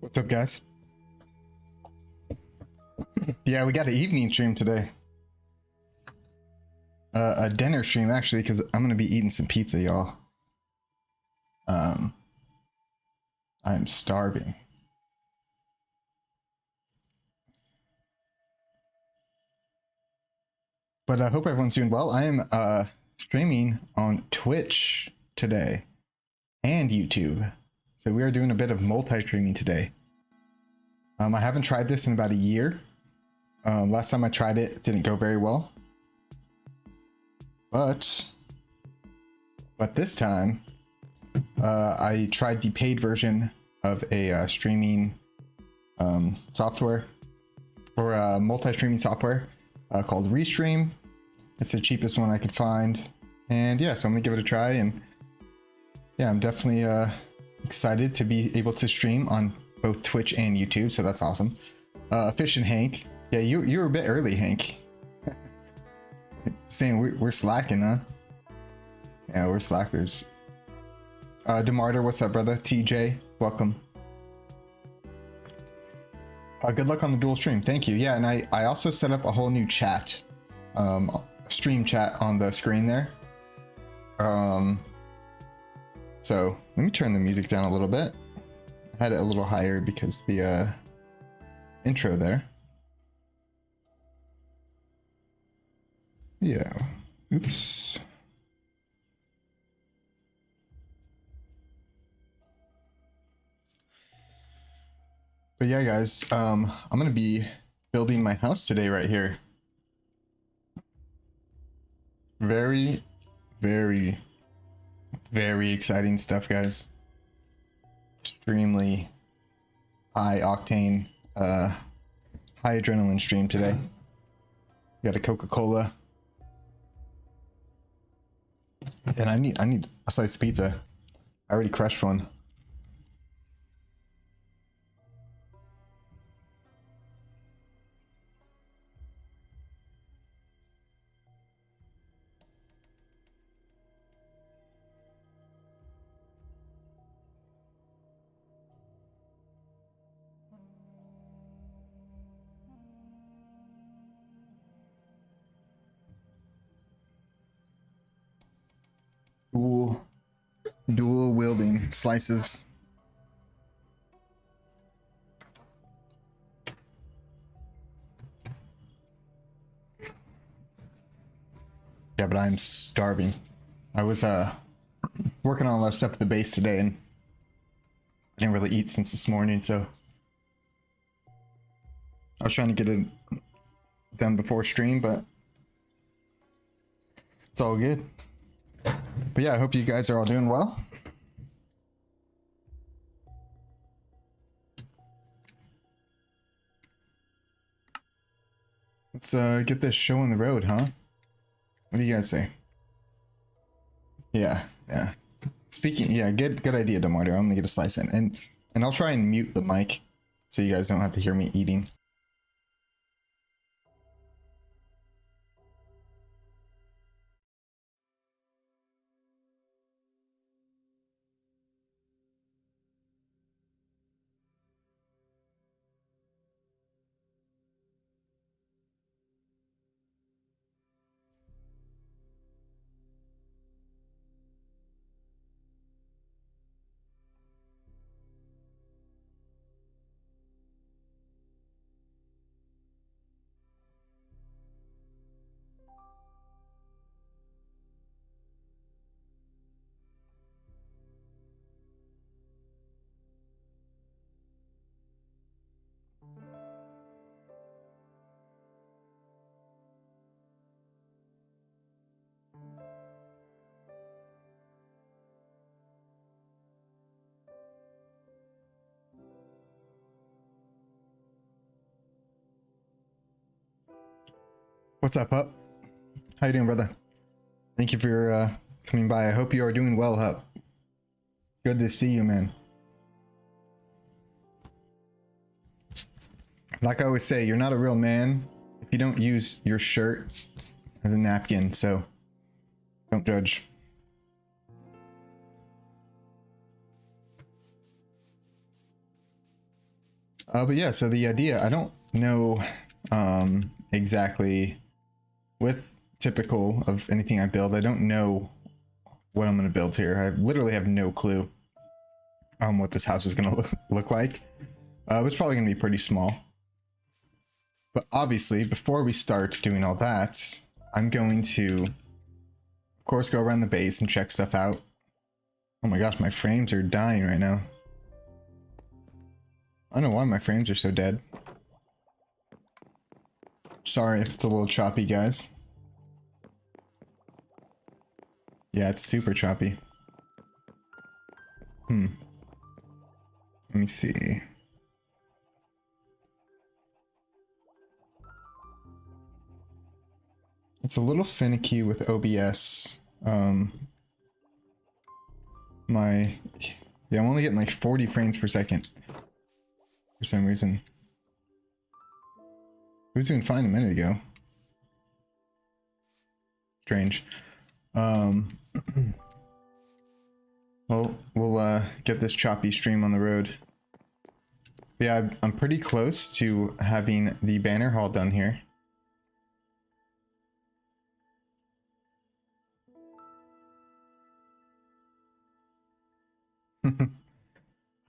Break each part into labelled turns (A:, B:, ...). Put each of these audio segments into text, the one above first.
A: What's up, guys? Yeah, we got an evening stream today. A dinner stream, actually, because I'm gonna be eating some pizza, y'all. I'm starving. But I hope everyone's doing well. I am streaming on Twitch today and YouTube. So we are doing a bit of multi-streaming today. I haven't tried this in about a year. Last time I tried it, it didn't go very well. But this time, I tried the paid version of a streaming software, or multi-streaming software called Restream. It's the cheapest one I could find, and yeah, so I'm gonna give it a try. And yeah, I'm definitely excited to be able to stream on both Twitch and YouTube, so that's awesome. Efficient Hank, yeah, you were a bit early, Hank. Saying we're slacking, huh? Yeah, we're slackers. Demarter, what's up, brother? TJ, welcome. Good luck on the dual stream. Thank you. Yeah, and I also set up a whole new chat, stream chat on the screen there. So let me turn the music down a little bit. I had it a little higher because the intro there. Yeah. Oops. But yeah, guys, I'm gonna be building my house today right here. Very, very, very exciting stuff, guys. Extremely high octane, high adrenaline stream today. Got a Coca-Cola. And I need a slice of pizza. I already crushed one. Dual wielding slices. Yeah, but I'm starving. I was working on a lot of stuff at the base today, and I didn't really eat since this morning, so I was trying to get it done before stream, but it's all good. But yeah, I hope you guys are all doing well. Let's get this show on the road, huh? What do you guys say? Yeah. Speaking, yeah, good idea, Demardo. I'm gonna get a slice in, and I'll try and mute the mic so you guys don't have to hear me eating. What's up, Hup? How you doing, brother? Thank you for coming by. I hope you are doing well, Hup. Good to see you, man. Like I always say, you're not a real man if you don't use your shirt as a napkin, so don't judge. But yeah, so the idea, I don't know exactly, with typical of anything I build, I don't know what I'm going to build here. I literally have no clue what this house is going to look like. It's probably going to be pretty small. But obviously, before we start doing all that, I'm going to, of course, go around the base and check stuff out. Oh my gosh, my frames are dying right now. I don't know why my frames are so dead. Sorry if it's a little choppy, guys. Yeah, it's super choppy. Let me see. It's a little finicky with OBS. I'm only getting like 40 frames per second for some reason. It was doing fine a minute ago. Strange. Well, we'll get this choppy stream on the road. But yeah, I'm pretty close to having the banner hall done here.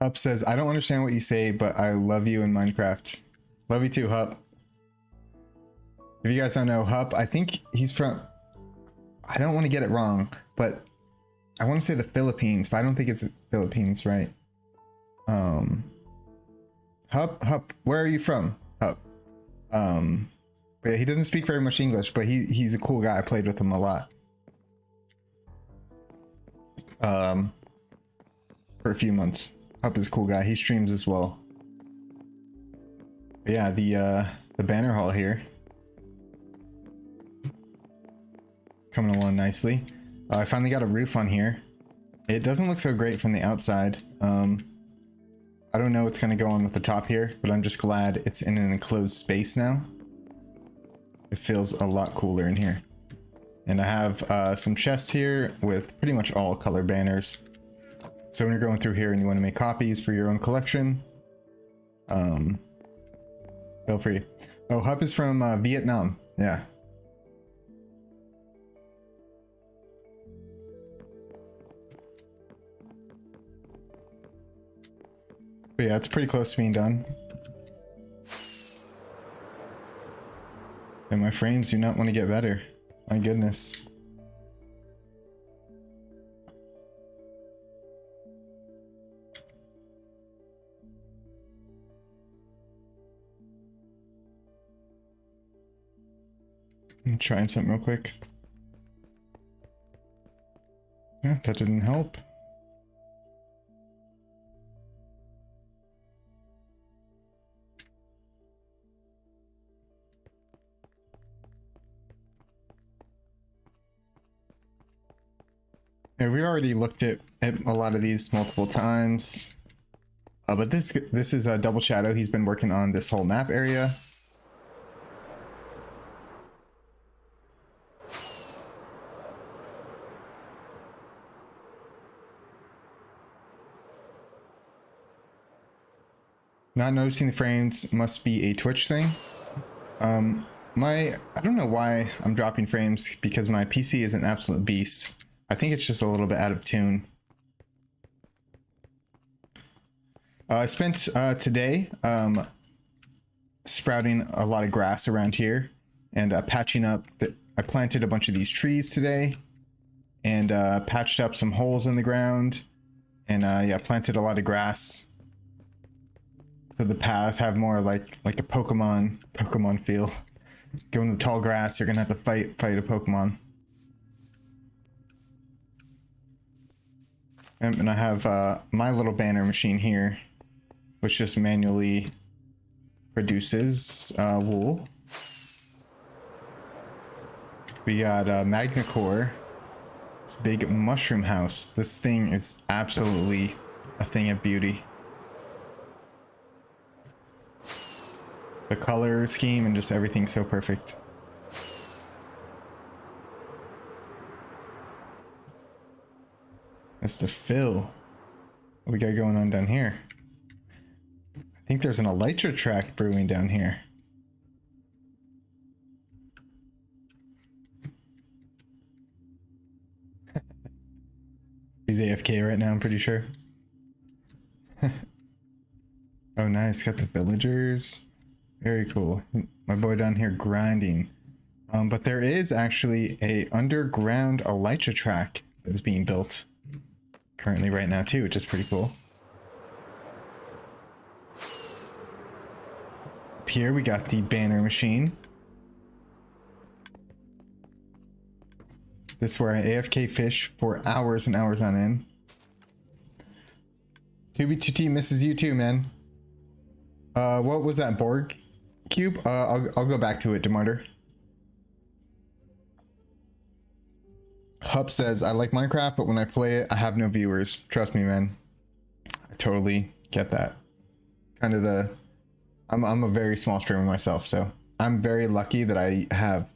A: Hup says, I don't understand what you say, but I love you in Minecraft. Love you too, Hup. If you guys don't know Hup, I think he's from, I don't want to get it wrong, but I want to say the Philippines, but I don't think it's the Philippines, right? Hup, where are you from, Hup? But yeah, he doesn't speak very much English, but he's a cool guy. I played with him a lot. For a few months. Hup is a cool guy. He streams as well. But yeah, the banner hall here. Coming along nicely. I finally got a roof on here. It doesn't look so great from the outside. I don't know what's going to go on with the top here, but I'm just glad it's in an enclosed space now. It feels a lot cooler in here. And I have some chests here with pretty much all color banners. So when you're going through here and you want to make copies for your own collection, feel free. Oh, Hup is from Vietnam. Yeah. But yeah, it's pretty close to being done. And my frames do not want to get better. My goodness. I'm trying something real quick. Yeah, that didn't help. Yeah, we already looked at a lot of these multiple times. But this is a Double Shadow. He's been working on this whole map area. Not noticing the frames must be a Twitch thing. I don't know why I'm dropping frames, because my PC is an absolute beast. I think it's just a little bit out of tune. I spent today sprouting a lot of grass around here and patching up. I planted a bunch of these trees today and patched up some holes in the ground, and yeah, planted a lot of grass. So the path have more like a Pokemon feel. Go in the tall grass, you're gonna have to fight a Pokemon. And I have my little banner machine here, which just manually produces wool. We got Magnacore. This big mushroom house. This thing is absolutely a thing of beauty. The color scheme and just everything so perfect. MrFil. What we got going on down here? I I think there's an elytra track brewing down here. He's AFK right now, I'm pretty sure. Oh, nice. Got the villagers. Very cool. My boy down here grinding. But there is actually a underground elytra track that is being built currently right now too, which is pretty cool. Up here we got the banner machine. This is where I AFK fish for hours and hours on end. 2B2T misses you too, man. What was that Borg cube? I'll go back to it, Demarter. Hup says, I like Minecraft, but when I play it, I have no viewers. Trust me, man. I totally get that. Kind of the... I'm a very small streamer myself, so I'm very lucky that I have...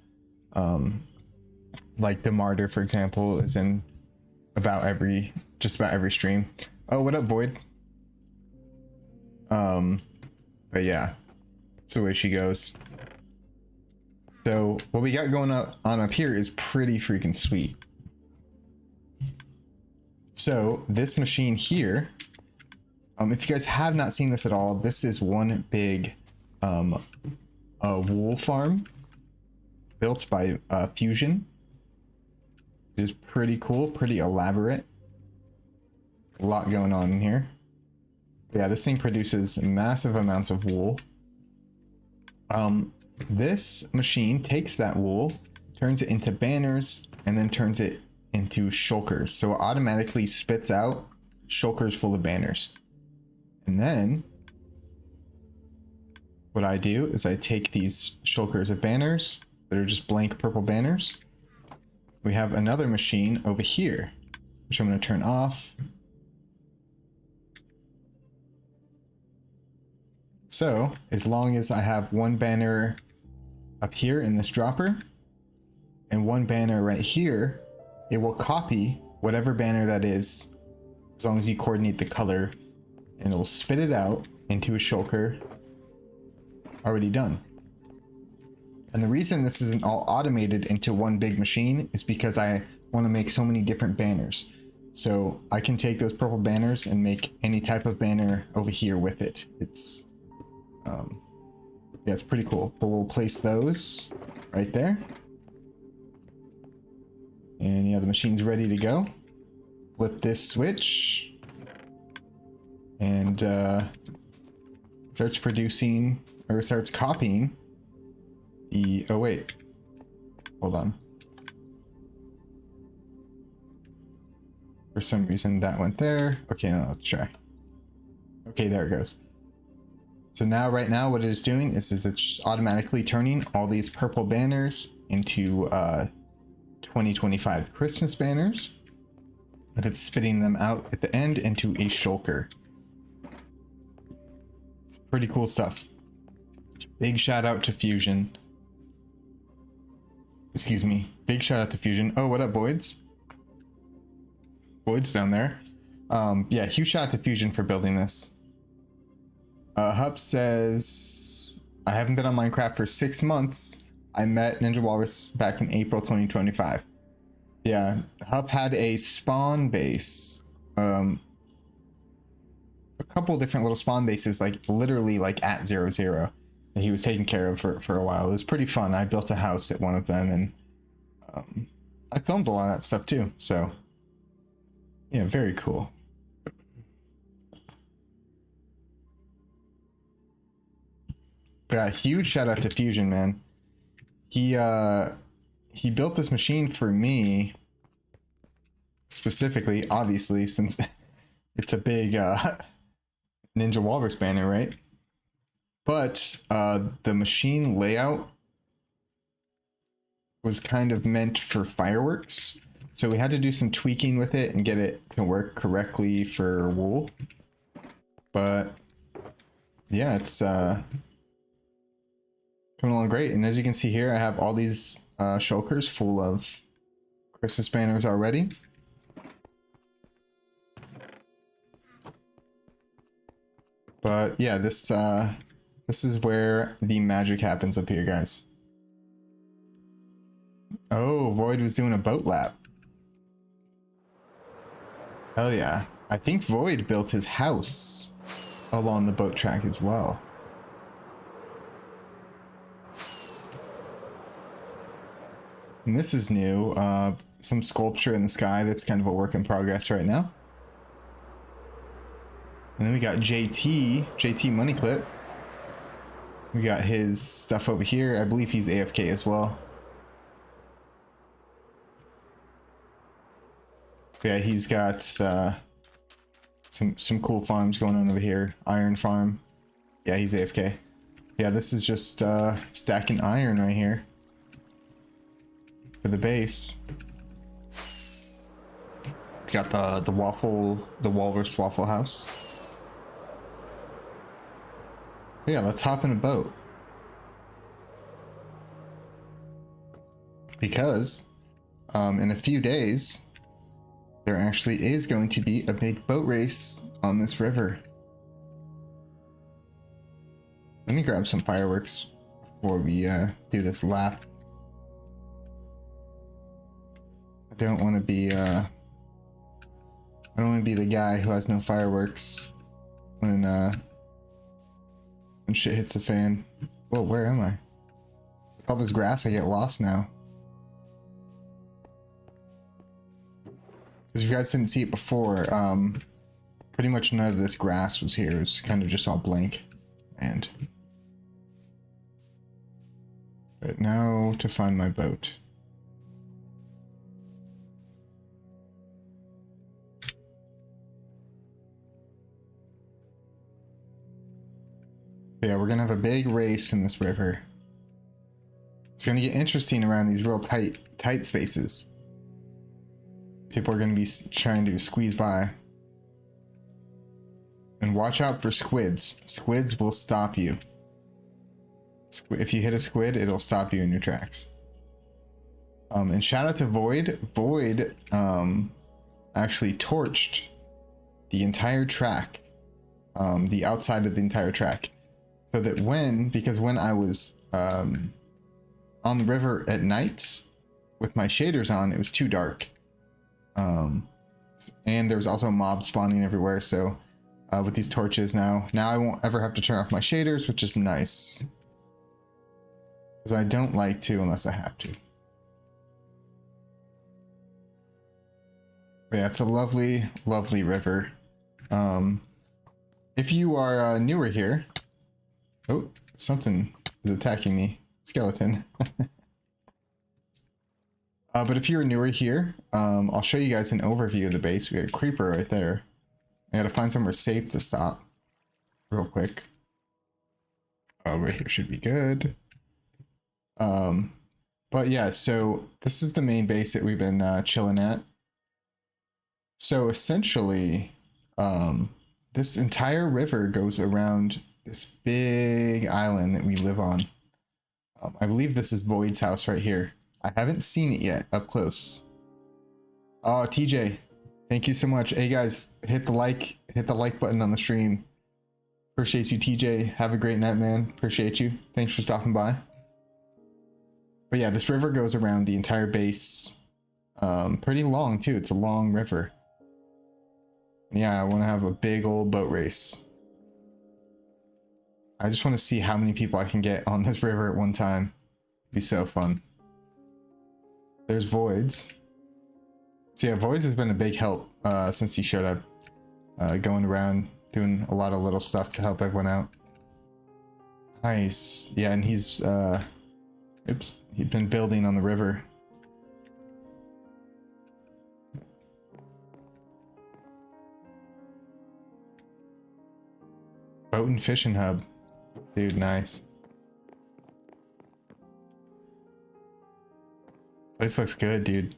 A: like Demarter, for example, is in just about every stream. Oh, what up, Void? But yeah, that's the way she goes. So what we got going on up here is pretty freaking sweet. So this machine here, if you guys have not seen this at all, this is one big wool farm built by Fusion. It is pretty cool, pretty elaborate. A lot going on in here. Yeah, this thing produces massive amounts of wool. This machine takes that wool, turns it into banners, and then turns it into shulkers. So it automatically spits out shulkers full of banners. And then what I do is I take these shulkers of banners that are just blank purple banners. We have another machine over here, which I'm going to turn off. So as long as I have one banner up here in this dropper and one banner right here, it will copy whatever banner that is, as long as you coordinate the color, and it'll spit it out into a shulker already done. And the reason this isn't all automated into one big machine is because I want to make so many different banners. So I can take those purple banners and make any type of banner over here with it. It's yeah, it's pretty cool. But we'll place those right there. And yeah, the machine's ready to go. Flip this switch. And starts producing, or starts copying the, oh wait, hold on. For some reason that went there. Okay, now let's try. Okay, there it goes. So now, right now, what it is doing is it's just automatically turning all these purple banners into 2025 Christmas banners. And it's spitting them out at the end into a shulker. It's pretty cool stuff. Big shout out to Fusion. Excuse me. Big shout out to Fusion. Oh, what up, Voids? Voids down there. Yeah, huge shout out to Fusion for building this. Hup says, I haven't been on Minecraft for 6 months. I met Ninja Walrus back in April 2025. Yeah, Hup had a spawn base. A couple different little spawn bases, like literally like at 0-0 that he was taking care of for a while. It was pretty fun. I built a house at one of them, and I filmed a lot of that stuff too. So yeah, very cool. Yeah, huge shout out to Fusion, man. He built this machine for me specifically, obviously, since it's a big Ninja Walrus banner, right? But the machine layout was kind of meant for fireworks, so we had to do some tweaking with it and get it to work correctly for wool. But yeah, it's coming along great. And as you can see here, I have all these shulkers full of Christmas banners already. But yeah, this is where the magic happens up here, guys. Oh, Void was doing a boat lap. Hell yeah. I think Void built his house along the boat track as well. And this is new. Some sculpture in the sky that's kind of a work in progress right now. And then we got JT Money Clip. We got his stuff over here. I believe he's AFK as well. Yeah, he's got some cool farms going on over here. Iron farm. Yeah, he's AFK. Yeah, this is just stacking iron right here for the base. We got the walrus waffle house. But yeah, let's hop in a boat. Because in a few days there actually is going to be a big boat race on this river. Let me grab some fireworks before we do this lap. I don't want to be the guy who has no fireworks when shit hits the fan. Whoa, where am I? With all this grass, I get lost now. Because if you guys didn't see it before, pretty much none of this grass was here. It was kind of just all blank. And but now to find my boat. Yeah, we're gonna have a big race in this river. It's gonna get interesting around these real tight spaces. People are gonna be trying to squeeze by. And watch out for squids. Squids will stop you. If you hit a squid, it'll stop you in your tracks. And shout out to Void. Void actually torched the entire track, the outside of the entire track, so that because when I was on the river at night with my shaders on, it was too dark, and there was also mobs spawning everywhere. So with these torches now I won't ever have to turn off my shaders, which is nice, because I don't like to unless I have to. But yeah, it's a lovely, lovely river. If you are newer here, oh, something is attacking me. Skeleton. But if you're newer here, I'll show you guys an overview of the base. We got a creeper right there. I gotta find somewhere safe to stop real quick. Right here should be good. But yeah, so this is the main base that we've been chilling at. So essentially, this entire river goes around this big island that we live on. I believe this is Void's house right here. I haven't seen it yet up close. Oh, TJ, thank you so much. Hey guys, hit the like button on the stream. Appreciate you, TJ. Have a great night, man. Appreciate you. Thanks for stopping by. But yeah, this river goes around the entire base. Pretty long too. It's a long river. Yeah, I want to have a big old boat race. I just want to see how many people I can get on this river at one time. It'd be so fun. There's Voids. So yeah, Voids has been a big help since he showed up. Going around doing a lot of little stuff to help everyone out. Nice. Yeah, and he's he'd been building on the river. Boat and fishing hub. Dude, nice. Place looks good, dude.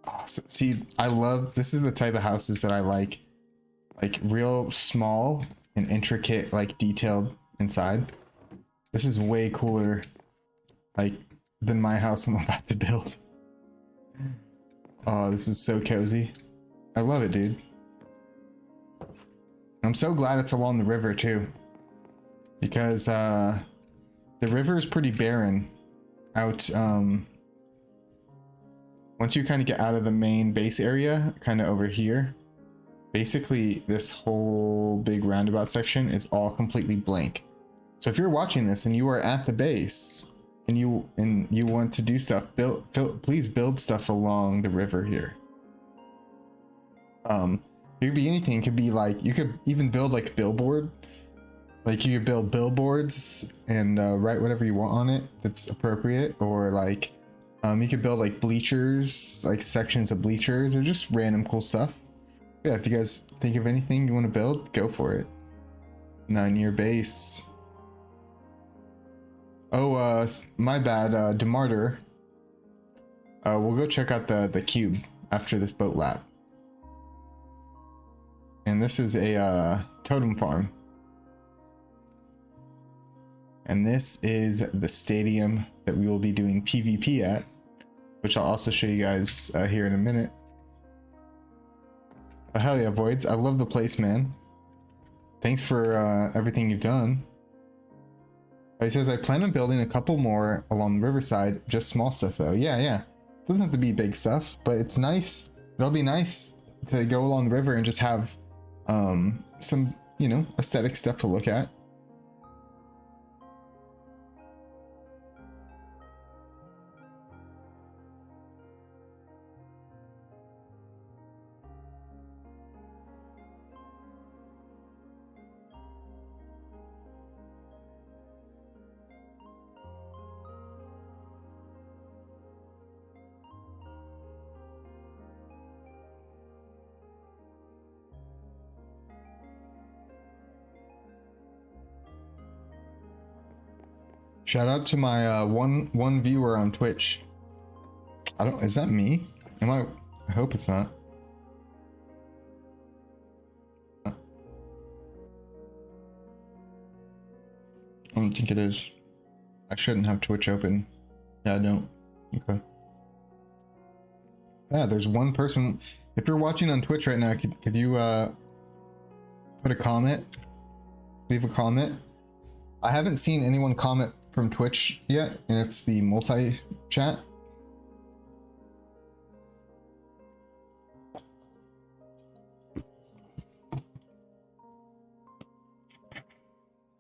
A: Awesome. See, I love, this is the type of houses that I like. Like real small and intricate, like detailed inside. This is way cooler, like, than my house I'm about to build. Oh, this is so cozy. I love it, dude. I'm so glad it's along the river too, because the river is pretty barren out. Once you kind of get out of the main base area, kind of over here, basically this whole big roundabout section is all completely blank. So if you're watching this and you are at the base and you want to do stuff, please build stuff along the river here. It could be anything. It could be like, you could even build like billboard. Like you could build billboards and write whatever you want on it that's appropriate, or like you could build like bleachers, like sections of bleachers, or just random cool stuff. Yeah, if you guys think of anything you want to build, go for it. 9-year base. Oh, my bad, Demarter. We'll go check out the cube after this boat lap. And this is a totem farm. And this is the stadium that we will be doing PvP at, which I'll also show you guys here in a minute. Oh, hell yeah, Voids. I love the place, man. Thanks for everything you've done. He says, I plan on building a couple more along the riverside, just small stuff though. Yeah. Doesn't have to be big stuff, but it's nice. It'll be nice to go along the river and just have some, you know, aesthetic stuff to look at. Shout out to my one viewer on Twitch. Is that me? I hope it's not. I don't think it is. I shouldn't have Twitch open. Yeah, I don't. Okay. Yeah, there's one person. If you're watching on Twitch right now, could you put a comment? Leave a comment. I haven't seen anyone comment from Twitch yet, and it's the multi-chat.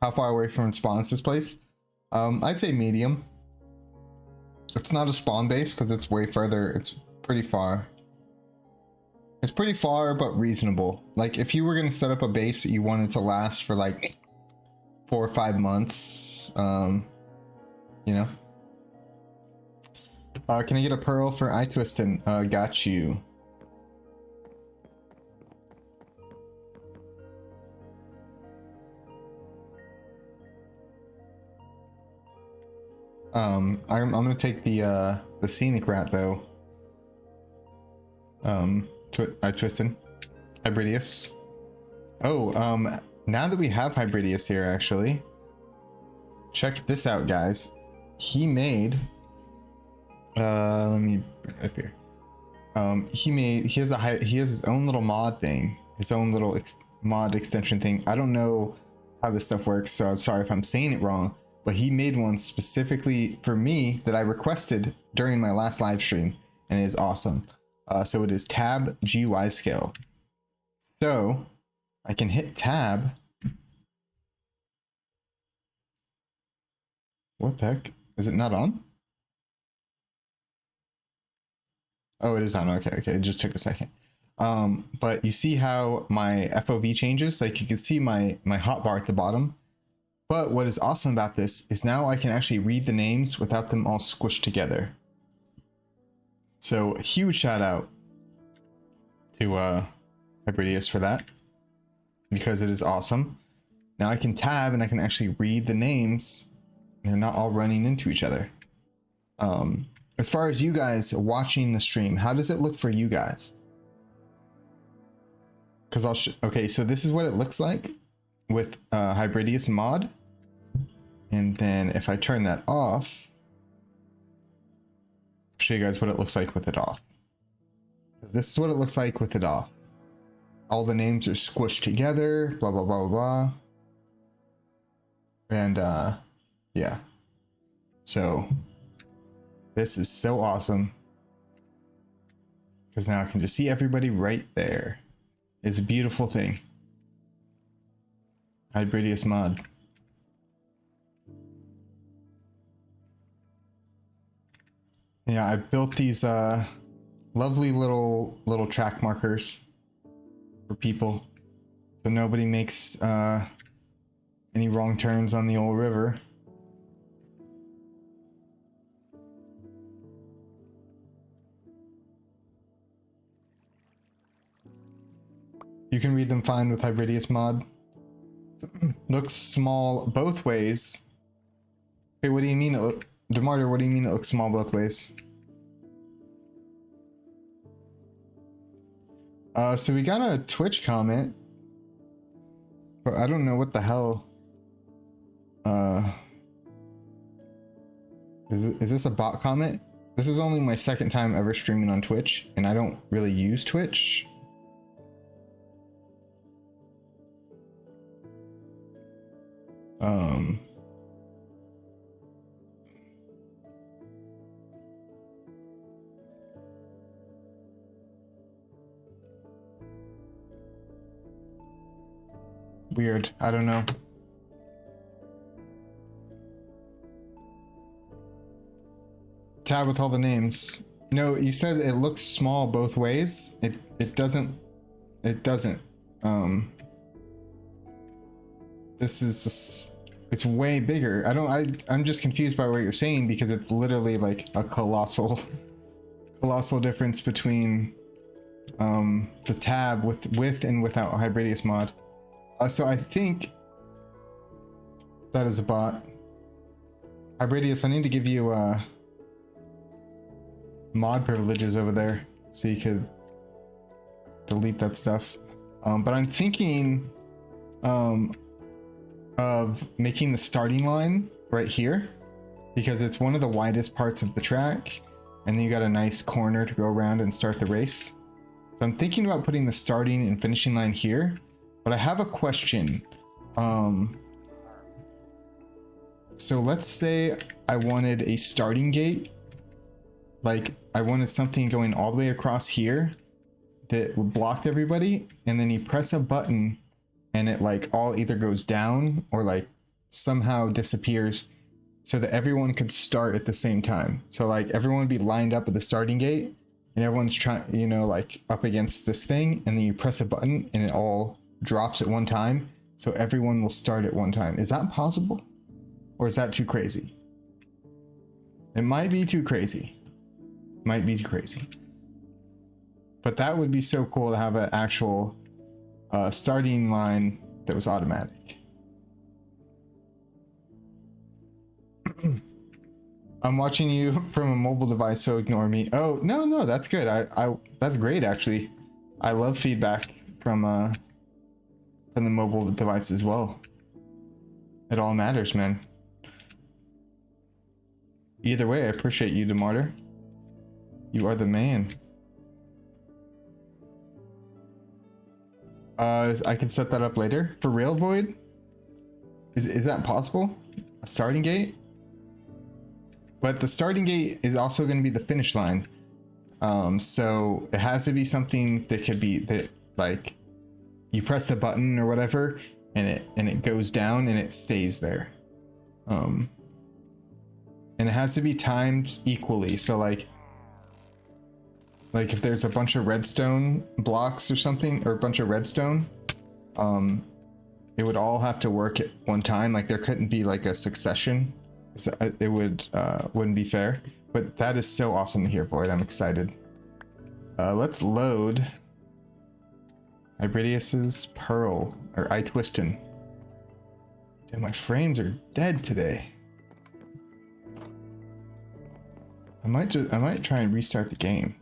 A: How far away from spawn is this place? I'd say medium. It's not a spawn base because it's way further. It's pretty far. It's pretty far, but reasonable. Like if you were going to set up a base that you wanted to last for like 4 or 5 months, you know. Can I get a pearl for itwistin? Got you. I'm gonna take the scenic rat though. Itwistin. Hybridius. Oh, now that we have Hybridius here, actually, check this out, guys. He made, let me bring it up here. He has his own little mod thing, his own little mod extension thing. I don't know how this stuff works, so I'm sorry if I'm saying it wrong, but he made one specifically for me that I requested during my last live stream, and it is awesome. So it is tab GY scale. So I can hit tab. What the heck? Is it not on? Oh, it is on. Okay. It just took a second. But you see how my FOV changes? Like you can see my hotbar at the bottom. But what is awesome about this is now I can actually read the names without them all squished together. So huge shout out to Hybridius for that, because it is awesome. Now I can tab and I can actually read the names. They're not all running into each other. As far as you guys watching the stream, how does it look for you guys? Because okay, so this is what it looks like with Hybridius mod. And then if I turn that off, I'll show you guys what it looks like with it off. So this is what it looks like with it off. all the names are squished together, blah, blah, blah, blah, blah. And yeah. So this is so awesome. Because now I can just see everybody right there. It's a beautiful thing. Hybridius mod. Yeah, I built these lovely little track markers for people, so nobody makes any wrong turns on the old river. You can read them fine with Hybridius mod. Looks small both ways. Hey, what do you mean it look? DeMarter, what do you mean it looks small both ways? So we got a Twitch comment, but I don't know what the hell. Is this a bot comment? This is only my second time ever streaming on Twitch, and I don't really use Twitch. Weird. I don't know. Tab with all the names. No, you said it looks small both ways. It doesn't. It doesn't. This is it's way bigger. I'm just confused by what you're saying, because it's literally like a colossal difference between the tab with and without Hybridius mod. So I think that is a bot. Hybridius, I need to give you mod privileges over there so you could delete that stuff. But I'm thinking of making the starting line right here, because it's one of the widest parts of the track, and then you got a nice corner to go around and start the race. So I'm thinking about putting the starting and finishing line here, but I have a question. So let's say I wanted a starting gate, like I wanted something going all the way across here that blocked everybody, and then you press a button and it like all either goes down or like somehow disappears, so that everyone could start at the same time. So like everyone would be lined up at the starting gate, and everyone's trying, you know, like up against this thing, and then you press a button and it all drops at one time, so everyone will start at one time. Is that possible? Or is that too crazy? It might be too crazy. Might be too crazy. But that would be so cool to have an actual starting line that was automatic. I'm watching you from a mobile device, so ignore me. Oh, no, that's good. That's great, actually. I love feedback from the mobile device as well. It all matters, man. Either way, I appreciate you, DeMarter. You are the man. I can set that up later. For real, Void? Is that possible? A starting gate? But the starting gate is also going to be the finish line. So it has to be something that could be that, like, you press the button or whatever, and it goes down and it stays there. And it has to be timed equally. So like if there's a bunch of redstone blocks or something, or a bunch of redstone, it would all have to work at one time. Like there couldn't be like a succession. It wouldn't be fair. But that is so awesome to hear, Void. I'm excited. Let's load Hybridius's Pearl, or itwistin. Damn, my frames are dead today. I might try and restart the game.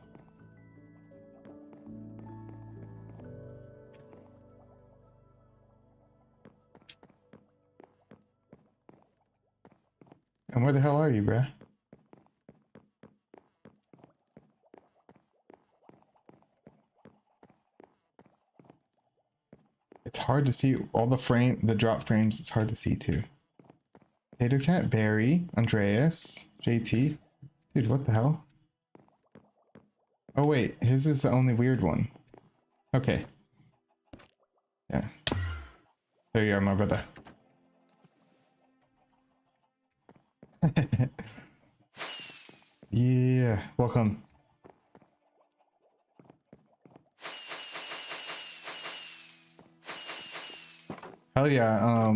A: And where the hell are you, bruh? It's hard to see all the drop frames. It's hard to see too. Potato Cat, Barry, Andreas, JT. Dude, what the hell? Oh wait, his is the only weird one. Okay. Yeah. There you are, my brother. Yeah, welcome. Hell yeah,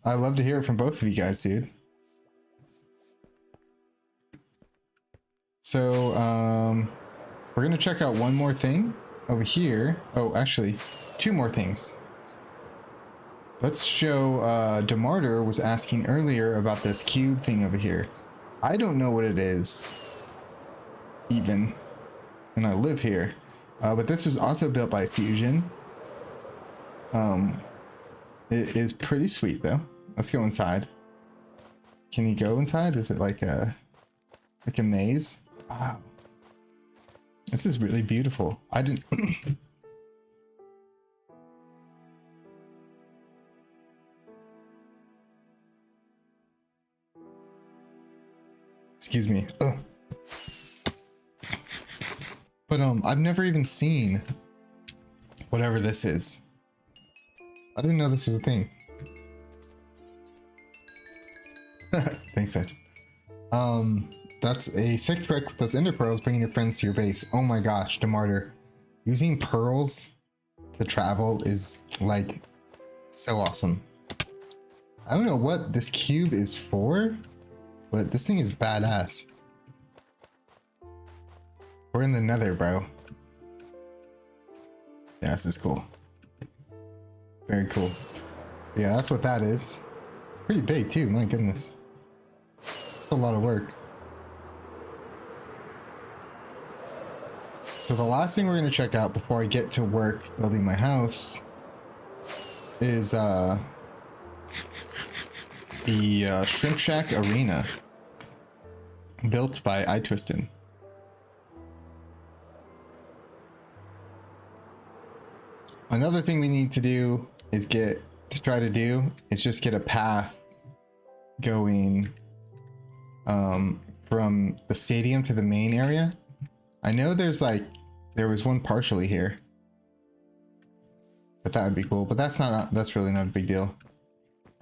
A: I'd love to hear it from both of you guys, dude. So, we're gonna check out one more thing over here. Oh, actually, two more things. Let's show, DeMarter was asking earlier about this cube thing over here. I don't know what it is, even, and I live here. But this was also built by Fusion. It is pretty sweet though. Let's go inside. Can you go inside? Is it like a maze? Wow. This is really beautiful. I didn't excuse me. Ugh. But I've never even seen whatever this is. I didn't know this was a thing. Thanks, Ed. That's a sick trick with those ender pearls, bringing your friends to your base. Oh my gosh, DeMarter. Using pearls to travel is like so awesome. I don't know what this cube is for, but this thing is badass. We're in the nether, bro. Yeah, this is cool. Very cool. Yeah, that's what that is. It's pretty big too, my goodness. It's a lot of work. So the last thing we're going to check out before I get to work building my house is the Shrimp Shack Arena built by itwistin. Another thing we need to do is just get a path going from the stadium to the main area. I know there was one partially here, but that would be cool. But that's really not a big deal.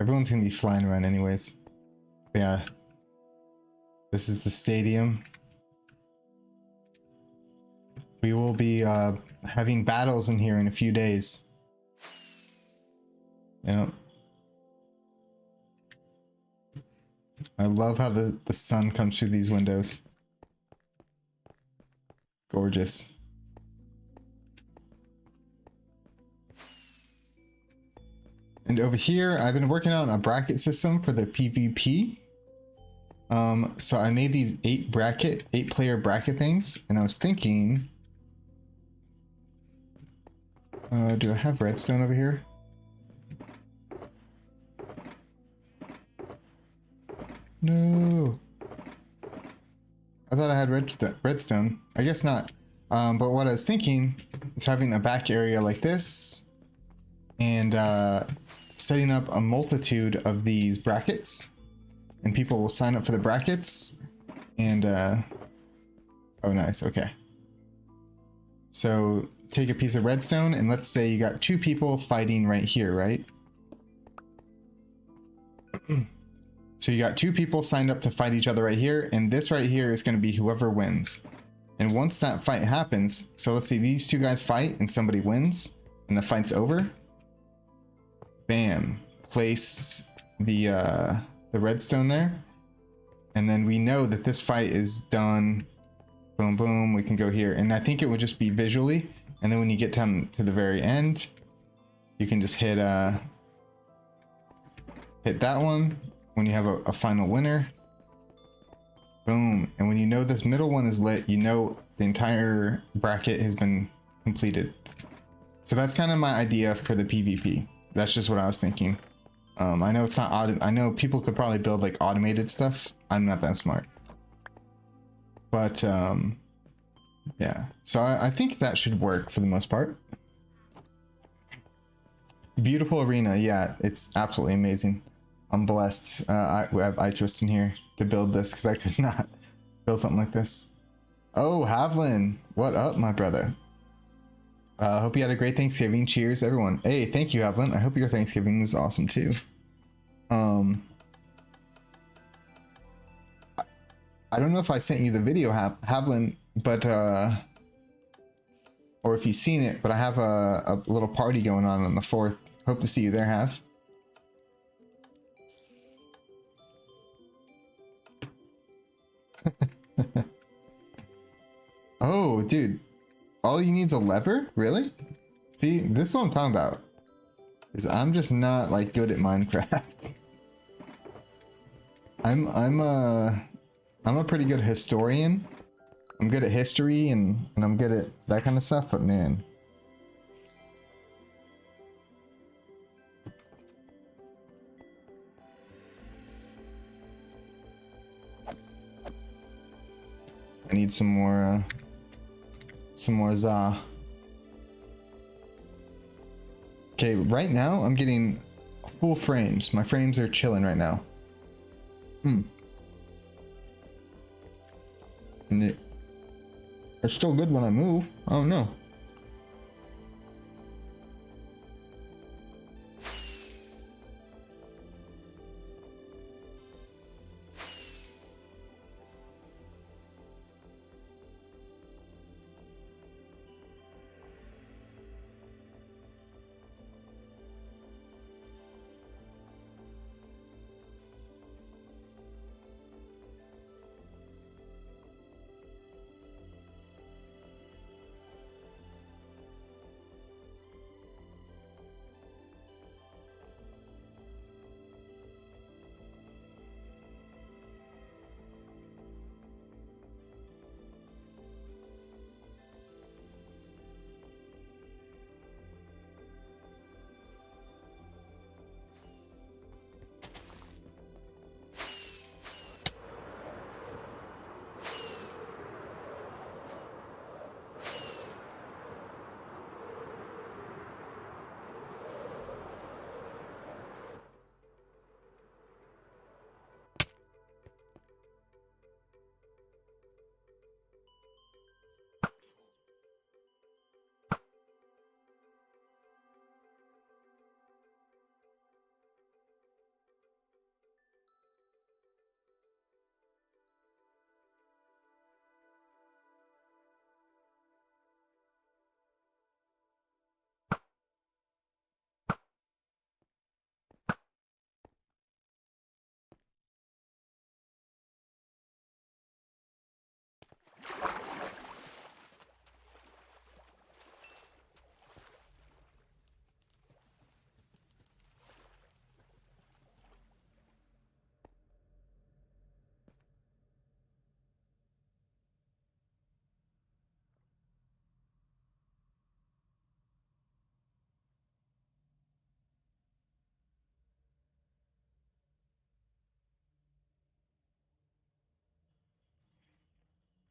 A: Everyone's gonna be flying around anyways. But yeah, this is the stadium. We will be having battles in here in a few days. Yeah. I love how the sun comes through these windows. Gorgeous. And over here, I've been working on a bracket system for the PvP. So I made these 8-player bracket things, and I was thinking, do I have redstone over here? No. I thought I had redstone. I guess not. But what I was thinking is having a back area like this and setting up a multitude of these brackets, and people will sign up for the brackets and oh nice, okay. So take a piece of redstone and let's say you got 2 people fighting right here, right? So you got 2 people signed up to fight each other right here, and this right here is going to be whoever wins. And once that fight happens, so let's say these 2 guys fight and somebody wins and the fight's over, bam, place the redstone there, and then we know that this fight is done. Boom, boom, we can go here, and I think it would just be visually, and then when you get down to the very end, you can just hit that one. When you have a final winner, boom, and when you know this middle one is lit, you know the entire bracket has been completed. So that's kind of my idea for the PvP. That's just what I was thinking. I know it's not I know people could probably build like automated stuff. I'm not that smart, but yeah, so I think that should work for the most part. Beautiful arena. Yeah, it's absolutely amazing. I'm blessed. We have itwistin here to build this because I could not build something like this. Oh, Havlin, what up, my brother? Hope you had a great Thanksgiving. Cheers, everyone. Hey, thank you, Havlin. I hope your Thanksgiving was awesome too. I don't know if I sent you the video, Havlin, but or if you've seen it, but I have a little party going on the 4th. Hope to see you there, Hav. Oh, dude. All you need is a lever? Really? See, this is what I'm talking about. Is I'm just not like good at Minecraft. I'm a pretty good historian. I'm good at history and I'm good at that kind of stuff, but man. I need some more za. Okay, right now I'm getting full frames. My frames are chilling right now. And it's still good when I move. Oh no.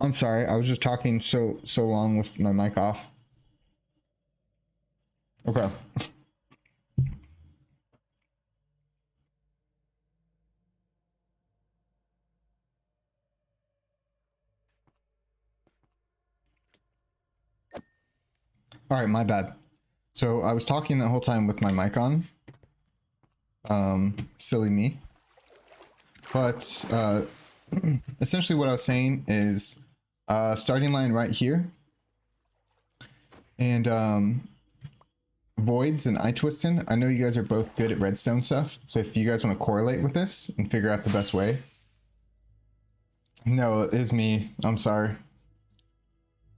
A: I'm sorry, I was just talking so long with my mic off. Okay. All right, my bad. So I was talking the whole time with my mic on. Silly me. But essentially what I was saying is starting line right here. And voids and itwistin. I know you guys are both good at redstone stuff. So if you guys want to correlate with this and figure out the best way. No, it is me. I'm sorry.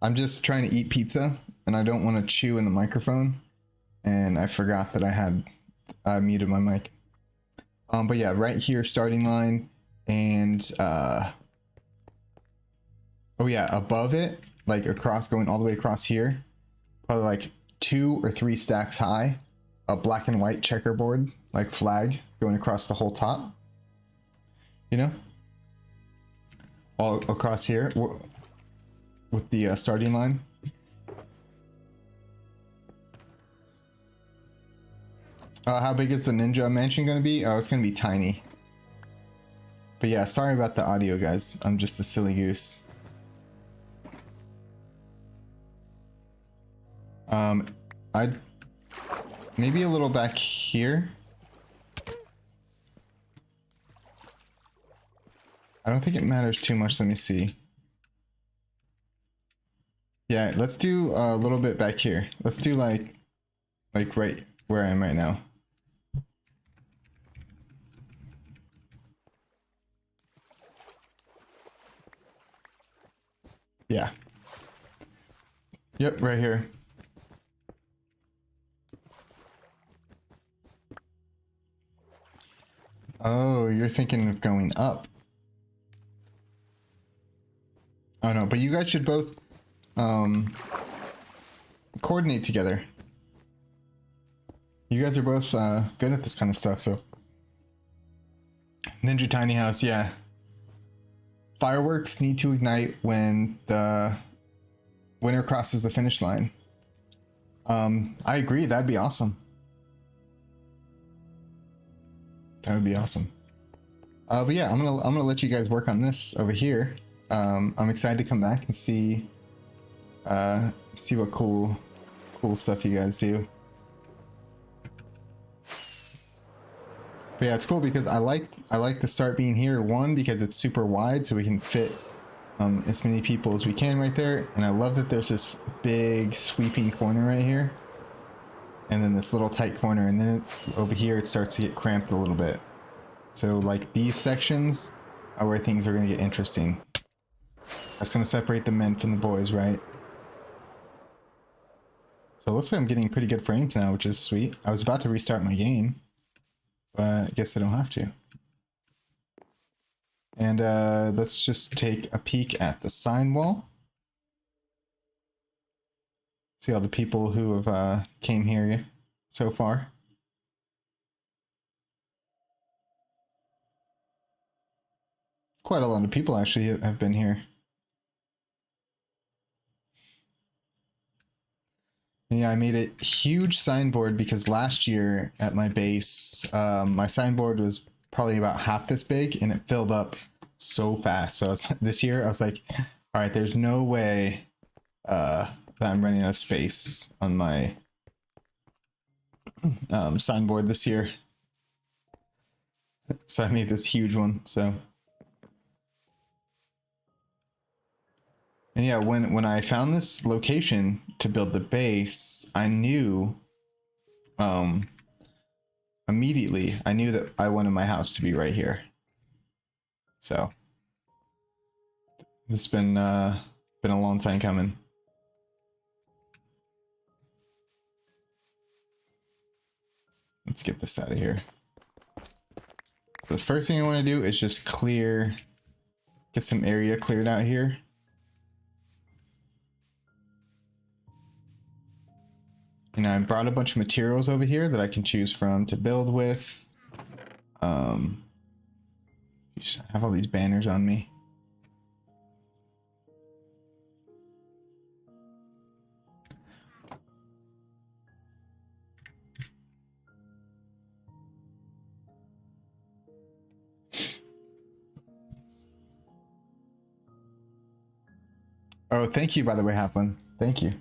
A: I'm just trying to eat pizza and I don't want to chew in the microphone. And I forgot that I had muted my mic. But yeah, right here, starting line, and oh yeah, above it, like across, going all the way across here, probably like 2 or 3 stacks high, a black and white checkerboard, like flag, going across the whole top. You know, all across here with the starting line. How big is the ninja mansion gonna be? Oh, it's gonna be tiny. But yeah, sorry about the audio, guys. I'm just a silly goose. I'd maybe a little back here. I don't think it matters too much. Let me see. Yeah, let's do a little bit back here. Let's do like right where I am right now. Yeah. Yep, right here. Oh, you're thinking of going up. Oh no, but you guys should both coordinate together. You guys are both good at this kind of stuff, so. Ninja tiny house, yeah. Fireworks need to ignite when the winner crosses the finish line. I agree, that'd be awesome. That would be awesome. But yeah, I'm gonna let you guys work on this over here. I'm excited to come back and see what cool stuff you guys do. But yeah, it's cool because I like the start being here. One, because it's super wide, so we can fit as many people as we can right there. And I love that there's this big sweeping corner right here, and then this little tight corner, and then over here it starts to get cramped a little bit. So like these sections are where things are going to get interesting. That's going to separate the men from the boys, right? So it looks like I'm getting pretty good frames now, which is sweet. I was about to restart my game, but I guess I don't have to. And let's just take a peek at the sign wall. See all the people who have came here so far. Quite a lot of people actually have been here. Yeah, I made a huge signboard because last year at my base, my signboard was probably about half this big and it filled up so fast. So this year I was like, all right, there's no way that I'm running out of space on my signboard this year. So I made this huge one. So, and yeah, when I found this location to build the base, I knew immediately I knew that I wanted my house to be right here. So it's been a long time coming. Let's get this out of here. The first thing I want to do is just get some area cleared out here. And I brought a bunch of materials over here that I can choose from to build with. I have all these banners on me. Oh, thank you, by the way, Halflin. Thank you.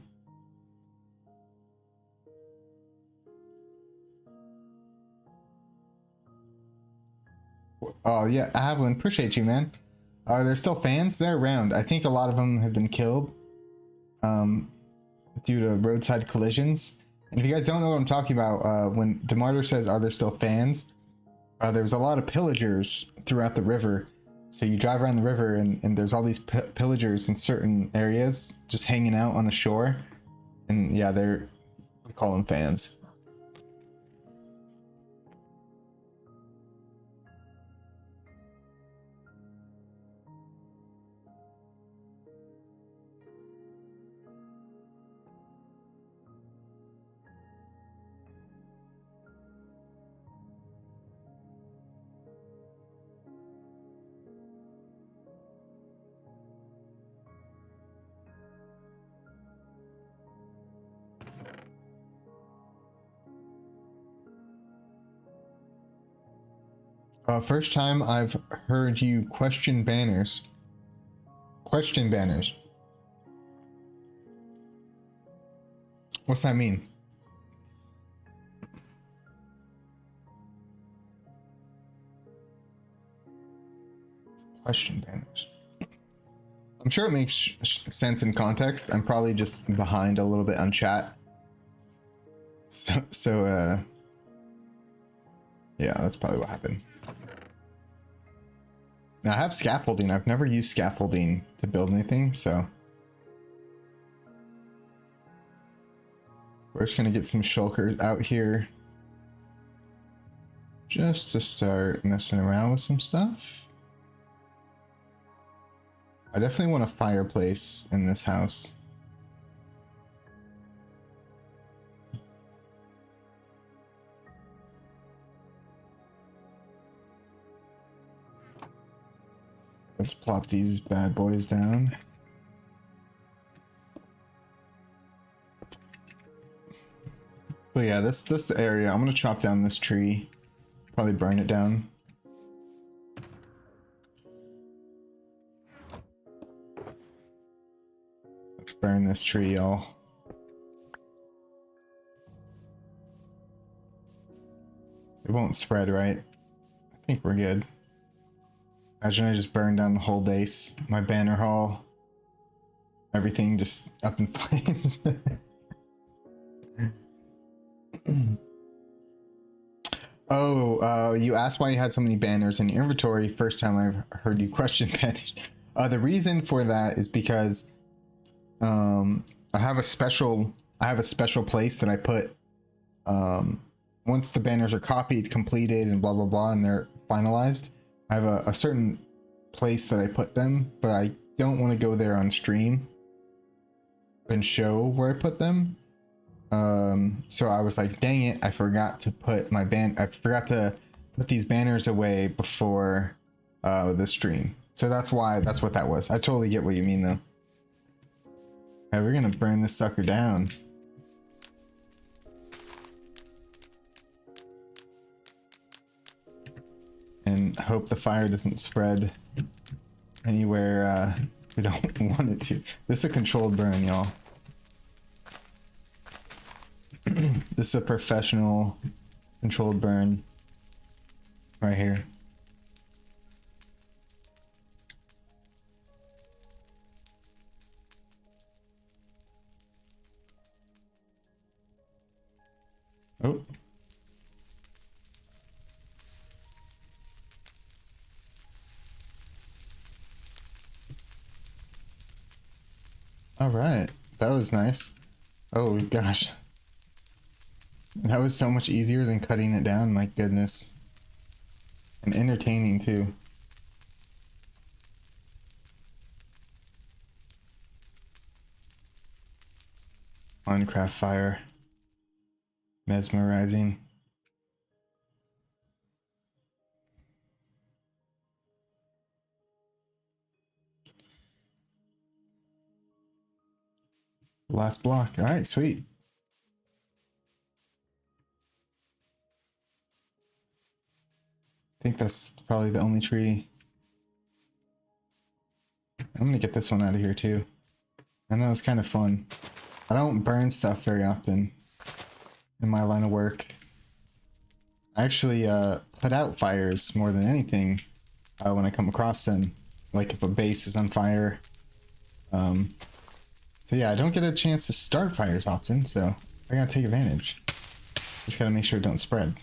A: Oh, yeah, Halflin, appreciate you, man. Are there still fans? They're around. I think a lot of them have been killed due to roadside collisions. And if you guys don't know what I'm talking about, when DeMarter says, are there still fans? There's a lot of pillagers throughout the river. So you drive around the river and there's all these pillagers in certain areas just hanging out on the shore. And yeah, we call them fans. First time I've heard you question banners. Question banners. What's that mean? Question banners. I'm sure it makes sense in context. I'm probably just behind a little bit on chat. So yeah, that's probably what happened. Now I have scaffolding. I've never used scaffolding to build anything, so we're just gonna get some shulkers out here just to start messing around with some stuff. I definitely want a fireplace in this house. Let's plop these bad boys down. But yeah, this area, I'm gonna chop down this tree, probably burn it down. Let's burn this tree, y'all. It won't spread, right? I think we're good. Imagine I just burned down the whole base, my banner hall, everything just up in flames. Oh, you asked why you had so many banners in your inventory. First time I've heard you question banners. The reason for that is because I have a special place that I put once the banners are copied, completed, and blah blah blah, and they're finalized. I have a certain place that I put them, but I don't want to go there on stream and show where I put them. So I was like, dang it, I forgot to put these banners away before the stream. So that's what that was. I totally get what you mean though. Hey, we're gonna burn this sucker down. And hope the fire doesn't spread anywhere we don't want it to. This is a controlled burn, y'all. This is a professional controlled burn right here. Oh. All right, that was nice. Oh gosh. That was so much easier than cutting it down, my goodness. And entertaining too. Minecraft fire. Mesmerizing. Last block. All right, sweet. I think that's probably the only tree. I'm gonna get this one out of here too. I know it's kind of fun. I don't burn stuff very often in my line of work. I actually put out fires more than anything when I come across them. Like if a base is on fire. So yeah, I don't get a chance to start fires often, so I gotta take advantage. Just gotta make sure it don't spread.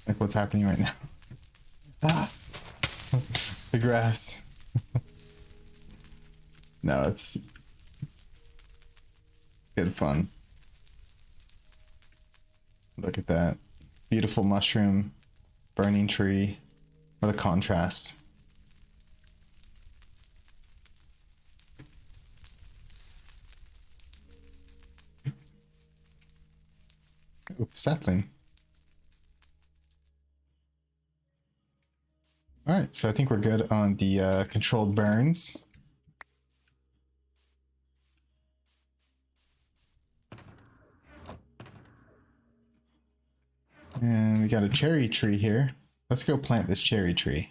A: Like what's happening right now. Ah! The grass. No, it's good fun. Look at that. Beautiful mushroom, burning tree. What a contrast. Oops, sapling. Alright, so I think we're good on the controlled burns. And we got a cherry tree here. Let's go plant this cherry tree.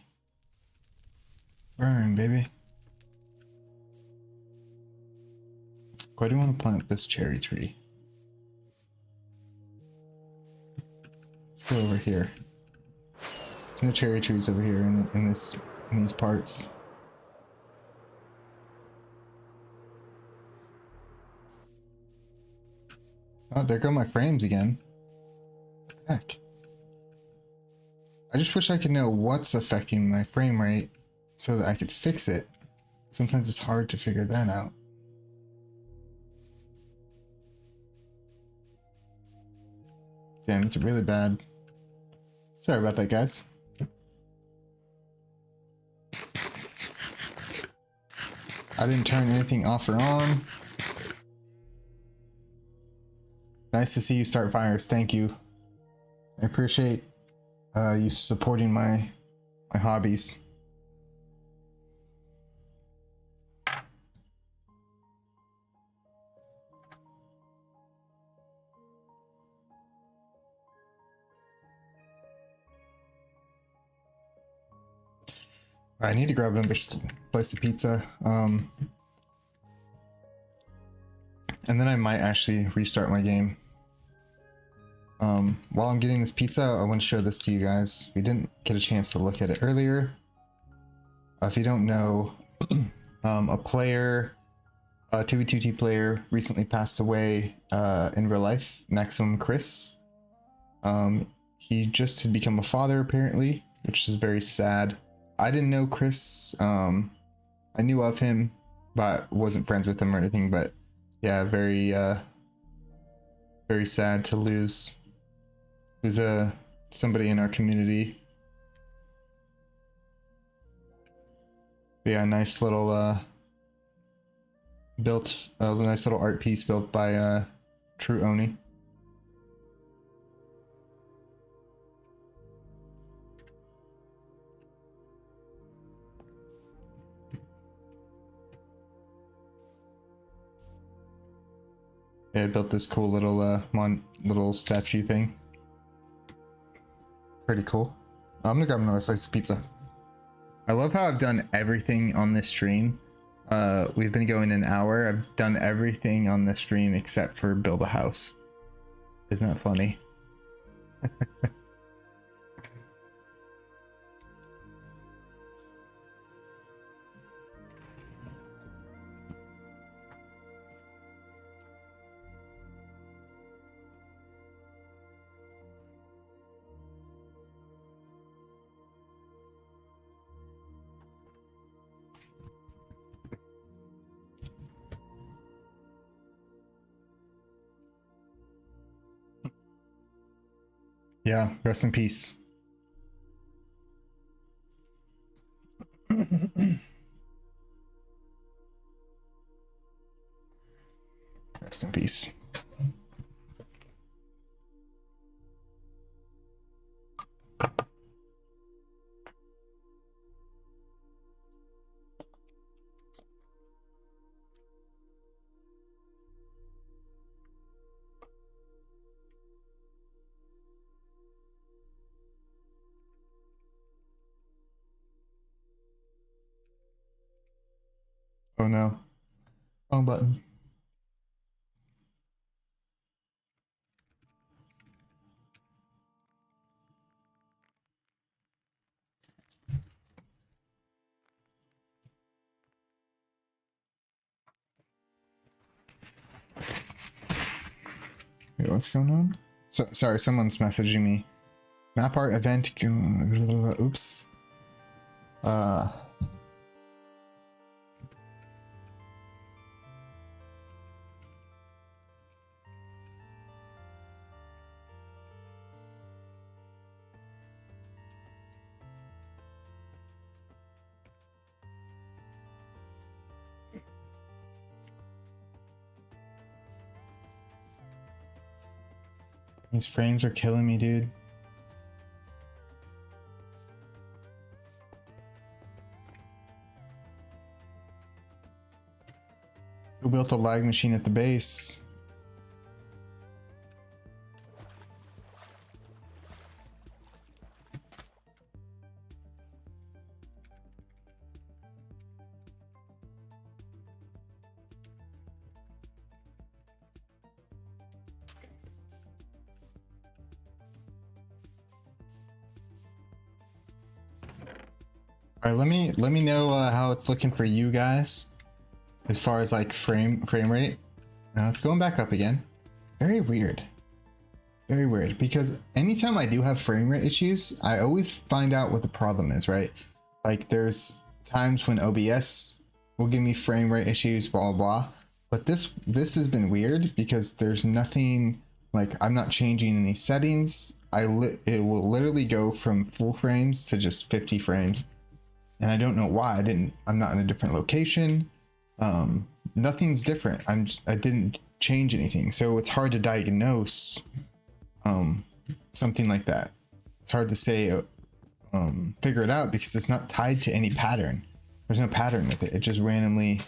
A: Burn, baby. Why do you want to plant this cherry tree? Let's go over here. There's no cherry trees over here in these parts. Oh, there go my frames again. Heck. I just wish I could know what's affecting my frame rate so that I could fix it. Sometimes it's hard to figure that out. Damn, it's really bad. Sorry about that, guys. I didn't turn anything off or on. Nice to see you start fires. Thank you. I appreciate you supporting my hobbies. I need to grab another slice of pizza. And then I might actually restart my game. While I'm getting this pizza, I want to show this to you guys. We didn't get a chance to look at it earlier. If you don't know, a player, a 2v2t player, recently passed away in real life, Maximum Chris. He just had become a father apparently, which is very sad. I didn't know Chris. I knew of him, but wasn't friends with him or anything. But yeah, very sad to lose somebody in our community. But yeah, nice little nice little art piece built by True Oni. Yeah, I built this cool little little statue thing. Pretty cool. I'm gonna grab another slice of pizza. I love how I've done everything on this stream. We've been going an hour. I've done everything on this stream except for build a house. Isn't that funny? Yeah, rest in peace. Rest in peace. Oh no. Wrong button. Wait, what's going on? Sorry, someone's messaging me. Map art event. Oops. These frames are killing me, dude. Who built a lag machine at the base? All right, let me know how it's looking for you guys as far as like frame rate. Now it's going back up again. Very weird. Very weird, because anytime I do have frame rate issues, I always find out what the problem is, right? Like there's times when OBS will give me frame rate issues, blah, blah, blah. But this has been weird because there's nothing, like I'm not changing any settings. It will literally go from full frames to just 50 frames. And I don't know why. I'm not in a different location. Nothing's different. I didn't change anything. So it's hard to diagnose something like that. It's hard to say, figure it out because it's not tied to any pattern. There's no pattern with it. It just randomly,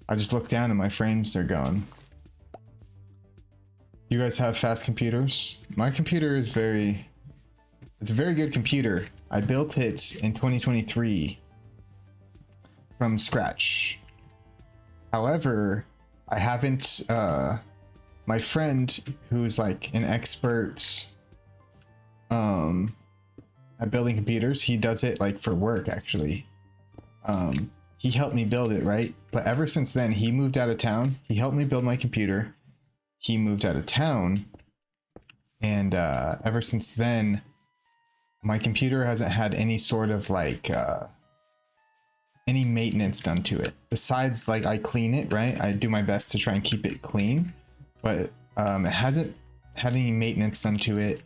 A: I just look down and my frames are gone. You guys have fast computers? My computer is it's a very good computer. I built it in 2023 from scratch. However, I haven't, my friend who's like an expert at building computers, he does it like for work actually. He helped me build it, right? But ever since then, he moved out of town. He helped me build my computer. He moved out of town. And ever since then, my computer hasn't had any sort of like any maintenance done to it. Besides, like I clean it, right? I do my best to try and keep it clean, but it hasn't had any maintenance done to it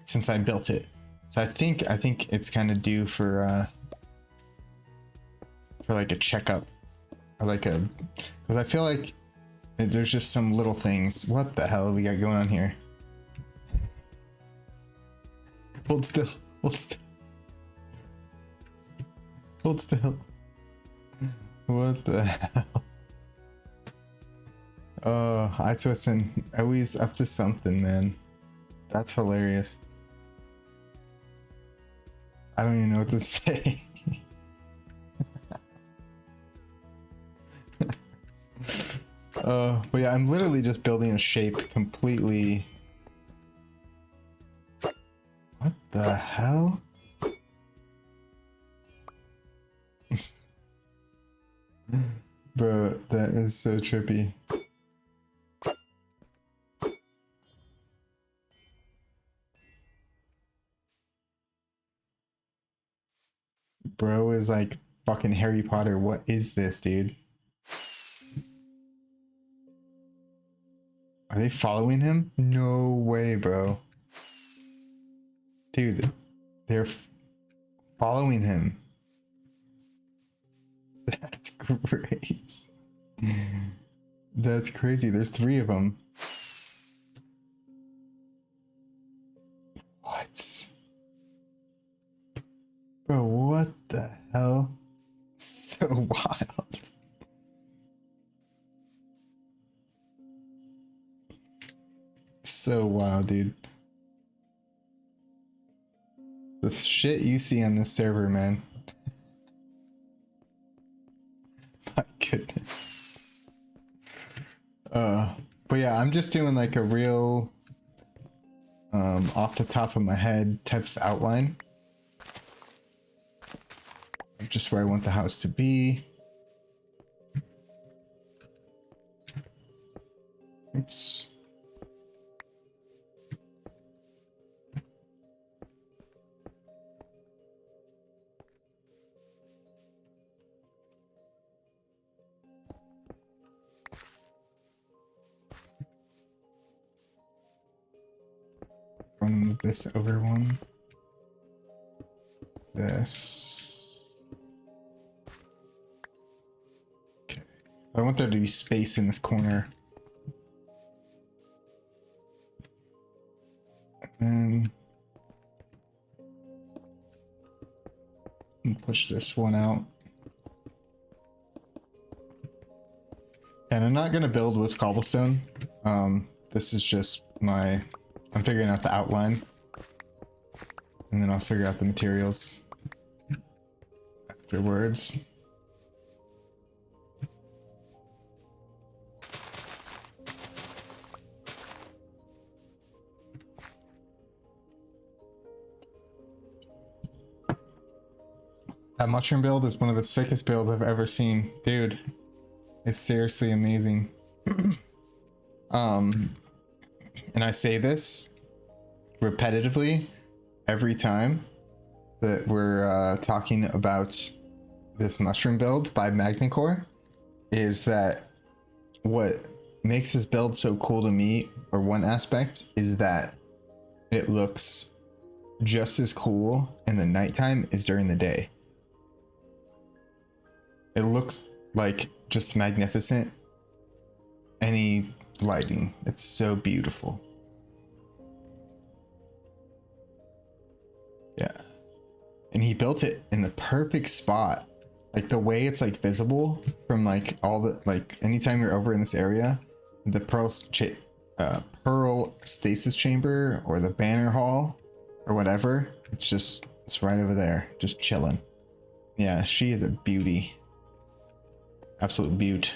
A: since I built it. So I think it's kind of due for like a checkup, or like because I feel like there's just some little things. What the hell we got going on here? Hold still. Hold still. Hold still. What the hell? Oh, itwistin, always up to something, man. That's hilarious. I don't even know what to say. But yeah, I'm literally just building a shape completely. What the hell? Bro, that is so trippy. Bro is like fucking Harry Potter. What is this, dude? Are they following him? No way, bro. Dude, they're following him. That's crazy. That's crazy. There's 3 of them. What? Bro, what the hell? So wild. So wild, dude. The shit you see on this server, man. My goodness. But yeah, I'm just doing like a real off the top of my head type of outline. Just where I want the house to be. Oops. I'm gonna move this over one. This. Okay. I want there to be space in this corner. And then push this one out. And I'm not gonna build with cobblestone. This is just I'm figuring out the outline, and then I'll figure out the materials afterwards. That mushroom build is one of the sickest builds I've ever seen. Dude, it's seriously amazing. And I say this repetitively every time that we're talking about this mushroom build by Magnacore, is that what makes this build so cool to me, or one aspect, is that it looks just as cool in the nighttime as during the day. It looks like just magnificent. Any lighting, it's so beautiful. Yeah. And he built it in the perfect spot. Like the way it's like visible from like all the, like anytime you're over in this area, the pearl stasis chamber or the banner hall or whatever, it's right over there, just chilling. Yeah, she is a beauty. Absolute beaut.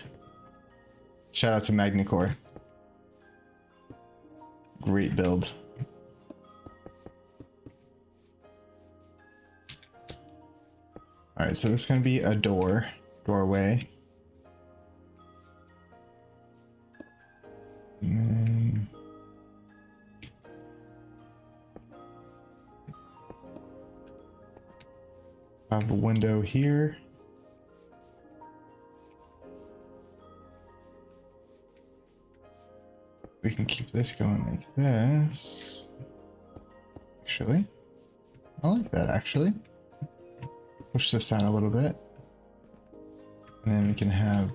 A: Shout out to Magnacore. Great build. All right, so this is gonna be a doorway. And then I have a window here. We can keep this going like this. Actually, I like that actually. Push this down a little bit. And then we can have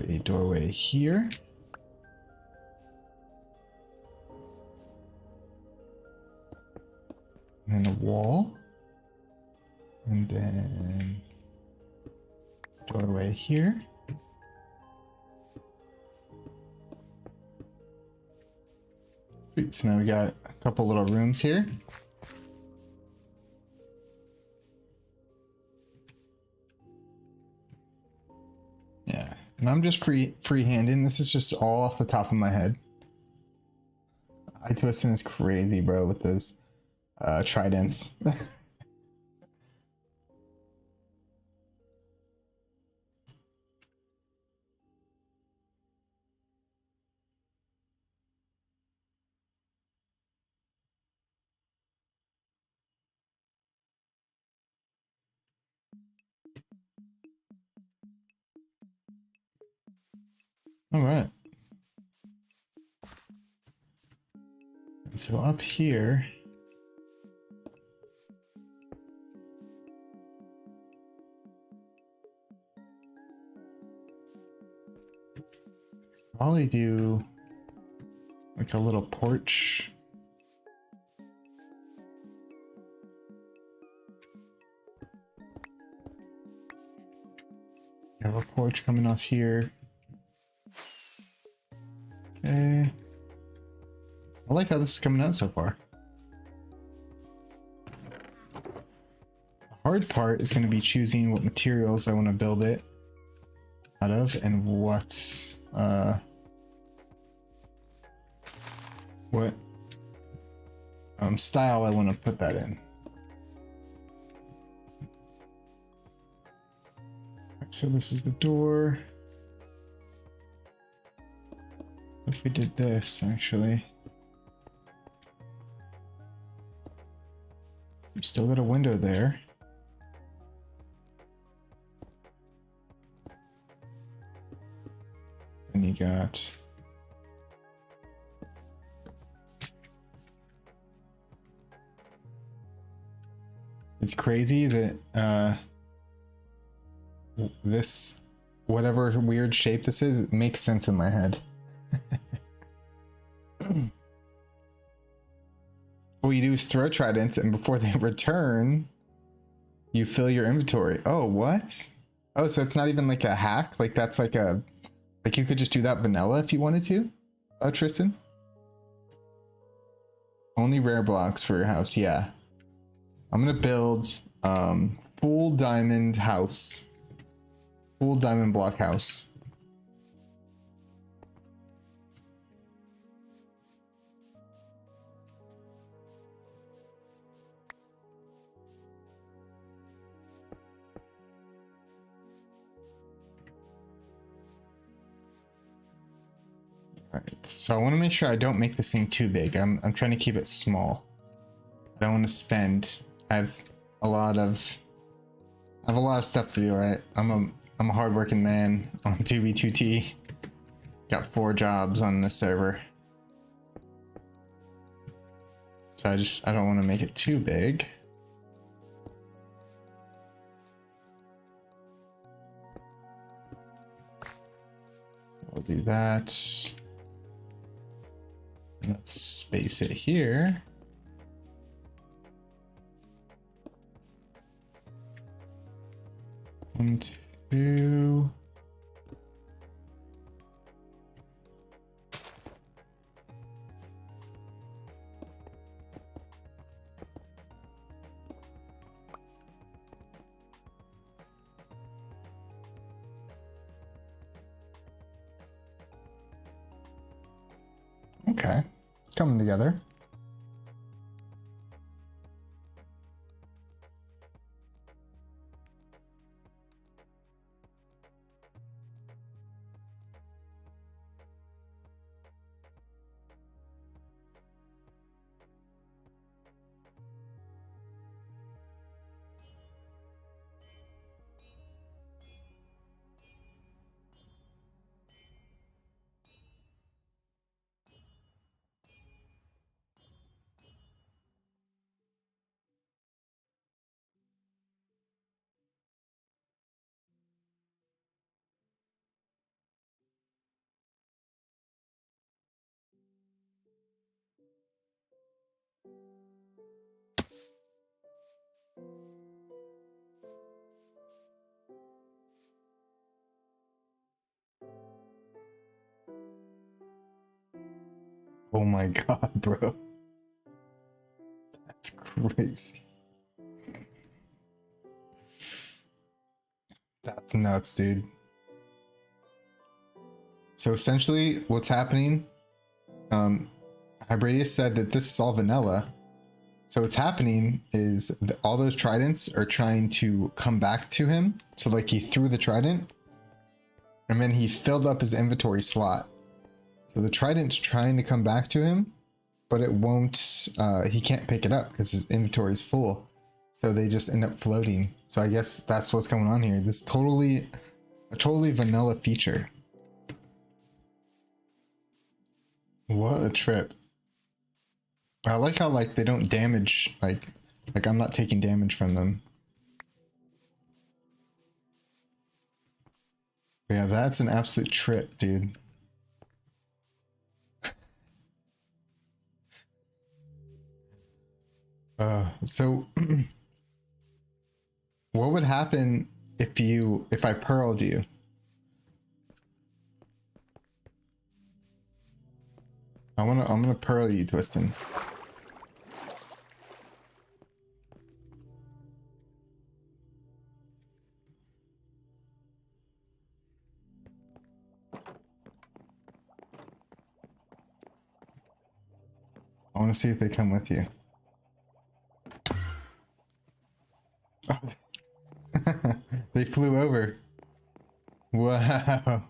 A: a doorway here. And then a wall. And then doorway here. Sweet. So now we got a couple little rooms here. Yeah, and I'm just freehanding. This is just all off the top of my head. Itwistin is crazy, bro, with those tridents. All right. And so up here, I'll do like a little porch. You have a porch coming off here. Okay. I like how this is coming out so far. The hard part is going to be choosing what materials I want to build it out of and what style I want to put that in. So this is the door. If we did this, actually. We still got a window there. And you got it's crazy that this, whatever weird shape this is, it makes sense in my head. What you do is throw tridents, and before they return, you fill your inventory. Oh, what? Oh, so it's not even like a hack? Like that's like a, like you could just do that vanilla if you wanted to? Tristan? Only rare blocks for your house, yeah. I'm gonna build full diamond house. Full diamond block house. Alright, so I want to make sure I don't make this thing too big. I'm trying to keep it small. I don't want to spend. I have a lot of stuff to do, right? I'm a hardworking man on 2B2T. Got 4 jobs on this server. So I don't want to make it too big. We'll do that. Let's space it here. One, two. Okay, coming together. Oh my god, bro. That's crazy. That's nuts, dude. So essentially what's happening, Hybradius said that this is all vanilla. So what's happening is all those tridents are trying to come back to him. So like he threw the trident and then he filled up his inventory slot. So the trident's trying to come back to him, but it won't, he can't pick it up because his inventory is full. So they just end up floating. So I guess that's what's going on here. This a totally vanilla feature. What a trip. I like how like they don't damage, like I'm not taking damage from them. But yeah, that's an absolute trip, dude. So what would happen if I pearled you? I'm gonna pearl you, Twistin. I want to see if they come with you. Oh. They flew over. Wow.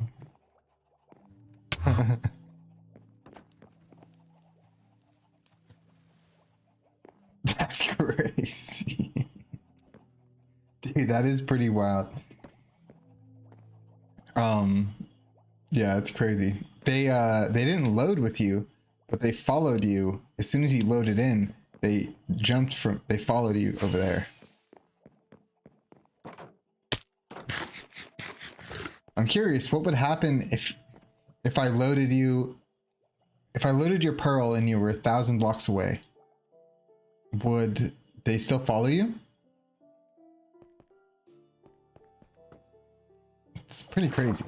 A: That's crazy. Dude, that is pretty wild. Yeah, it's crazy. They didn't load with you, but they followed you. As soon as you loaded in, they followed you over there. I'm curious, what would happen if I loaded your pearl and you were 1,000 blocks away? Would they still follow you? It's pretty crazy.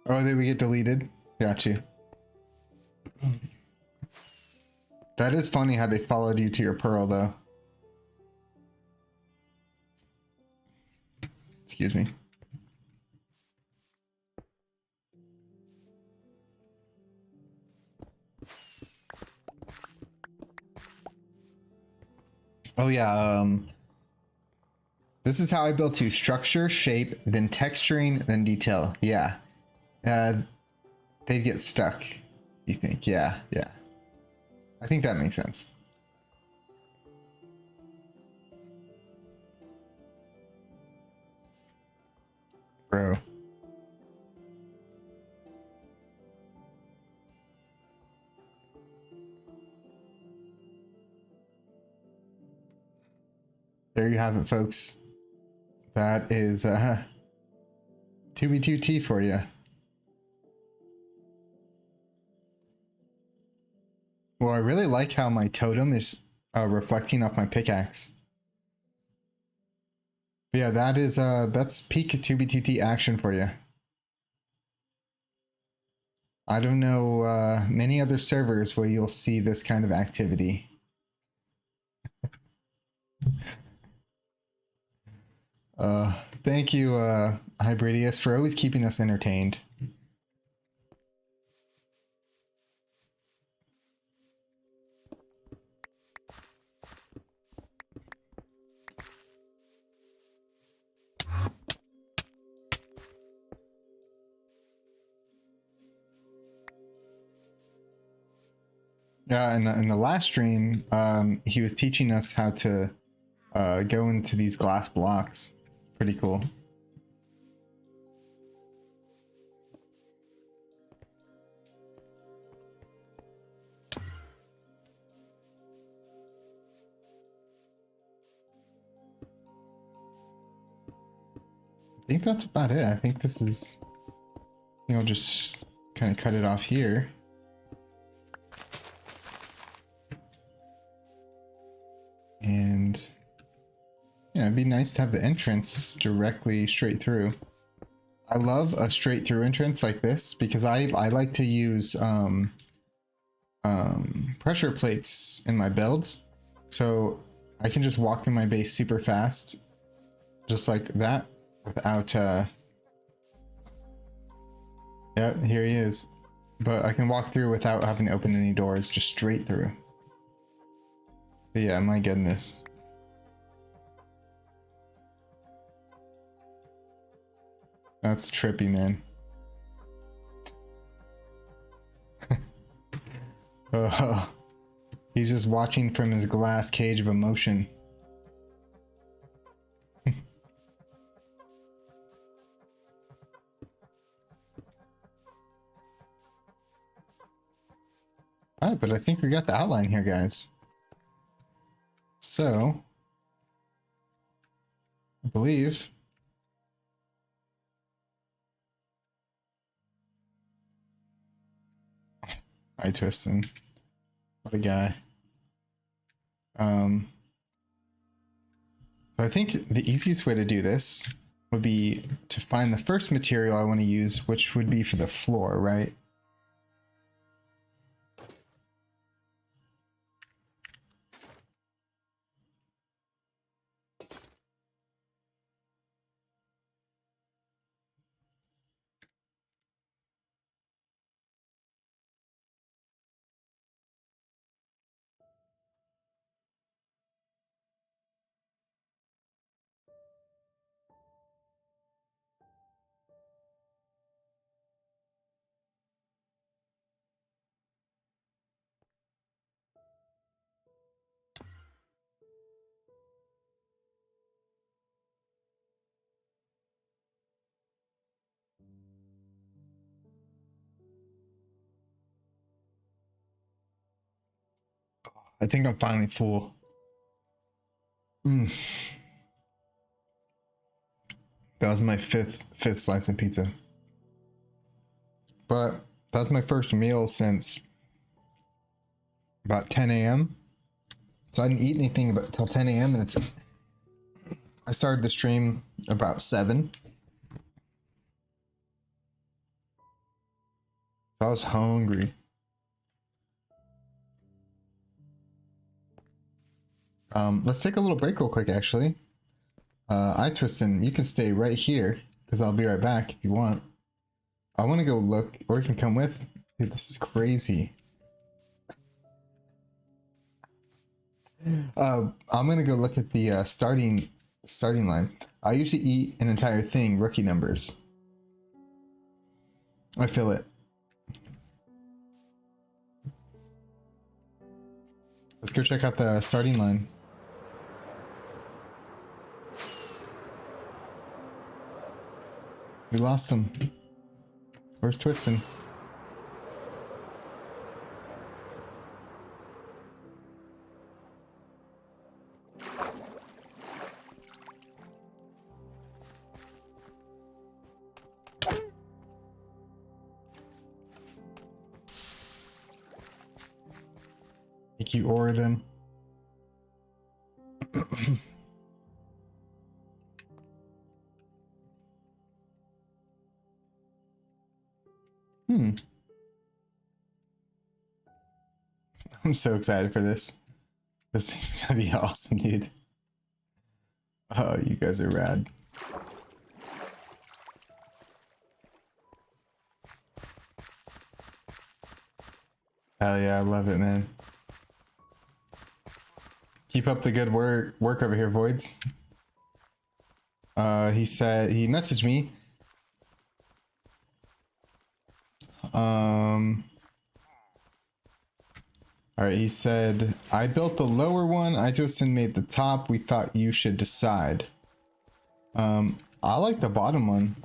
A: Oh, they would get deleted. Got you. That is funny how they followed you to your pearl, though. Excuse me. Oh yeah, This is how I built to structure, shape, then texturing, then detail. Yeah. They'd get stuck, you think? Yeah, yeah. I think that makes sense. Bro. There you have it, folks. That is 2B2T for you. Well, I really like how my totem is reflecting off my pickaxe. But yeah, that is that's peak 2B2T action for you. I don't know many other servers where you'll see this kind of activity. Thank you, Hybridius, for always keeping us entertained. Yeah, in the last stream, he was teaching us how to go into these glass blocks. Pretty cool. I think that's about it. I think this is, I'll just kind of cut it off here. And yeah, it'd be nice to have the entrance directly straight through. I love a straight through entrance like this because I like to use pressure plates in my builds, so I can just walk through my base super fast, just like that, without yeah, here he is. But I can walk through without having to open any doors, just straight through. But yeah, my goodness. That's trippy, man. Oh, he's just watching from his glass cage of emotion. Alright, but I think we got the outline here, guys. So, I believe itwistin. What a guy. So I think the easiest way to do this would be to find the first material I want to use, which would be for the floor, right? I think I'm finally full. That was my fifth slice of pizza. But that's my first meal since about 10 a.m. So I didn't eat anything until 10 a.m. and I started the stream about 7. I was hungry. Let's take a little break real quick, actually. itwistin, you can stay right here because I'll be right back if you want. I want to go look, or you can come with. Dude, this is crazy. I'm gonna go look at the starting Starting line. I usually eat an entire thing, rookie numbers. I feel it. Let's go check out the starting line. We lost him. Where's Twistin? Thank you, Oridan. I'm so excited for this. This thing's gonna be awesome, dude. Oh, you guys are rad. Hell yeah, I love it, man. Keep up the good work over here, Voids. He said, he messaged me. Alright, he said, I built the lower one, itwistin made the top, we thought you should decide. I like the bottom one.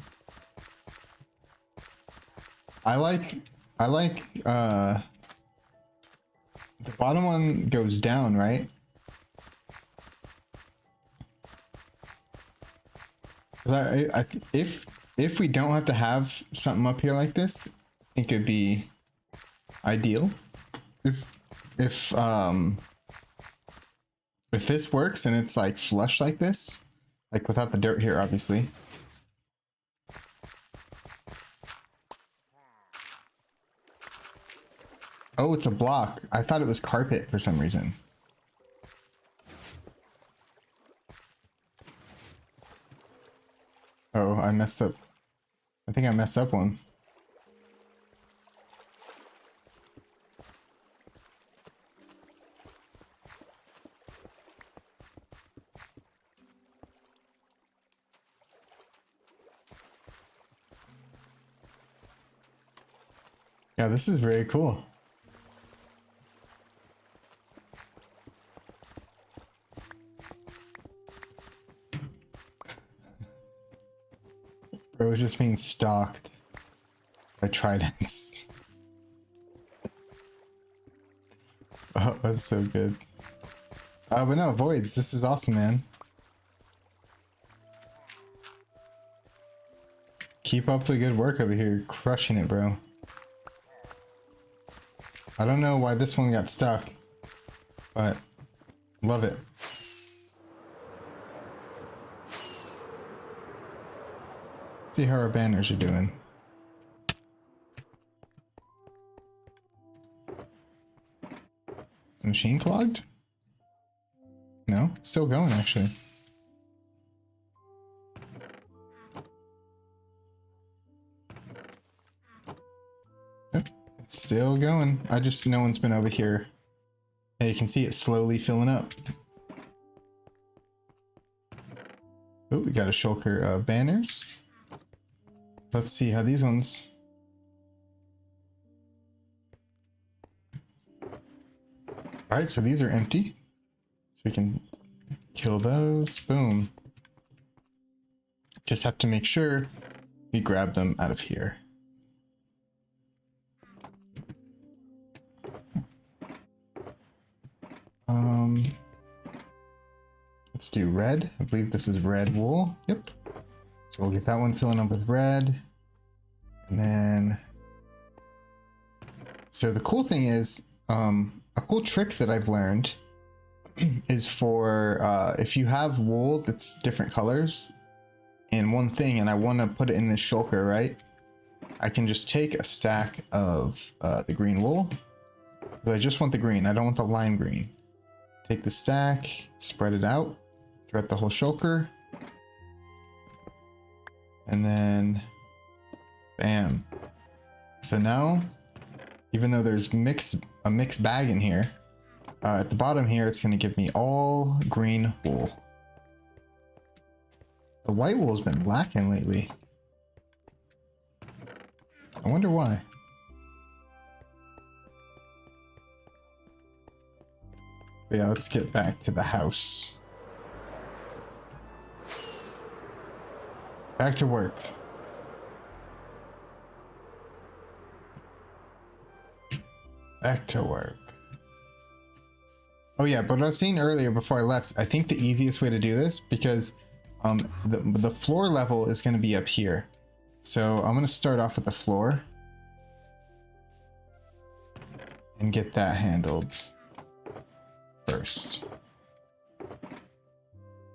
A: I like, the bottom one goes down, right? If we don't have to have something up here like this, I think it'd be ideal. If this works and it's like flush like this, like without the dirt here, obviously. Oh, it's a block. I thought it was carpet for some reason. Oh, I messed up. I think I messed up one. Yeah, this is very cool. Bro, it's just being stalked by tridents. Oh, that's so good. But no, Voids, this is awesome, man. Keep up the good work over here, crushing it, bro. I don't know why this one got stuck, but love it. See how our banners are doing. Is the machine clogged? No, still going actually. Yep, it's still going. No one's been over here. Hey, you can see it slowly filling up. Oh, we got a shulker of banners. Let's see how these ones. Alright, so these are empty. So we can kill those. Boom. Just have to make sure we grab them out of here. Let's do red. I believe this is red wool. Yep. So we'll get that one filling up with red. And then, so the cool thing is, a cool trick that I've learned is for, if you have wool that's different colors in one thing and I want to put it in this shulker, right? I can just take a stack of the green wool, because I just want the green, I don't want the lime green. Take the stack, spread it out throughout the whole shulker, and then bam. So now, even though there's a mixed bag in here, at the bottom here it's going to give me all green wool. The white wool's been lacking lately. I wonder why. But yeah, let's get back to the house. Back to work. Back to work. Oh yeah, but what I was saying earlier before I left, I think the easiest way to do this, because the floor level is going to be up here. So I'm going to start off with the floor and get that handled first.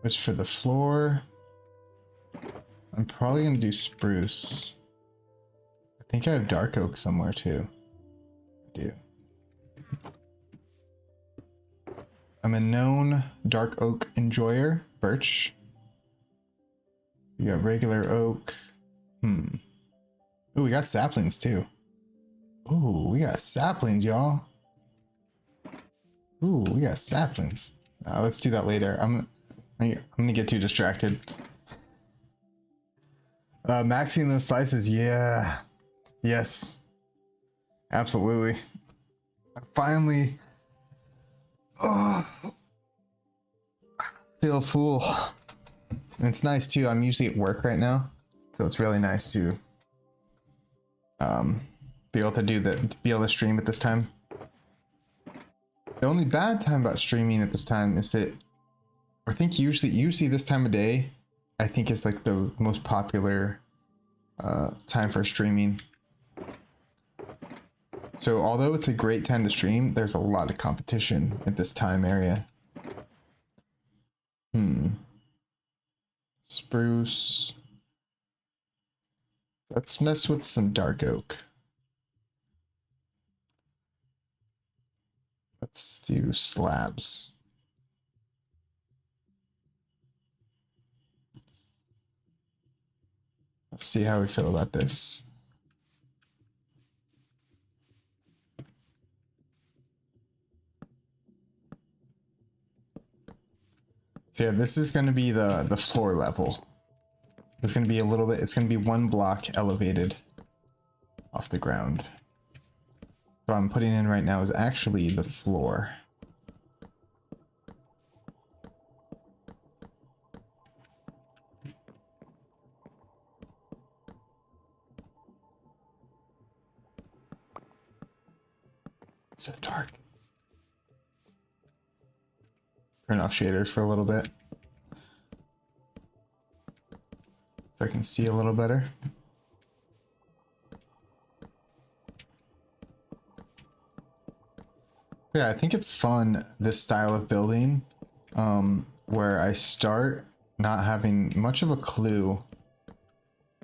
A: Which for the floor, I'm probably going to do spruce. I think I have dark oak somewhere too. I do. I'm a known dark oak enjoyer. Birch. We got regular oak. Ooh, we got saplings too. Ooh, we got saplings, y'all. Ooh, we got saplings. Let's do that later. I'm gonna get too distracted. Maxing those slices, yeah. Yes. Absolutely. I finally feel full. And it's nice too. I'm usually at work right now, so it's really nice to be able to stream at this time. The only bad time about streaming at this time is that I think usually this time of day, I think is like the most popular time for streaming. So although it's a great time to stream, there's a lot of competition at this time area. Spruce. Let's mess with some dark oak. Let's do slabs. Let's see how we feel about this. So yeah, this is going to be the floor level. It's going to be it's going to be one block elevated off the ground. What I'm putting in right now is actually the floor. It's so dark. Turn off shaders for a little bit, so I can see a little better. Yeah, I think it's fun, this style of building, where I start not having much of a clue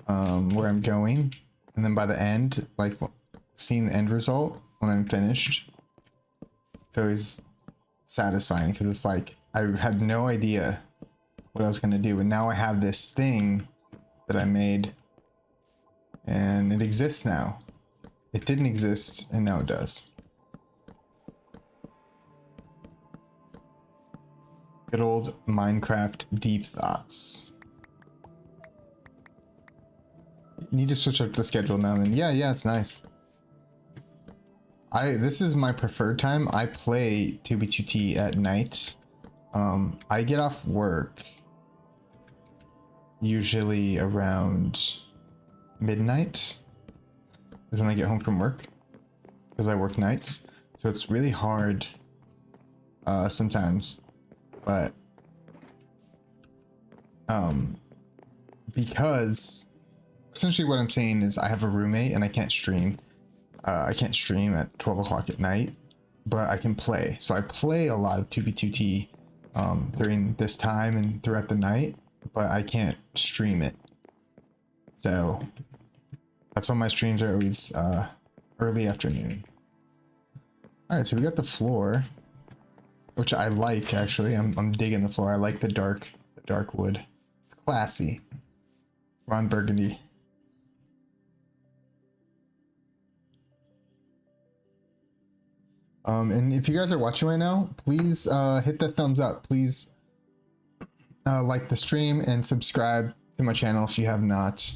A: where I'm going, and then by the end, like seeing the end result when I'm finished, it's always satisfying, because it's like I had no idea what I was going to do, and now I have this thing that I made and it exists now. It didn't exist and now it does. Good old Minecraft deep thoughts. Need to switch up the schedule now and then. Yeah, it's nice. This is my preferred time. I play 2B2T at night. I get off work usually around midnight is when I get home from work, because I work nights. So it's really hard sometimes, but because essentially what I'm saying is I have a roommate and I can't stream. I can't stream at 12 o'clock at night, but I can play. So I play a lot of 2B2T during this time and throughout the night, but I can't stream it. So that's why my streams are always early afternoon. All right, so we got the floor, which I like actually. I'm digging the floor. I like the dark wood. It's classy. Ron Burgundy. And if you guys are watching right now, please hit the thumbs up. Please like the stream and subscribe to my channel if you have not.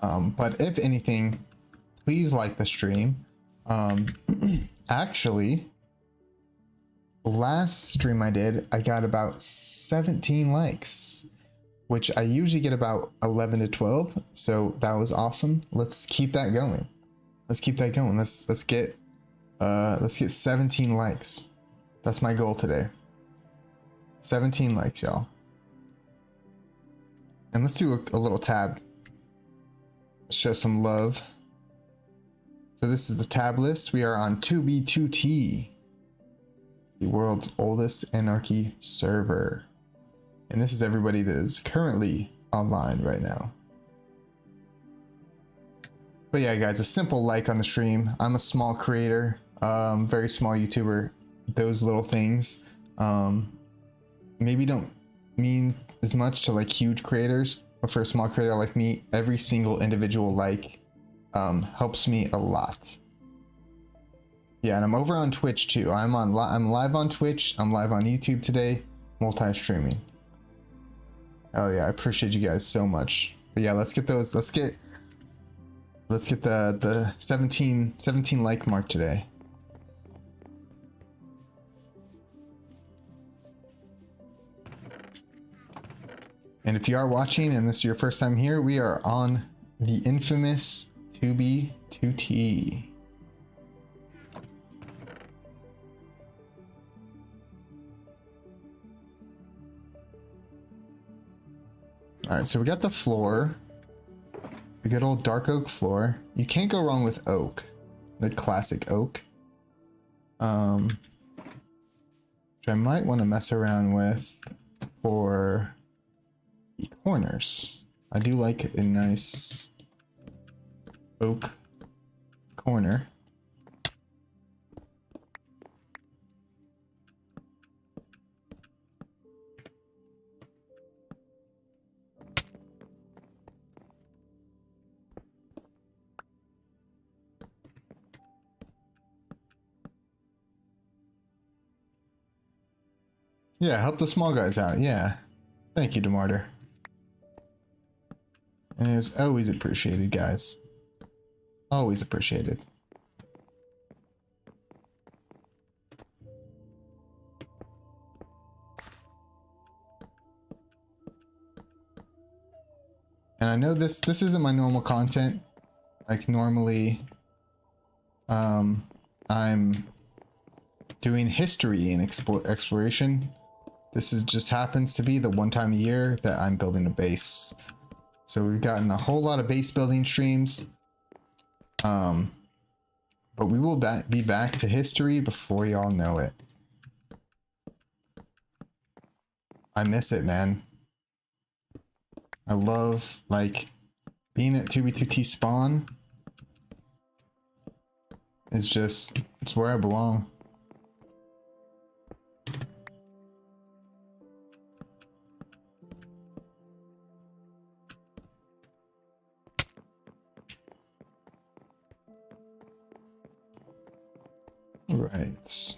A: But if anything, please like the stream. Actually, last stream I did, I got about 17 likes, which I usually get about 11 to 12. So that was awesome. Let's keep that going. Let's keep that going. Let's get 17 likes. That's my goal today. 17 likes, y'all. And let's do a little tab. Show some love. So this is the tab list. We are on 2B2T, the world's oldest anarchy server. And this is everybody that is currently online right now. But yeah, guys, a simple like on the stream. I'm a small creator, very small YouTuber. Those little things maybe don't mean as much to like huge creators, but for a small creator like me, every single individual like helps me a lot. Yeah, and I'm over on Twitch too. I'm live on Twitch. I'm live on YouTube today, multi-streaming. Oh yeah, I appreciate you guys so much. But yeah, let's get those. Let's get the 17 like mark today. And if you are watching and this is your first time here, we are on the infamous 2B2T. All right, so we got the floor, the good old dark oak floor. You can't go wrong with oak, the classic oak. Which I might want to mess around with for the corners. I do like a nice oak corner. Yeah, help the small guys out. Yeah. Thank you, Demarter. And it was always appreciated, guys. Always appreciated. And I know this isn't my normal content. Like normally, I'm doing history and exploration. This just happens to be the one time a year that I'm building a base. So we've gotten a whole lot of base building streams. But we will be back to history before y'all know it. I miss it, man. I love, like, being at 2B2T spawn. It's where I belong. Right.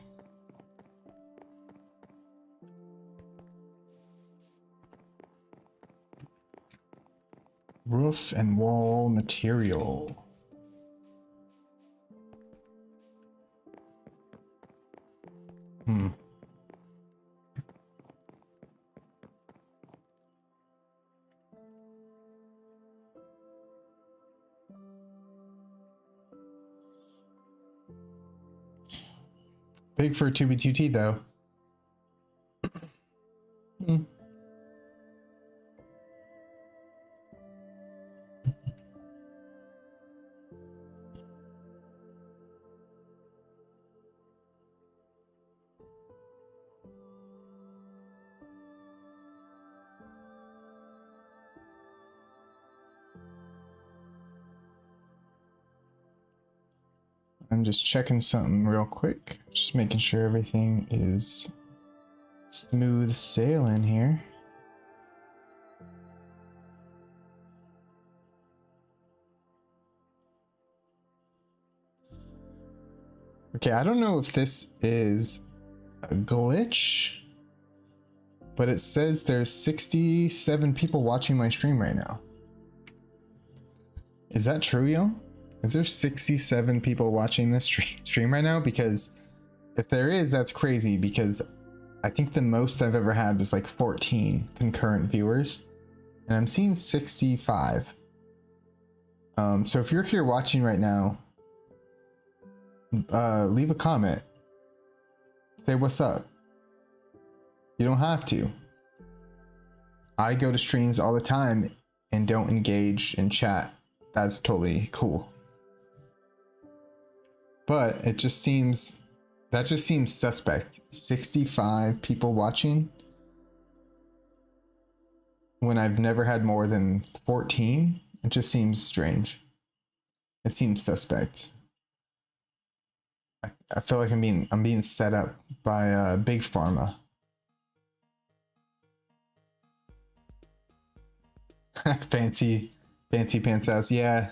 A: Roof and wall material. Big for 2B2T though. I'm just checking something real quick. Just making sure everything is smooth sailing here. Okay, I don't know if this is a glitch, but it says there's 67 people watching my stream right now. Is that true, y'all? Is there 67 people watching this stream right now? Because if there is, that's crazy, because I think the most I've ever had was like 14 concurrent viewers, and I'm seeing 65. So if you're here watching right now, leave a comment. Say what's up. You don't have to. I go to streams all the time and don't engage in chat. That's totally cool. But it just seems, that just seems suspect. 65 people watching when I've never had more than 14. It just seems strange. It seems suspect. I feel like I'm being set up by Big Pharma. fancy pants house. Yeah,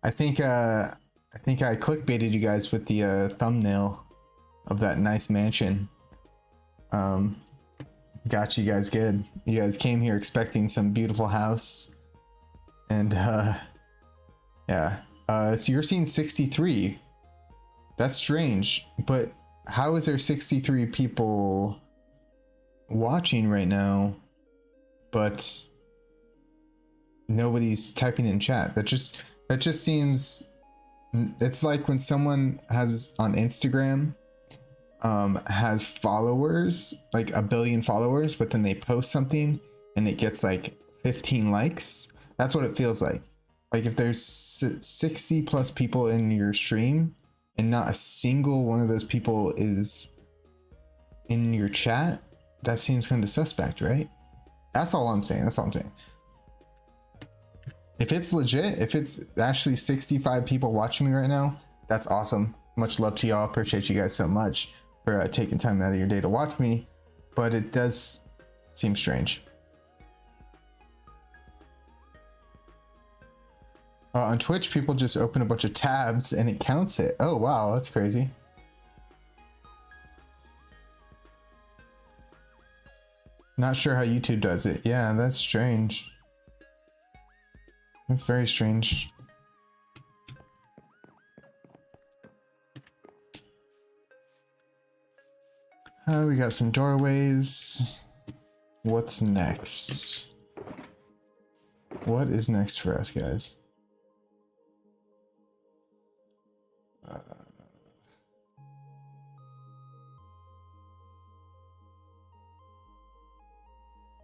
A: I think I clickbaited you guys with the thumbnail of that nice mansion. Got you guys good. You guys came here expecting some beautiful house, and yeah. So you're seeing 63. That's strange, but how is there 63 people watching right now, but nobody's typing in chat? That just seems, it's like when someone has on Instagram has followers, like 1 billion followers, but then they post something and it gets like 15 likes. That's what it feels like. Like if there's 60 plus people in your stream and not a single one of those people is in your chat, that seems kind of suspect, right? That's all I'm saying. That's all I'm saying. If it's legit, if it's actually 65 people watching me right now, that's awesome. Much love to y'all. Appreciate you guys so much for taking time out of your day to watch me. But it does seem strange. On Twitch, people just open a bunch of tabs and it counts it. Oh, wow, that's crazy. Not sure how YouTube does it. Yeah, that's strange. That's very strange. We got some doorways. What's next? What is next for us, guys?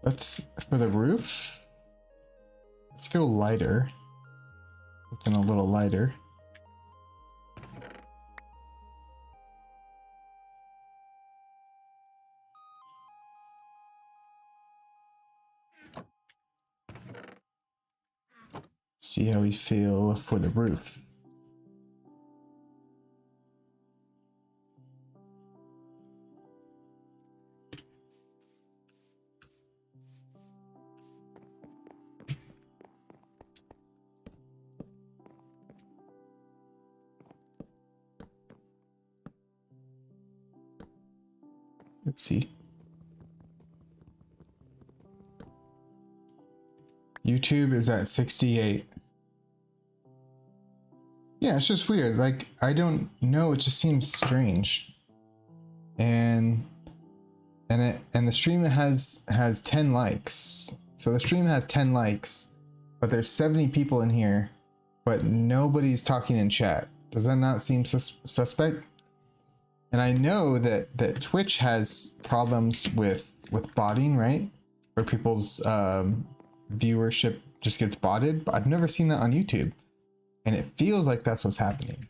A: Let's, for the roof, let's go lighter. Something a little lighter. See how we feel for the roof. Oopsie. YouTube is at 68. Yeah, it's just weird. Like, I don't know, it just seems strange. And the stream has 10 likes. So the stream has 10 likes, but there's 70 people in here, but nobody's talking in chat. Does that not seem suspect? And I know that Twitch has problems with botting, right? Where people's viewership just gets botted, but I've never seen that on YouTube. And it feels like that's what's happening.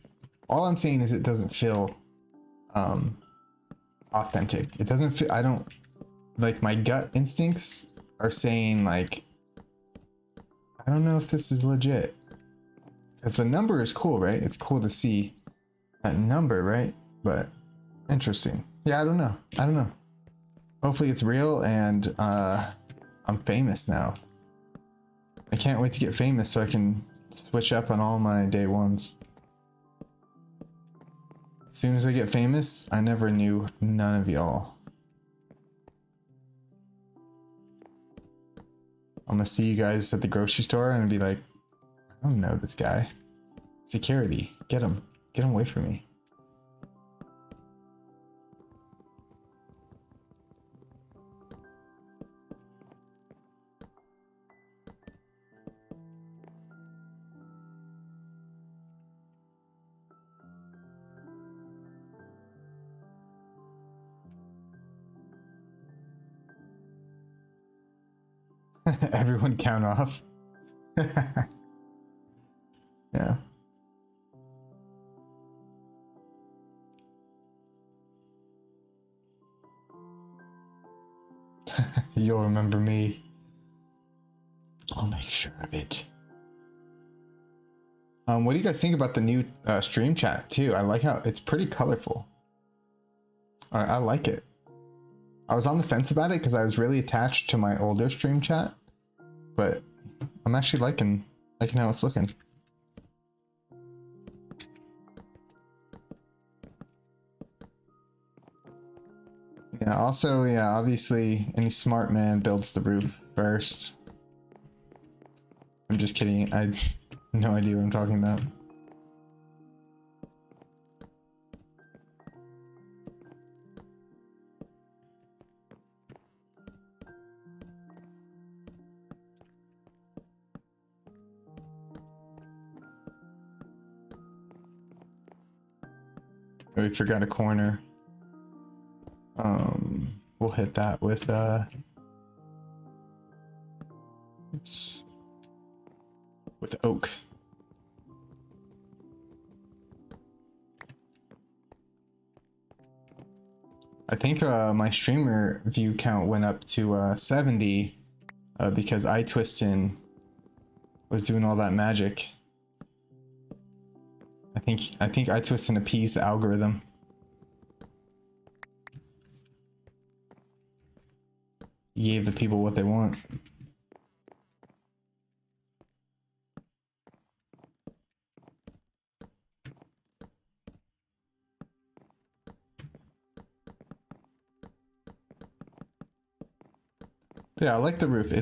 A: All I'm saying is it doesn't feel authentic. It doesn't feel, I don't, like, my gut instincts are saying, like, I don't know if this is legit. Because the number is cool, right? It's cool to see that number, right? But interesting. Yeah, I don't know. I don't know. Hopefully it's real and I'm famous now. I can't wait to get famous so I can switch up on all my day ones. As soon as I get famous, I never knew none of y'all. I'm gonna see you guys at the grocery store and be like, I don't know this guy. Security, get him away from me. Everyone count off. Yeah. You'll remember me. I'll make sure of it. What do you guys think about the new stream chat too? I like how it's pretty colorful. I like it. I was on the fence about it because I was really attached to my older stream chat, but I'm actually liking how it's looking. Yeah, also, yeah, obviously any smart man builds the roof first. I'm just kidding. I have no idea what I'm talking about. We forgot a corner. We'll hit that with oops, with oak. I think my streamer view count went up to 70 because itwistin was doing all that magic. I think itwistin appeased the algorithm. He gave the people what they want. Yeah, I like the roof.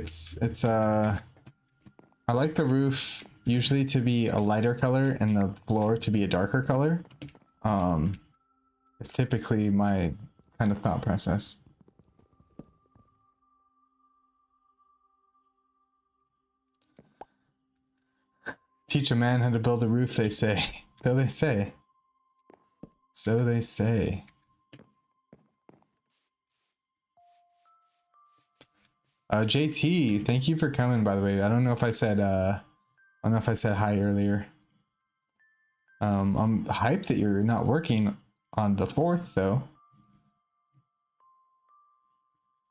A: I like the roof usually to be a lighter color and the floor to be a darker color. It's typically my kind of thought process. Teach a man how to build a roof, they say. So they say. So they say. JT, thank you for coming, by the way. I don't know if I said hi earlier. I'm hyped that you're not working on the 4th though.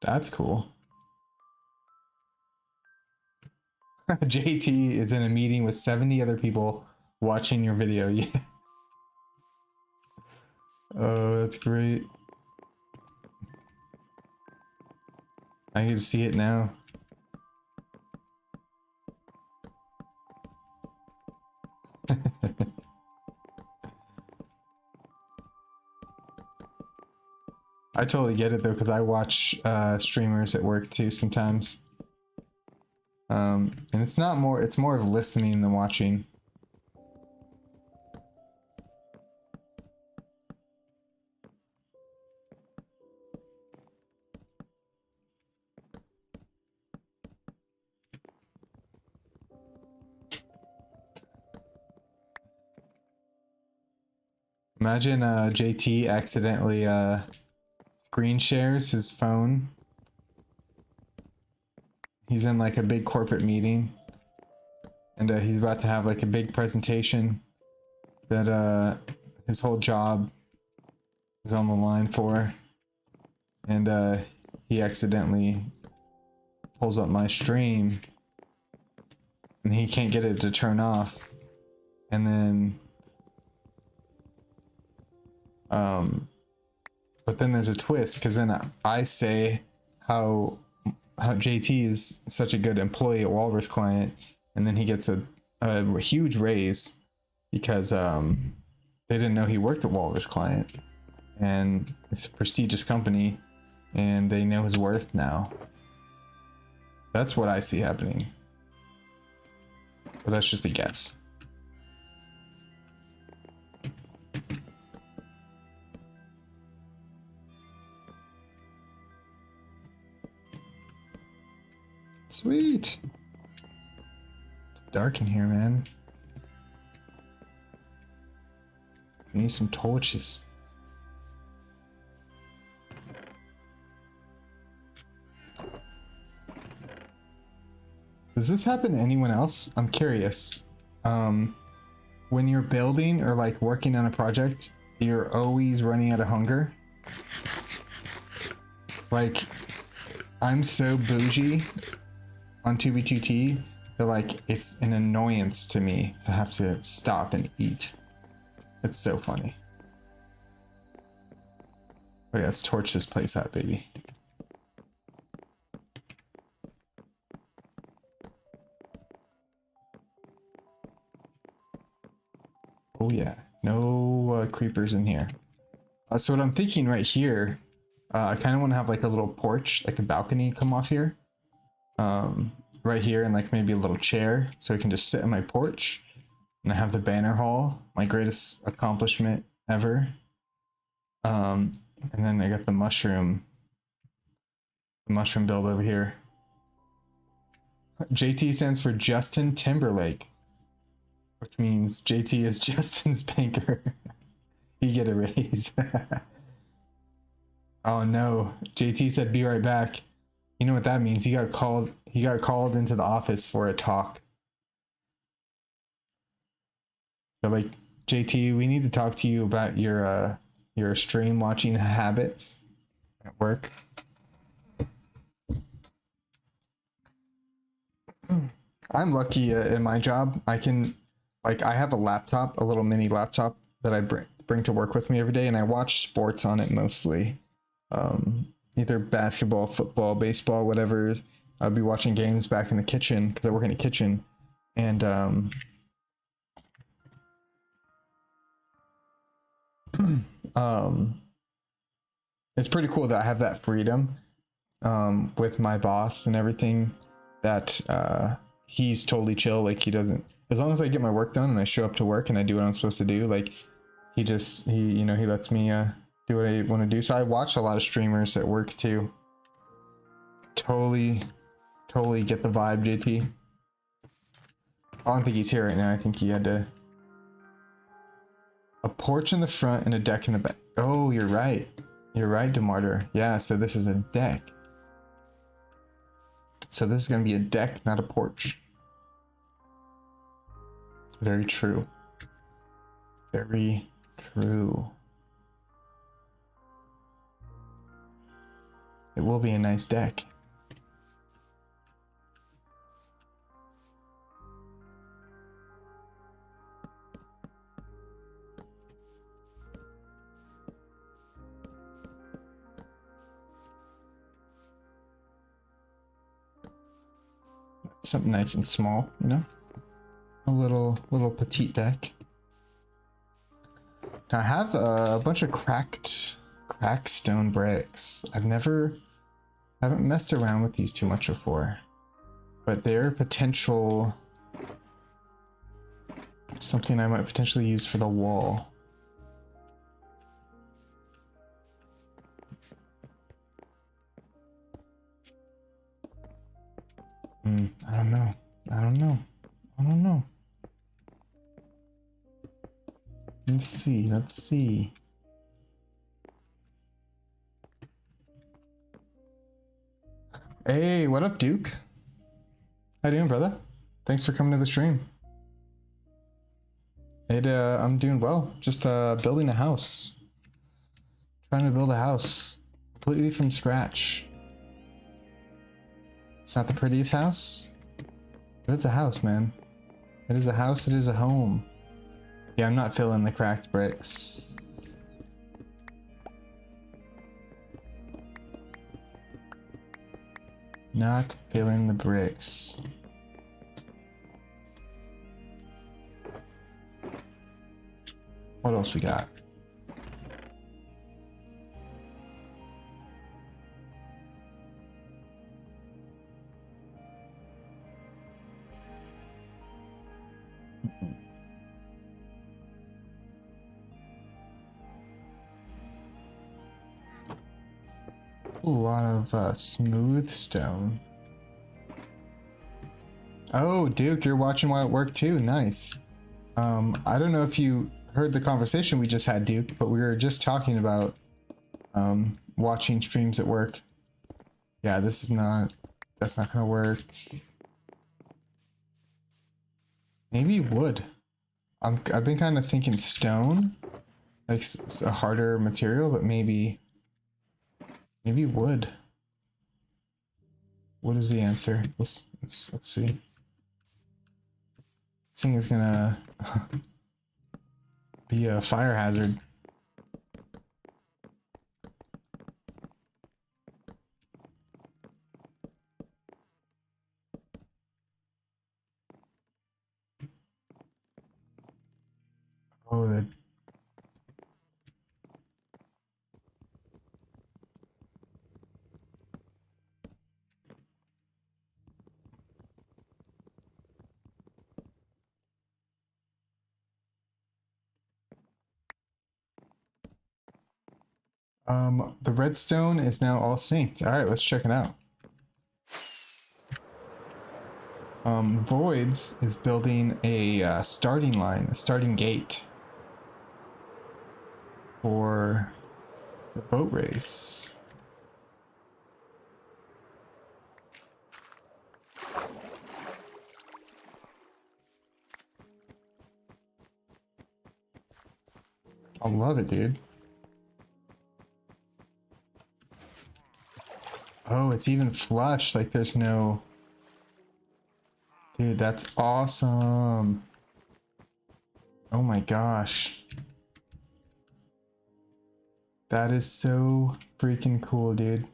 A: That's cool. JT is in a meeting with 70 other people watching your video. Yeah. Oh, that's great. I can see it now. I totally get it though, because I watch streamers at work too sometimes. And it's more of listening than watching. Imagine JT accidentally screen shares his phone. He's in like a big corporate meeting and he's about to have like a big presentation that his whole job is on the line for, and he accidentally pulls up my stream and he can't get it to turn off, and then but then there's a twist, because then I say how JT is such a good employee at Walrus Client, and then he gets a huge raise because they didn't know he worked at Walrus Client, and it's a prestigious company and they know his worth now. That's what I see happening. But that's just a guess. Sweet. It's dark in here, man. I need some torches. Does this happen to anyone else? I'm curious. When you're building or like working on a project, you're always running out of hunger. Like, I'm so bougie on 2B2T that like it's an annoyance to me to have to stop and eat. It's so funny. Oh yeah, let's torch this place out, baby. Oh yeah, no creepers in here. So what I'm thinking right here, I kind of want to have like a little porch, like a balcony come off here. Right here, and like maybe a little chair so I can just sit on my porch. And I have the banner hall, my greatest accomplishment ever. And then I got the mushroom build over here. JT stands for Justin Timberlake, which means JT is Justin's banker. He get a raise. Oh no, JT said be right back. You know what that means? He got called into the office for a talk. They're like, JT, we need to talk to you about your stream watching habits at work. I'm lucky in my job. I have a laptop, a little mini laptop that I bring to work with me every day, and I watch sports on it mostly. Either basketball, football, baseball, whatever. I'll be watching games back in the kitchen because I work in the kitchen, and it's pretty cool that I have that freedom with my boss and everything. That he's totally chill. Like he doesn't, as long as I get my work done and I show up to work and I do what I'm supposed to do. Like he lets me do what I want to do. So I watch a lot of streamers at work too. Totally get the vibe, JT. I don't think he's here right now. I think he had to. A porch in the front and a deck in the back. Oh, you're right. You're right, Demarter. Yeah, so this is a deck. So this is going to be a deck, not a porch. Very true. Very true. It will be a nice deck. Something nice and small, you know? A little petite deck. Now I have a bunch of cracked stone bricks. I haven't messed around with these too much before, but they're potential something I might potentially use for the wall. I don't know. Let's see. Hey, what up, Duke? How you doing, brother? Thanks for coming to the stream. I'm doing well. Just building a house. Trying to build a house completely from scratch. It's not the prettiest house, but it's a house, man. It is a house, it is a home. Yeah, I'm not filling the cracked bricks. Not filling the bricks. What else we got? A lot of smooth stone. Oh, Duke, you're watching while at work too. Nice. I don't know if you heard the conversation we just had, Duke, but we were just talking about watching streams at work. Yeah, that's not gonna work. Maybe wood. I've been kind of thinking stone, like it's a harder material, but maybe wood. What is the answer? Let's see. This thing is gonna be a fire hazard. Oh, that. The redstone is now all synced. All right, let's check it out. Voids is building a starting line, a starting gate for the boat race. I love it, dude. Oh, it's even flush, like there's no... Dude, that's awesome. Oh my gosh. That is so freaking cool, dude.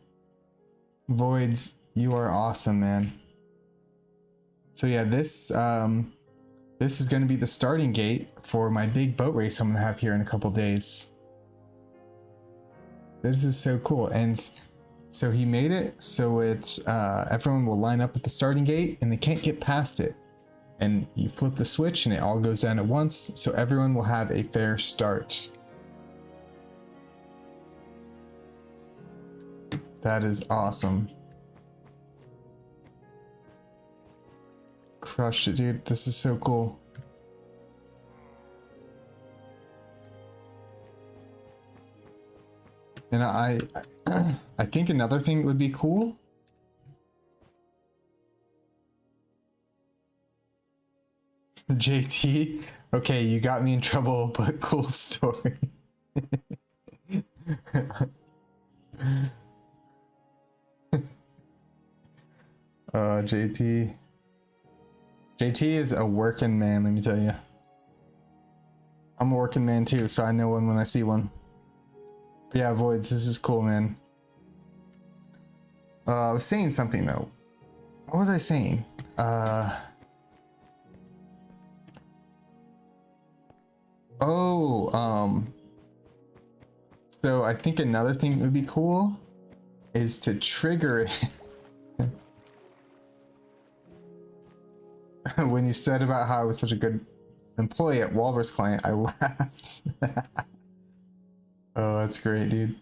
A: Voids, you are awesome, man. So yeah, this is going to be the starting gate for my big boat race I'm going to have here in a couple days. This is so cool. And so he made it so it's everyone will line up at the starting gate and they can't get past it. And you flip the switch and it all goes down at once, so everyone will have a fair start. That is awesome. Crushed it, dude. This is so cool. And I think another thing that would be cool. JT, okay, you got me in trouble, but cool story. JT is a working man, let me tell you. I'm a working man too, so I know one when I see one. But yeah, Voids, this is cool, man. I was saying something though. What was I saying? So I think another thing that would be cool is to trigger it. When you said about how I was such a good employee at Walrus Client, I laughed. Oh, that's great, dude.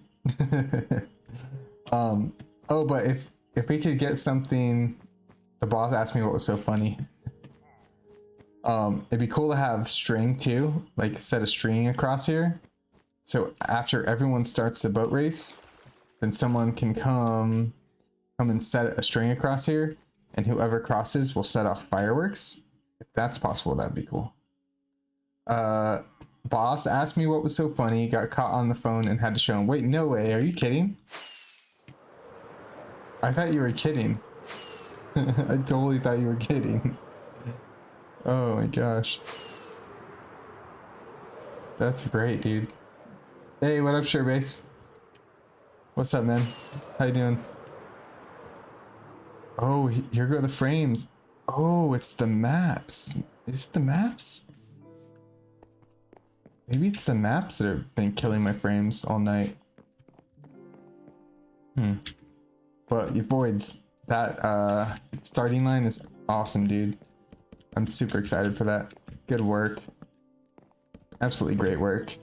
A: Oh, but if we could get something, the boss asked me what was so funny. It'd be cool to have string too, like set a string across here. So after everyone starts the boat race, then someone can come and set a string across here, and whoever crosses will set off fireworks. If that's possible, that'd be cool. Boss asked me what was so funny, got caught on the phone and had to show him. Wait, no way, are you kidding? I thought you were kidding. I totally thought you were kidding. Oh my gosh. That's great, dude. Hey, what up, Surebase? What's up, man? How you doing? Oh, here go the frames. Oh, it's the maps. Is it the maps? Maybe it's the maps that have been killing my frames all night. But you Voids, that starting line is awesome, dude. I'm super excited for that. Good work. Absolutely great work.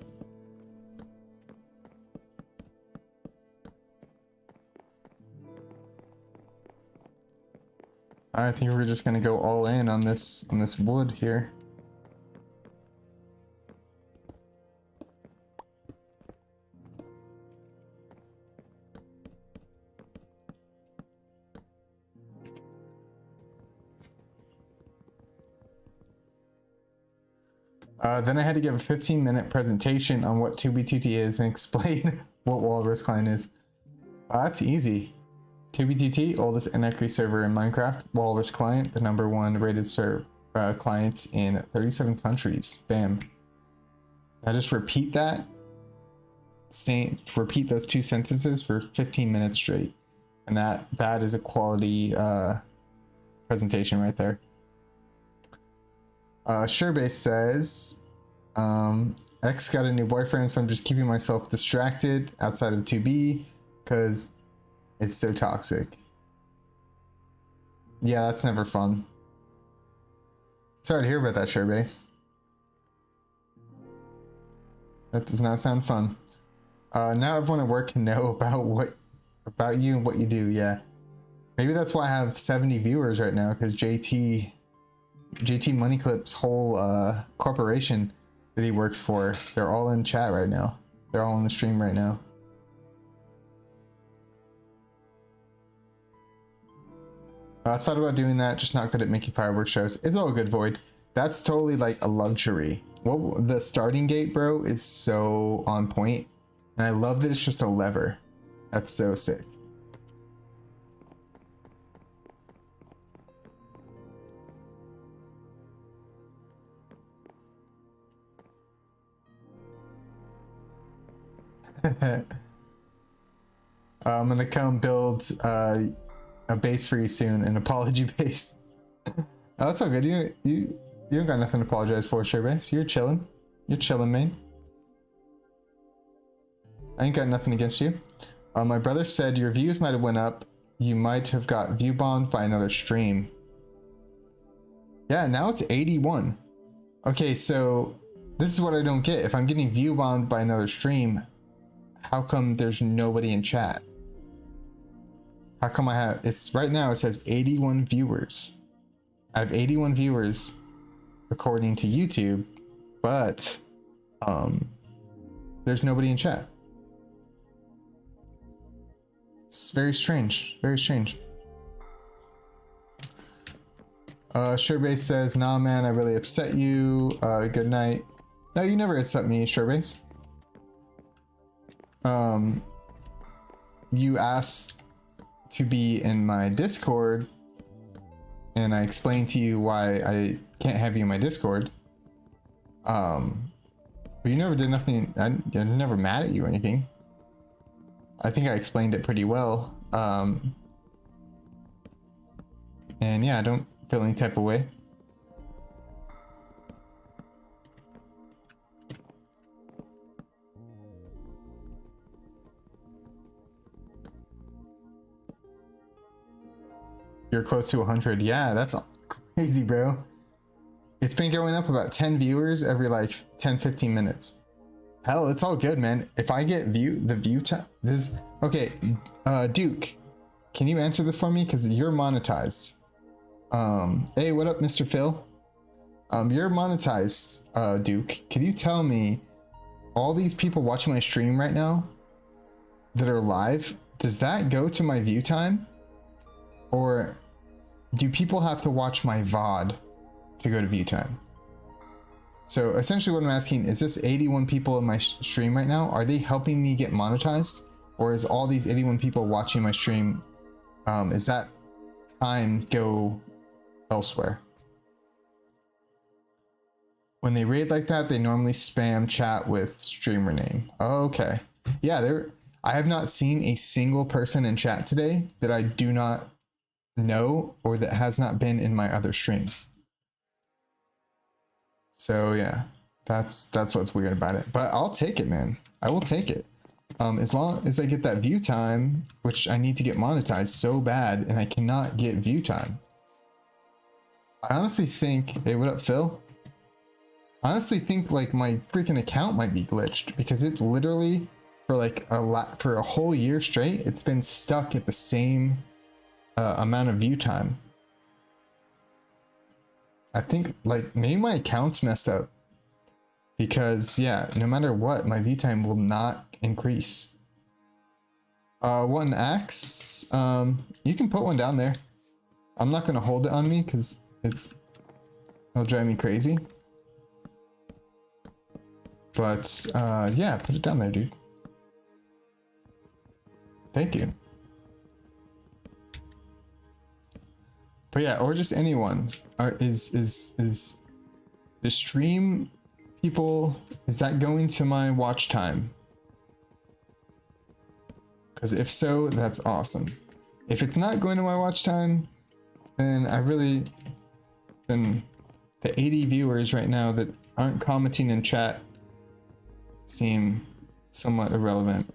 A: I think we're just gonna go all in on this wood here. Then I had to give a 15-minute presentation on what 2B2T is and explain what Walrus Client is. That's easy. 2B2T, oldest anarchy server in Minecraft. Walrus Client, the #1 rated client in 37 countries. Bam. Now just repeat that. Repeat those 2 sentences for 15 minutes straight. And that is a quality presentation right there. Surebase says, X got a new boyfriend, so I'm just keeping myself distracted outside of 2B because it's so toxic. Yeah, that's never fun. Sorry to hear about that, Surebase. That does not sound fun. Now everyone at work can know about you and what you do. Yeah, maybe that's why I have 70 viewers right now, because JT Moneyclip's whole corporation that he works for, they're all in chat right now. They're all on the stream right now. I thought about doing that, just not good at making fireworks shows. It's all good, Void. That's totally like a luxury. Well, the starting gate, bro, is so on point, and I love that it's just a lever. That's so sick. I'm gonna come build a base for you soon, an apology base. Oh, that's all good. You don't got nothing to apologize for, Surebase. You're chilling. You're chilling, man. I ain't got nothing against you. My brother said your views might have went up. You might have got view bombed by another stream. Yeah, now it's 81. Okay, so this is what I don't get. If I'm getting view bombed by another stream, how come there's nobody in chat? How come I have, it's right now it says 81 viewers. I have 81 viewers according to YouTube, but there's nobody in chat. It's very strange, very strange. Surebase says, nah man, I really upset you. Good night. No, you never upset me, Surebase. You asked to be in my Discord, and I explained to you why I can't have you in my Discord. But you never did nothing. I'm never mad at you or anything. I think I explained it pretty well. And yeah, I don't feel any type of way. You're close to 100. Yeah, that's crazy, bro. It's been going up about 10 viewers every like 10-15 minutes. Hell, it's all good, man. If I get the view time, this okay. Duke, can you answer this for me? Because you're monetized. Hey, what up, MrFil? You're monetized, Duke. Can you tell me, all these people watching my stream right now that are live, does that go to my view time? Or do people have to watch my VOD to go to view time? So essentially what I'm asking, is this 81 people in my stream right now, are they helping me get monetized? Or is all these 81 people watching my stream, is that time go elsewhere? When they raid like that, they normally spam chat with streamer name. Okay. Yeah, I have not seen a single person in chat today that I do not know or that has not been in my other streams. So yeah, that's what's weird about it. But I'll take it, man. I will take it. As long as I get that view time, which I need to get monetized so bad, and I cannot get view time. I honestly think, hey, what up, Phil? honestly think like my freaking account might be glitched, because it literally for like for a whole year straight, it's been stuck at the same amount of view time. I think like maybe my account's messed up, because yeah, no matter what, my view time will not increase. What an axe? You can put one down there. I'm not gonna hold it on me because it'll drive me crazy. But yeah, put it down there, dude. Thank you. But yeah, or just anyone. Is the stream people, is that going to my watch time? Because if so, that's awesome. If it's not going to my watch time, then then the 80 viewers right now that aren't commenting in chat seem somewhat irrelevant.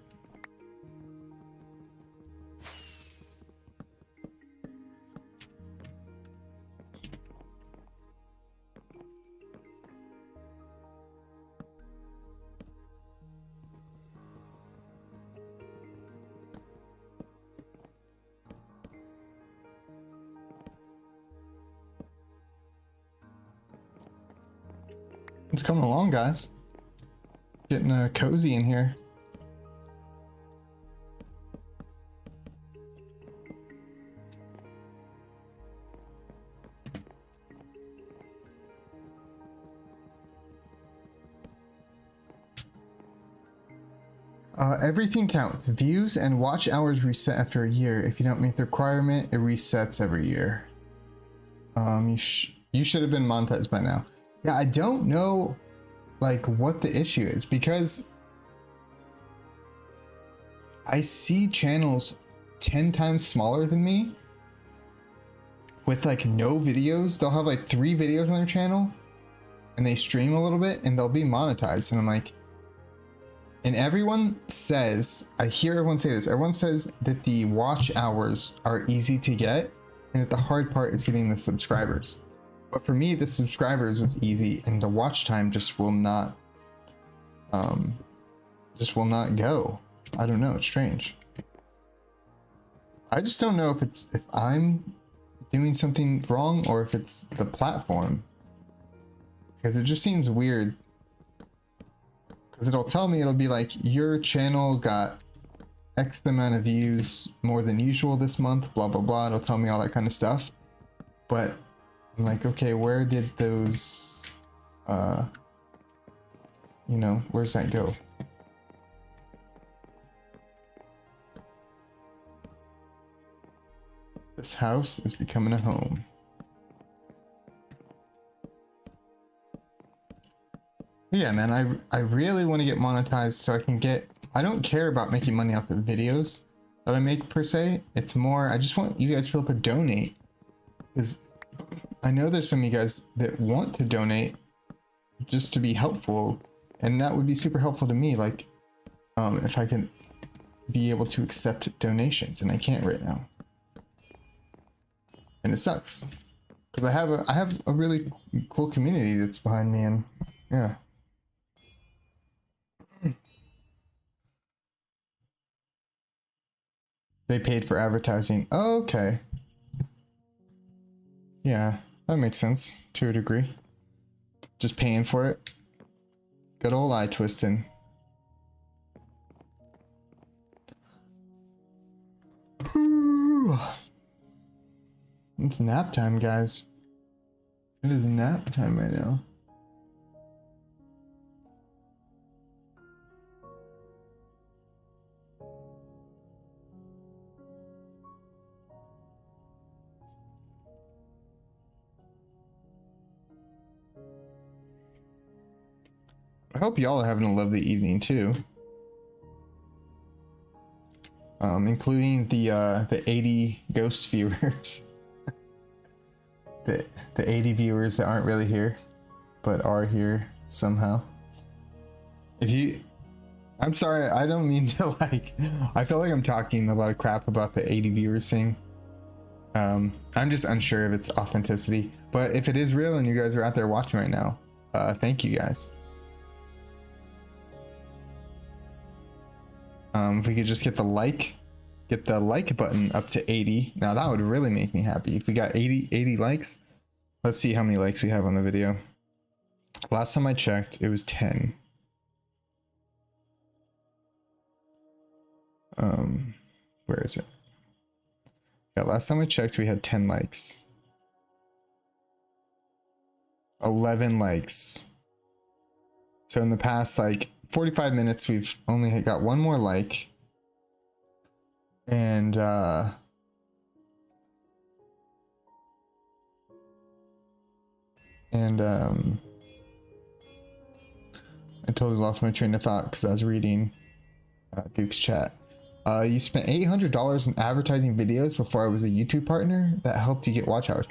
A: It's coming along, guys. Getting cozy in here. Everything counts. Views and watch hours reset after a year. If you don't meet the requirement, it resets every year. You should have been monetized by now. Yeah, I don't know like what the issue is, because I see channels 10 times smaller than me with like no videos. They'll have like 3 videos on their channel and they stream a little bit and they'll be monetized. And I'm like, and everyone says, I hear everyone say this, everyone says that the watch hours are easy to get and that the hard part is getting the subscribers. But for me, the subscribers was easy, and the watch time just will not go. I don't know, it's strange. I just don't know if I'm doing something wrong or if it's the platform, because it just seems weird. Because it'll tell me, it'll be like, your channel got X amount of views more than usual this month, blah blah blah. It'll tell me all that kind of stuff, but I'm like, okay, where did those, you know, where's that go? This house is becoming a home. Yeah, man, I really want to get monetized so I can get, I don't care about making money off the videos that I make per se. It's more, I just want you guys to be able to donate, because I know there's some of you guys that want to donate just to be helpful, and that would be super helpful to me. Like, if I can be able to accept donations, and I can't right now, and it sucks because I have a really cool community that's behind me, and yeah. They paid for advertising. Oh, okay. Yeah, that makes sense to a degree. Just paying for it. Good old itwistin. It's nap time, guys. It is nap time right now. I hope y'all are having a lovely evening too. Including the 80 ghost viewers. the 80 viewers that aren't really here, but are here somehow. I'm sorry, I don't mean to like, I feel like I'm talking a lot of crap about the 80 viewers thing. I'm just unsure of its authenticity, but if it is real and you guys are out there watching right now, thank you guys. If we could just get the like button up to 80. Now that would really make me happy. If we got 80 likes, let's see how many likes we have on the video. Last time I checked, it was 10. Where is it? Yeah, last time I checked, we had 10 likes. 11 likes. So in the past, like, 45 minutes, we've only got one more like. And, I totally lost my train of thought because I was reading Duke's chat. You spent $800 in advertising videos before I was a YouTube partner? That helped you get watch hours.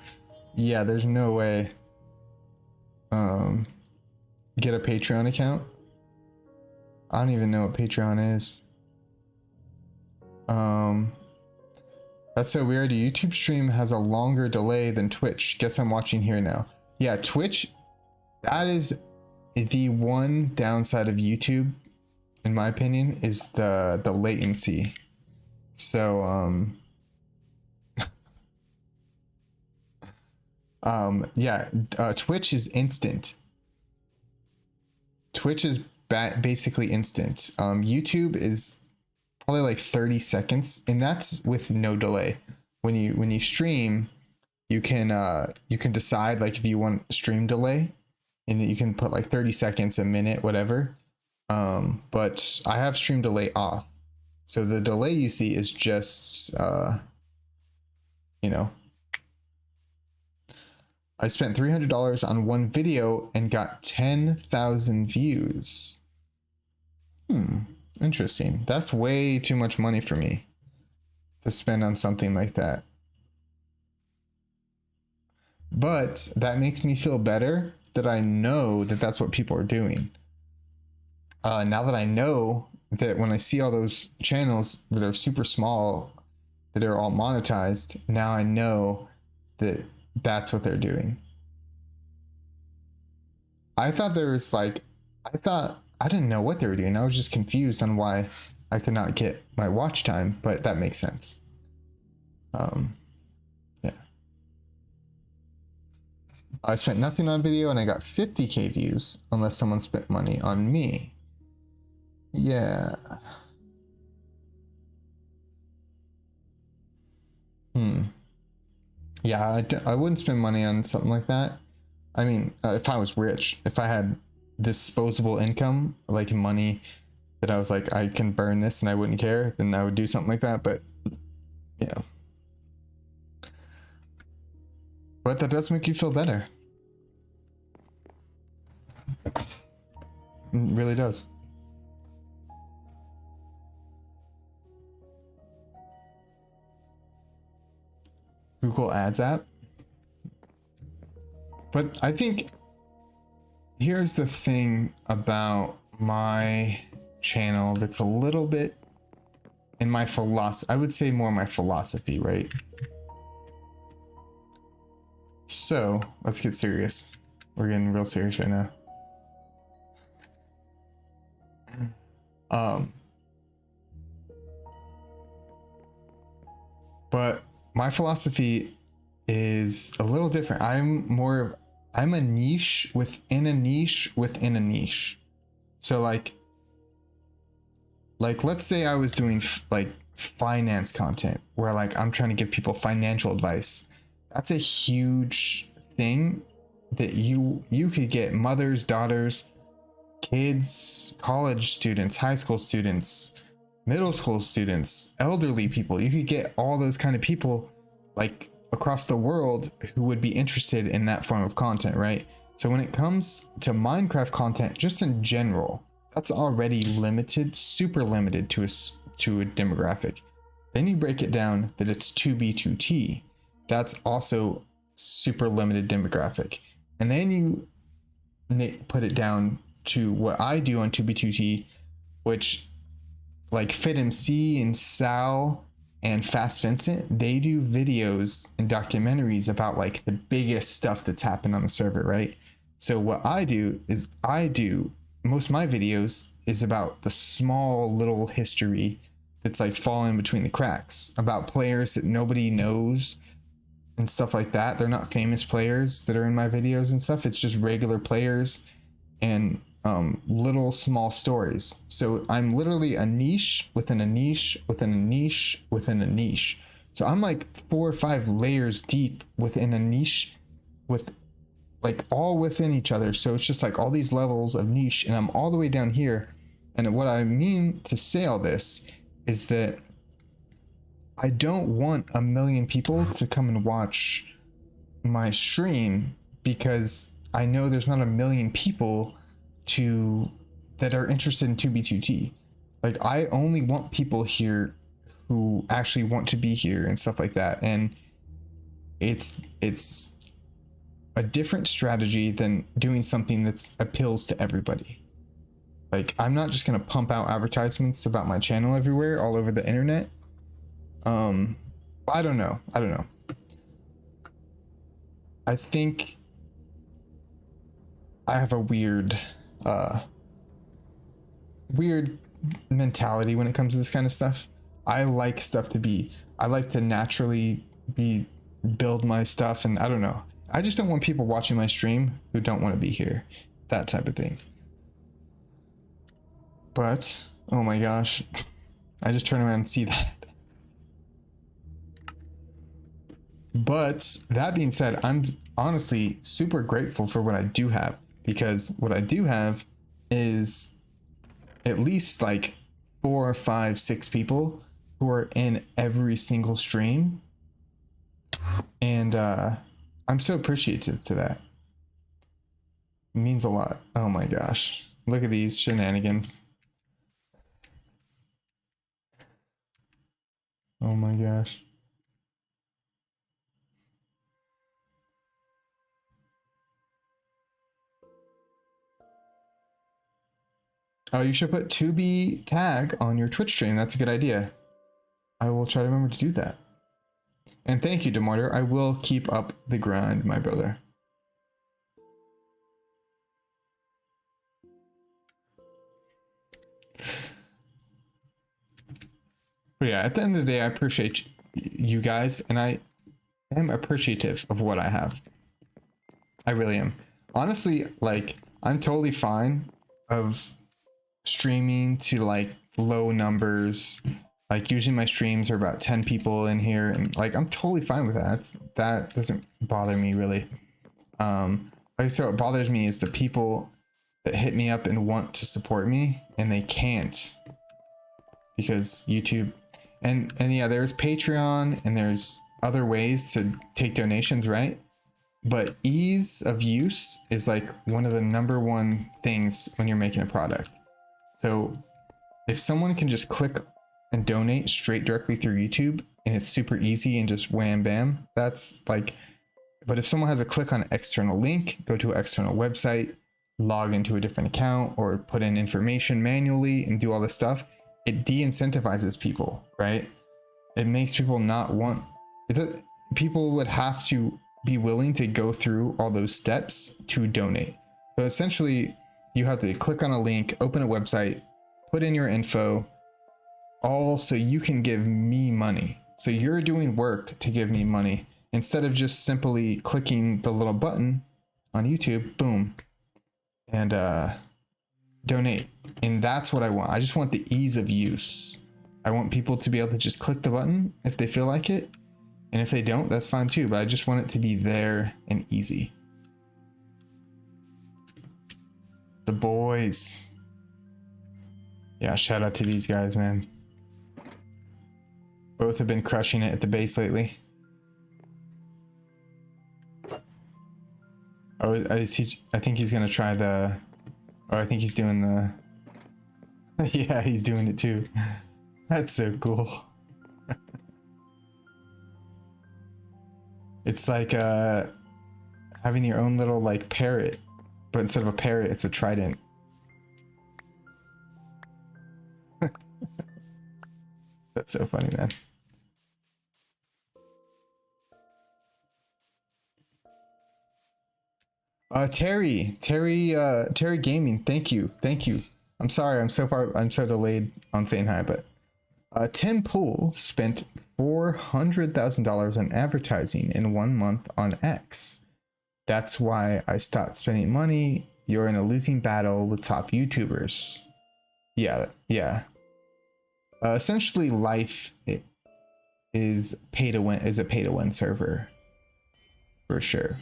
A: Yeah, there's no way. Get a Patreon account? I don't even know what Patreon is. That's so weird. A YouTube stream has a longer delay than Twitch. Guess I'm watching here now. Yeah, Twitch, that is the one downside of YouTube, in my opinion, is the latency. So yeah, Twitch is instant. Twitch is basically instant. YouTube is probably like 30 seconds, and that's with no delay. When you stream, you can decide like if you want stream delay, and you can put like 30 seconds, a minute, whatever. But I have stream delay off, so the delay you see is just you know, I spent $300 on one video and got 10,000 views. Interesting. That's way too much money for me to spend on something like that. But that makes me feel better that I know that that's what people are doing. Now that I know that when I see all those channels that are super small, that are all monetized, now I know that that's what they're doing. I thought there was like, I didn't know what they were doing. I was just confused on why I could not get my watch time, but that makes sense. Yeah. I spent nothing on video and I got 50k views, unless someone spent money on me. Yeah. Yeah, I wouldn't spend money on something like that. I mean, if I was rich, if I had disposable income, like money that I was like, I can burn this and I wouldn't care, then I would do something like that. But yeah, but that does make you feel better. It really does. Google Ads app. But I think here's the thing about my channel that's a little bit in my philosophy. I would say more my philosophy, right? So let's get serious. We're getting real serious right now. But my philosophy is a little different. I'm a niche within a niche within a niche. So like let's say I was doing like finance content where like I'm trying to give people financial advice. That's a huge thing that you could get mothers, daughters, kids, college students, high school students, middle school students, elderly people. You could get all those kind of people like across the world who would be interested in that form of content, right? So when it comes to Minecraft content, just in general, that's already limited, super limited to a demographic. Then you break it down that it's 2B2T. That's also super limited demographic. And then you put it down to what I do on 2B2T, which like FitMC and Sal and Fast Vincent, they do videos and documentaries about like the biggest stuff that's happened on the server, right? So what I do is most of my videos is about the small little history that's like falling between the cracks about players that nobody knows and stuff like that. They're not famous players that are in my videos and stuff. It's just regular players and little small stories. So I'm literally a niche within a niche within a niche within a niche. So I'm like 4 or 5 layers deep within a niche with like all within each other. So it's just like all these levels of niche, and I'm all the way down here. And what I mean to say all this is that I don't want 1 million people to come and watch my stream, because I know there's not 1 million people that are interested in 2B2T. Like, I only want people here who actually want to be here and stuff like that. And it's a different strategy than doing something that appeals to everybody. Like, I'm not just gonna pump out advertisements about my channel everywhere, all over the internet. I don't know. I think I have a weird mentality when it comes to this kind of stuff. I like to naturally build my stuff, and I don't know. I just don't want people watching my stream who don't want to be here. That type of thing. But, oh my gosh. I just turn around and see that. But that being said, I'm honestly super grateful for what I do have, because what I do have is at least like 4, 5, 6 people who are in every single stream. And I'm so appreciative to that. It means a lot. Oh my gosh. Look at these shenanigans. Oh my gosh. Oh, you should put 2B tag on your Twitch stream. That's a good idea. I will try to remember to do that. And thank you, Demorter. I will keep up the grind, my brother. But yeah, at the end of the day, I appreciate you guys, and I am appreciative of what I have. I really am. Honestly, like, I'm totally fine of streaming to like low numbers. Like, usually my streams are about 10 people in here, and like, I'm totally fine with that. That doesn't bother me really. Like I said, what bothers me is the people that hit me up and want to support me and they can't, because YouTube and yeah, there's Patreon and there's other ways to take donations, right? But ease of use is like one of the #1 things when you're making a product. So if someone can just click and donate straight directly through YouTube, and it's super easy and just wham bam, that's like. But if someone has a click on an external link, go to an external website, log into a different account, or put in information manually and do all this stuff, it de-incentivizes people, right? It makes people not want it. People would have to be willing to go through all those steps to donate. So essentially, you have to click on a link, open a website, put in your info, all so you can give me money. So you're doing work to give me money, instead of just simply clicking the little button on YouTube, boom, and donate. And that's what I want. I just want the ease of use. I want people to be able to just click the button if they feel like it. And if they don't, that's fine too. But I just want it to be there and easy. The boys. Yeah, shout out to these guys, man. Both have been crushing it at the base lately. Oh, is he? I think he's gonna try the. Oh, I think he's doing the. Yeah, he's doing it too. That's so cool. It's like having your own little like parrot, but instead of a parrot, it's a trident. That's so funny, man. Terry Gaming, thank you. I'm sorry, I'm so delayed on saying hi, but Tim Pool spent $400,000 on advertising in 1 month on X. That's why I stopped spending money. You're in a losing battle with top YouTubers. Yeah. Essentially, life is a pay to win server, for sure.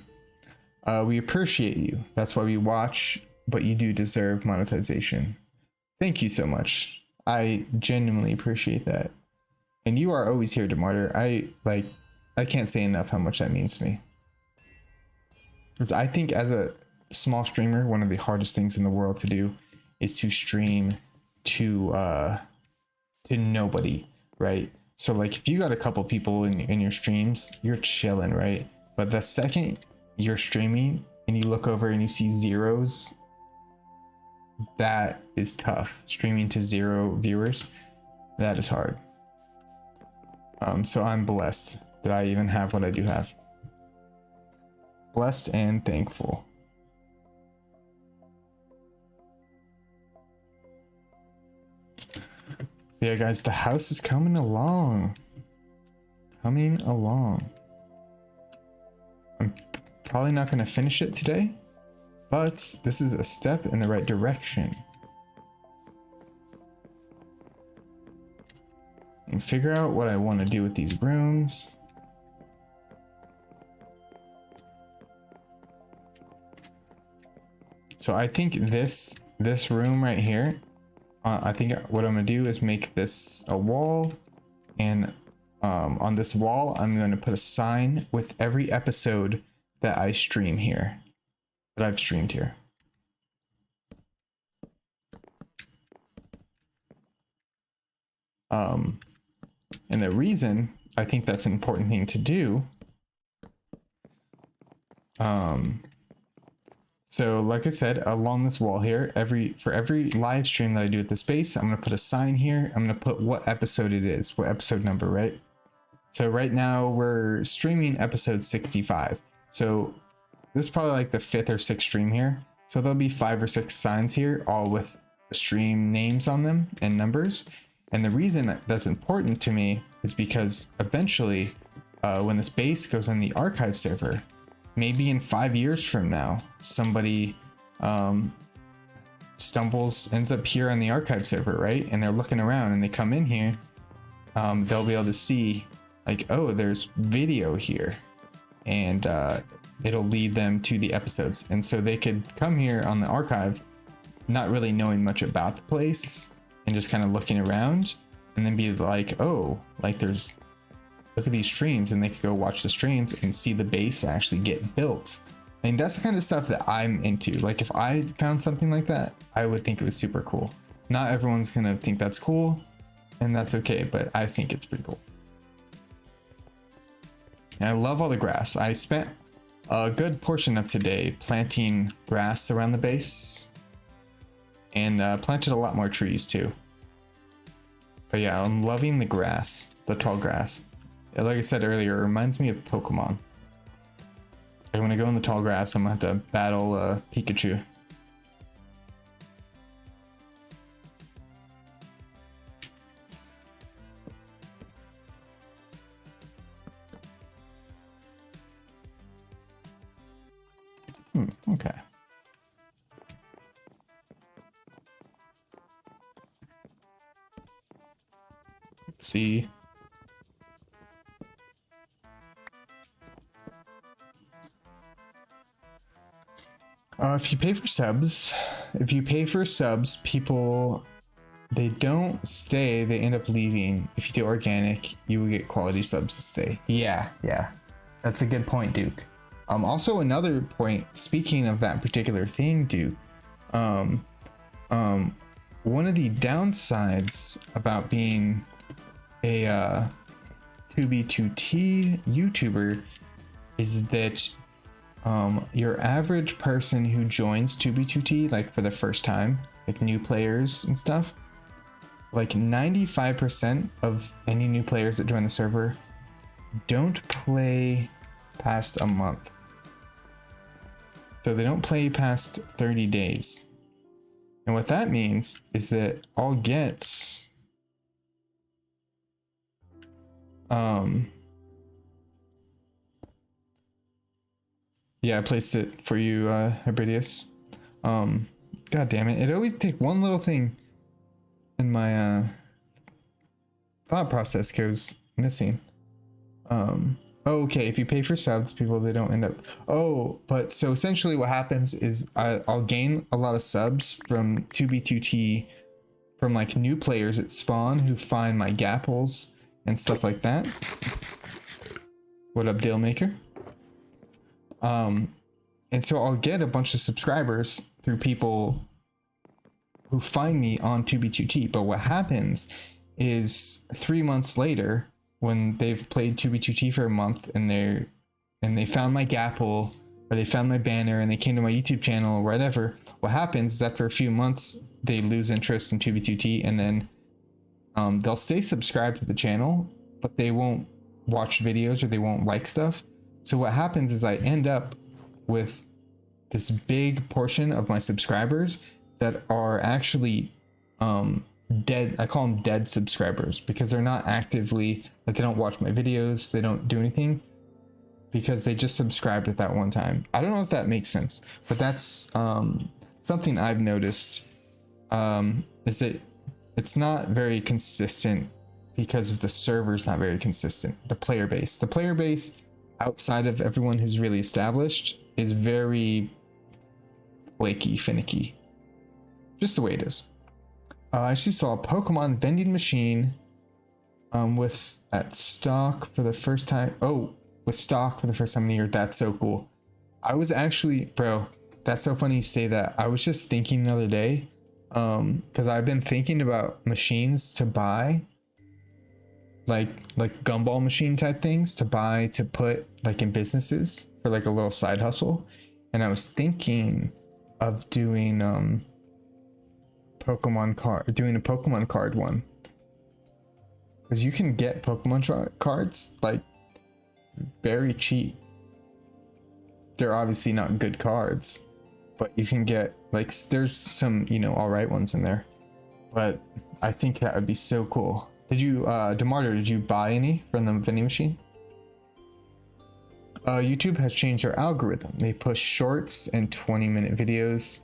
A: We appreciate you. That's why we watch, but you do deserve monetization. Thank you so much. I genuinely appreciate that. And you are always here, DeMarter. I can't say enough how much that means to me. Because I think as a small streamer, one of the hardest things in the world to do is to stream to nobody, right? So like if you got a couple people in your streams, you're chilling, right? But the second you're streaming and you look over and you see zeros, that is tough. Streaming to 0 viewers, that is hard. So I'm blessed that I even have what I do have. Blessed and thankful. Yeah, guys, the house is coming along. I'm probably not going to finish it today, but this is a step in the right direction. And figure out what I want to do with these rooms. So I think this room right here, I think what I'm gonna do is make this a wall, and on this wall I'm going to put a sign with every episode that I stream here, that I've streamed here. And the reason I think that's an important thing to do, so like I said, along this wall here, for every live stream that I do at this space, I'm going to put a sign here. I'm going to put what episode it is, what episode number, right? So right now we're streaming episode 65. So this is probably like the 5th or 6th stream here. So there'll be 5 or 6 signs here, all with stream names on them and numbers. And the reason that's important to me is because eventually, when this base goes on the archive server, maybe in 5 years from now, somebody ends up here on the archive server, right? And they're looking around and they come in here, they'll be able to see like, oh, there's video here, and it'll lead them to the episodes. And so they could come here on the archive, not really knowing much about the place and just kind of looking around, and then be like, oh, like look at these streams, and they could go watch the streams and see the base actually get built. I mean, that's the kind of stuff that I'm into. Like if I found something like that, I would think it was super cool. Not everyone's gonna think that's cool, and that's okay, but I think it's pretty cool. And I love all the grass. I spent a good portion of today planting grass around the base, and planted a lot more trees too. But yeah, I'm loving the grass, the tall grass. Like I said earlier, it reminds me of Pokemon. And when I go in the tall grass, I'm gonna have to battle Pikachu. Okay. Let's see. If you pay for subs, people, they don't stay, they end up leaving. If you do organic, you will get quality subs to stay. Yeah, that's a good point, Duke. Also another point, speaking of that particular thing, Duke, one of the downsides about being a 2B2T YouTuber is that your average person who joins 2B2T, like for the first time, like new players and stuff, like 95% of any new players that join the server don't play past a month. So they don't play past 30 days. And what that means is that I'll get yeah, I placed it for you, Herbidius. God damn it. It always takes one little thing and my thought process goes missing. Okay, if you pay for subs, people, they don't end up. Oh, but so essentially what happens is I'll gain a lot of subs from 2B2T from like new players at spawn who find my gapples and stuff like that. What up, Dealmaker? And so I'll get a bunch of subscribers through people who find me on 2B2T. But what happens is 3 months later, when they've played 2B2T for a month and they found my gapple or they found my banner and they came to my YouTube channel or whatever, what happens is after a few months they lose interest in 2B2T, and then they'll stay subscribed to the channel, but they won't watch videos or they won't like stuff. So what happens is I end up with this big portion of my subscribers that are actually dead. I call them dead subscribers because they're not actively, like, they don't watch my videos, they don't do anything because they just subscribed at that one time. I don't know if that makes sense, but that's something I've noticed, is that it's not very consistent because of the server's not very consistent. The player base outside of everyone who's really established is very flaky, finicky, just the way it is. I actually saw a Pokemon vending machine with stock for the first time. Oh, with stock for the first time in a year. That's so cool. I was actually, bro, that's so funny you say that. I was just thinking the other day, because I've been thinking about machines to buy, like gumball machine type things to buy to put like in businesses for like a little side hustle. And I was thinking of doing a Pokemon card one, because you can get Pokemon cards like very cheap. They're obviously not good cards, but you can get, like, there's some, you know, all right ones in there, but I think that would be so cool. Did you Demarter, did you buy any from the vending machine? YouTube has changed their algorithm. They push shorts and 20-minute videos.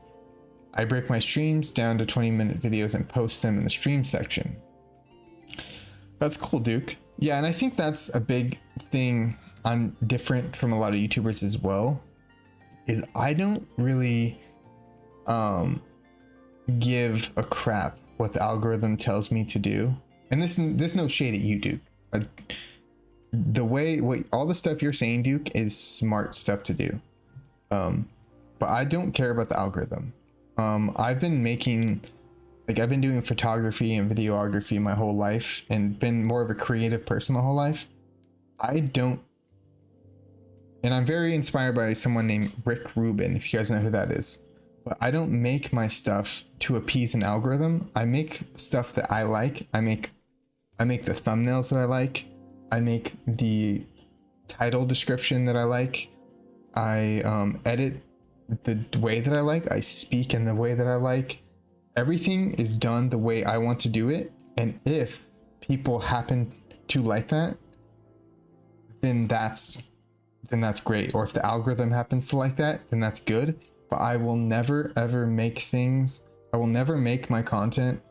A: I break my streams down to 20-minute videos and post them in the stream section. That's cool, Duke. Yeah, and I think that's a big thing. I'm different from a lot of YouTubers as well, is I don't really give a crap what the algorithm tells me to do. And there's no shade at you, Duke. All the stuff you're saying, Duke, is smart stuff to do. But I don't care about the algorithm. I've been doing photography and videography my whole life and been more of a creative person my whole life. And I'm very inspired by someone named Rick Rubin, if you guys know who that is. But I don't make my stuff to appease an algorithm. I make stuff that I like. I make the thumbnails that I like. I make the title description that I like. I edit the way that I like. I speak in the way that I like. Everything is done the way I want to do it. And if people happen to like that, then that's great. Or if the algorithm happens to like that, then that's good. But I will never ever make my content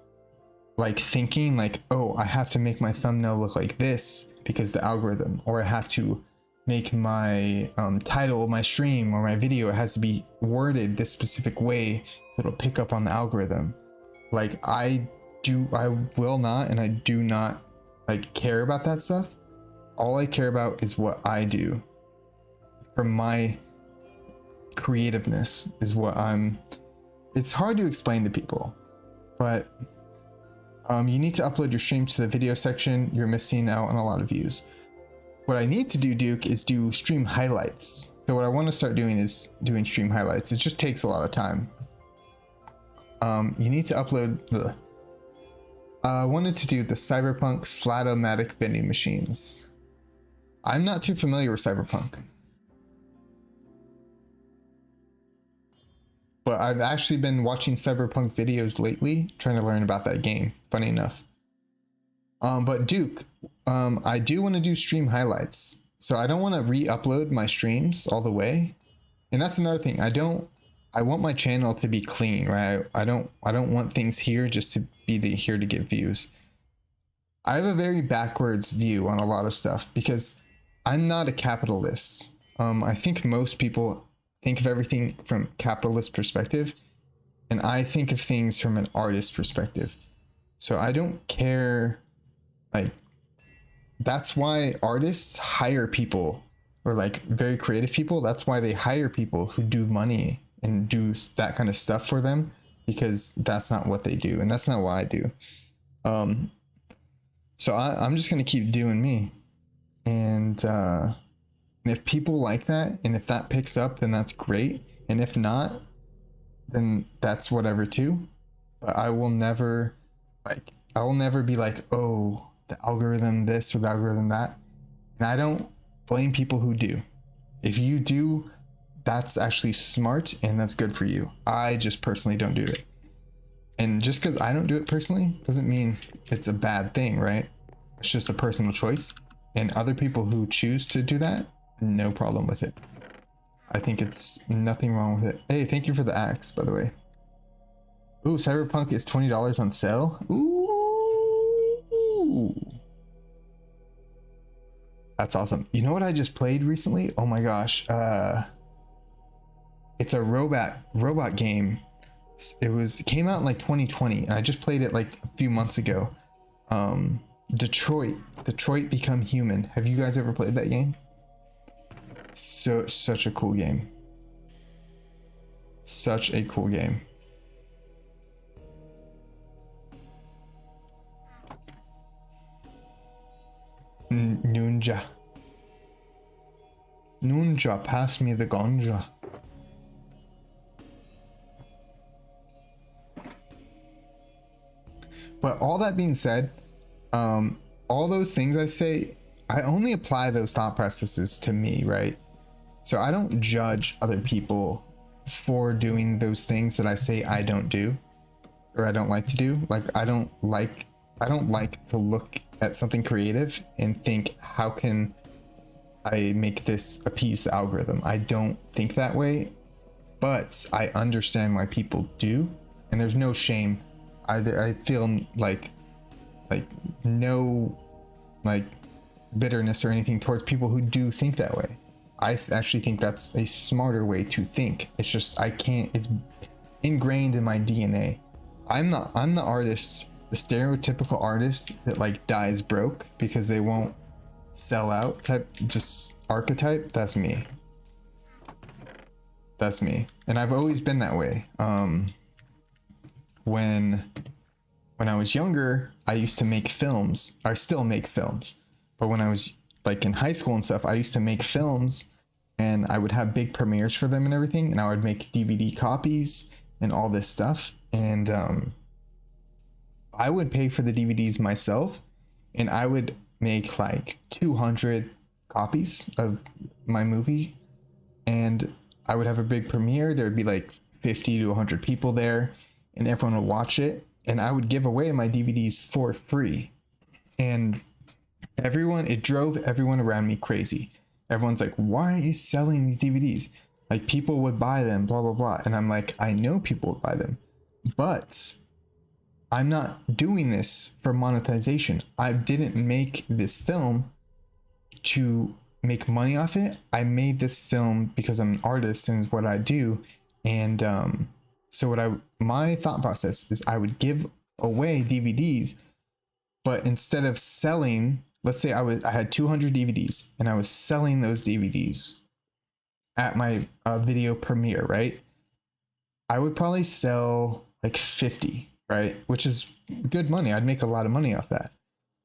A: like thinking like, oh, I have to make my thumbnail look like this because the algorithm, or I have to make my title of my stream or my video, it has to be worded this specific way so it'll pick up on the algorithm. Like I will not, and I do not like care about that stuff. All I care about is what I do from my creativeness is what it's hard to explain to people, but you need to upload your stream to the video section. You're missing out on a lot of views. What I need to do, Duke, is do stream highlights. So what I want to start doing is doing stream highlights. It just takes a lot of time. You need to upload I wanted to do the Cyberpunk Slatomatic vending machines. I'm not too familiar with Cyberpunk. But I've actually been watching Cyberpunk videos lately, trying to learn about that game, funny enough. But Duke, I do want to do stream highlights. So I don't want to re-upload my streams all the way. And that's another thing. I want my channel to be clean, right? I don't want things here just to be here to get views. I have a very backwards view on a lot of stuff because I'm not a capitalist. I think most people think of everything from capitalist perspective, and I think of things from an artist perspective. So I don't care, like, that's why artists hire people, or like very creative people. That's why they hire people who do money and do that kind of stuff for them, because that's not what they do, and that's not what I do. So I'm just gonna keep doing me, and if people like that, and if that picks up, then that's great, and if not, then that's whatever too. But I will never be like, oh, the algorithm this or the algorithm that. And I don't blame people who do. If you do, that's actually smart and that's good for you. I just personally don't do it. And just because I don't do it personally doesn't mean it's a bad thing, right? It's just a personal choice. And other people who choose to do that, no problem with it. I think it's nothing wrong with it. Hey, thank you for the axe, by the way. Ooh, Cyberpunk is $20 on sale. Ooh. That's awesome. You know what I just played recently? Oh my gosh. It's a robot game. It came out in like 2020, and I just played it like a few months ago. Detroit Become Human. Have you guys ever played that game? Such a cool game. Such a cool game. Nunja, pass me the ganja. But all that being said, all those things I say, I only apply those thought processes to me, right? So I don't judge other people for doing those things that I say I don't do, or I don't like to do. Like I don't like to look at something creative and think, how can I make this appease the algorithm? I don't think that way, but I understand why people do, and there's no shame. I feel like no bitterness or anything towards people who do think that way. I actually think that's a smarter way to think. It's just it's ingrained in my DNA. I'm the artist, the stereotypical artist that like dies broke because they won't sell out type, just archetype. That's me. That's me. And I've always been that way. When I was younger, I used to make films. I still make films. But when I was like in high school and stuff, I used to make films, and I would have big premieres for them and everything. And I would make DVD copies and all this stuff. And I would pay for the DVDs myself, and I would make like 200 copies of my movie. And I would have a big premiere. There would be like 50 to 100 people there, and everyone would watch it. And I would give away my DVDs for free. And it drove everyone around me crazy. Everyone's like, why aren't you selling these DVDs? Like, people would buy them, blah, blah, blah. And I'm like, I know people would buy them, but I'm not doing this for monetization. I didn't make this film to make money off it. I made this film because I'm an artist and it's what I do. And so my thought process is I would give away DVDs, but instead of selling, let's say I had 200 DVDs and I was selling those DVDs at my video premiere, right? I would probably sell like 50, right? Which is good money. I'd make a lot of money off that.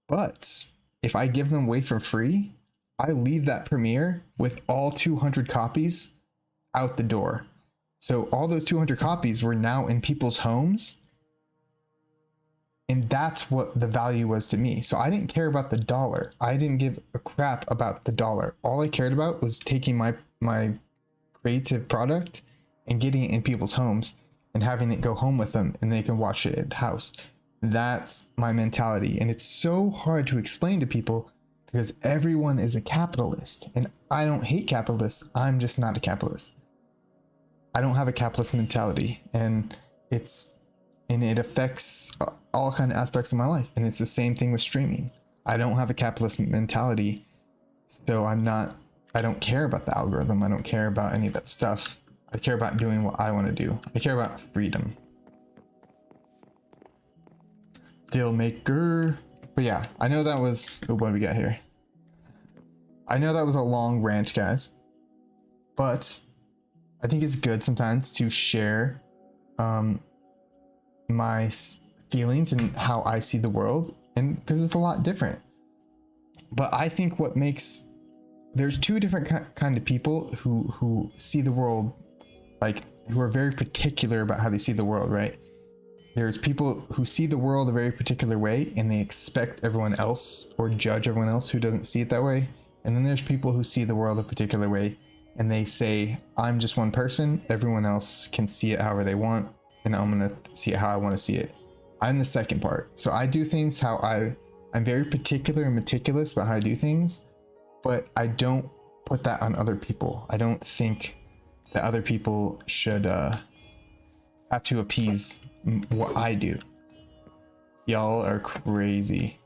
A: But if I give them away for free, I leave that premiere with all 200 copies out the door. So all those 200 copies were now in people's homes. And that's what the value was to me. So I didn't care about the dollar. I didn't give a crap about the dollar. All I cared about was taking my creative product and getting it in people's homes and having it go home with them and they can watch it at the house. That's my mentality. And it's so hard to explain to people because everyone is a capitalist. And I don't hate capitalists. I'm just not a capitalist. I don't have a capitalist mentality. And it affects all kind of aspects of my life. And it's the same thing with streaming. I don't have a capitalist mentality. So I don't care about the algorithm. I don't care about any of that stuff. I care about doing what I want to do. I care about freedom. Deal maker. But yeah, I know that was, what do we got here? I know that was a long rant, guys, but I think it's good sometimes to share my feelings and how I see the world, and because it's a lot different. But I think there's two different kind of people who see the world, like, who are very particular about how they see the world, right? There's people who see the world a very particular way and they expect everyone else or judge everyone else who doesn't see it that way. And then there's people who see the world a particular way and they say, I'm just one person, everyone else can see it however they want, and I'm gonna see it how I want to see it. I'm the second part. So I do things how I'm very particular and meticulous about how I do things, but I don't put that on other people. I don't think that other people should have to appease what I do. Y'all are crazy.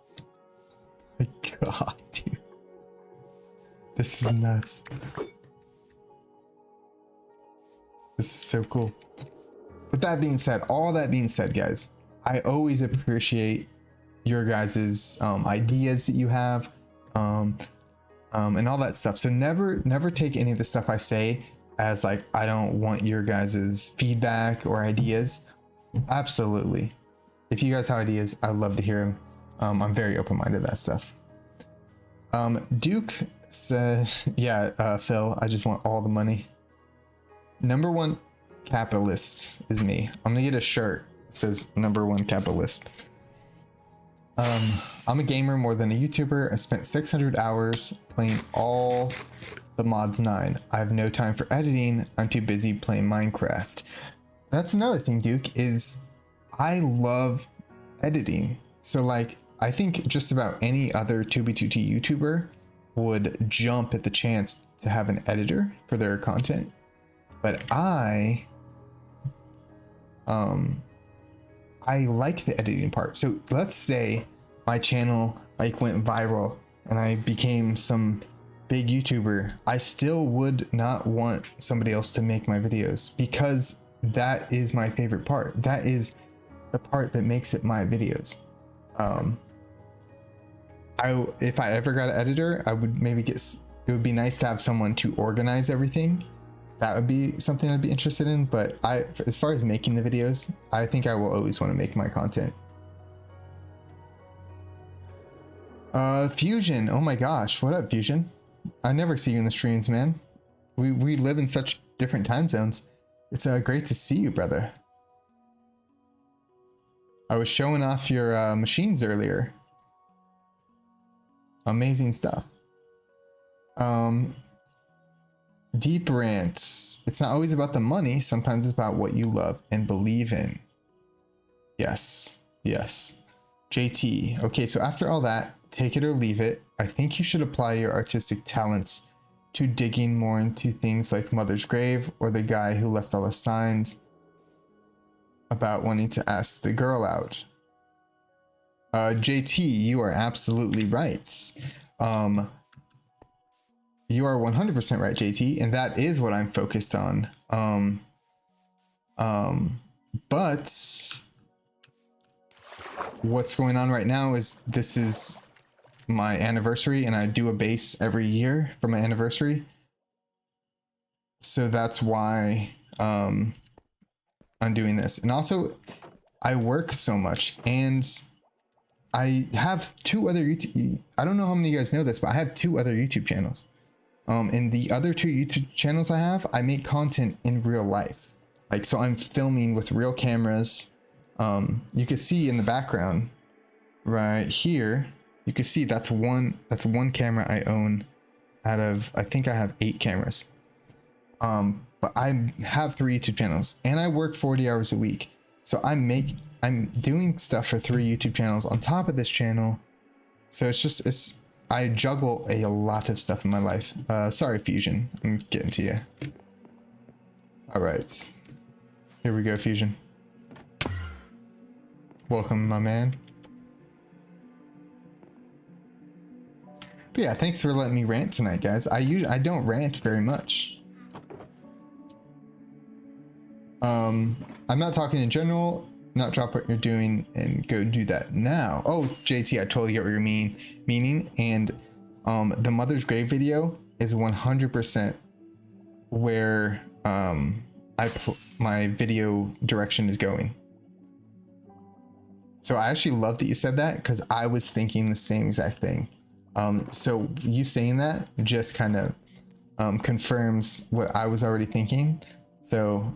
A: My God, dude. This is nuts. This is so cool. But that being said, all that being said, guys, I always appreciate your guys's ideas that you have, and all that stuff. So never take any of the stuff I say as like, I don't want your guys's feedback or ideas. Absolutely. If you guys have ideas, I'd love to hear them. I'm very open-minded to that stuff. Duke says, yeah, Phil, I just want all the money. Number one capitalist is me. I'm gonna get a shirt that says number one capitalist. I'm a gamer more than a YouTuber. I spent 600 hours playing all the mods 9. I have no time for editing. I'm too busy playing Minecraft. That's another thing, Duke, is I love editing. So like, I think just about any other 2B2T YouTuber would jump at the chance to have an editor for their content. But I like the editing part. So let's say my channel like went viral and I became some big YouTuber. I still would not want somebody else to make my videos because that is my favorite part. That is the part that makes it my videos. If I ever got an editor, I would maybe it would be nice to have someone to organize everything. That would be something I'd be interested in. But as far as making the videos, I think I will always want to make my content. Fusion, oh my gosh, what up, Fusion? I never see you in the streams, man. We live in such different time zones. It's great to see you, brother. I was showing off your machines earlier. Amazing stuff. Deep rants. It's not always about the money. Sometimes it's about what you love and believe in. Yes. Yes. JT. Okay, so after all that, take it or leave it. I think you should apply your artistic talents to digging more into things like Mother's Grave or the guy who left all the signs about wanting to ask the girl out. JT, you are absolutely right. You are 100% right, JT, and that is what I'm focused on. But what's going on right now is this is my anniversary, and I do a base every year for my anniversary. So that's why I'm doing this. And also, I work so much, and I have 2 other YouTube. I don't know how many of you guys know this, but I have 2 other YouTube channels. And the other 2 YouTube channels I have, I make content in real life. Like, so I'm filming with real cameras. You can see in the background right here, you can see that's one camera I own out of, I think I have 8 cameras. but I have 3 YouTube channels and I work 40 hours a week. So I'm doing stuff for 3 YouTube channels on top of this channel. So I juggle a lot of stuff in my life. Sorry, Fusion, I'm getting to you. All right, here we go, Fusion. Welcome, my man. But yeah, thanks for letting me rant tonight, guys. I don't rant very much. I'm not talking in general. Not drop what you're doing and go do that now. Oh, JT, I totally get what you're meaning. And the Mother's Grave video is 100% where my video direction is going. So I actually love that you said that, because I was thinking the same exact thing. So you saying that just kind of confirms what I was already thinking. So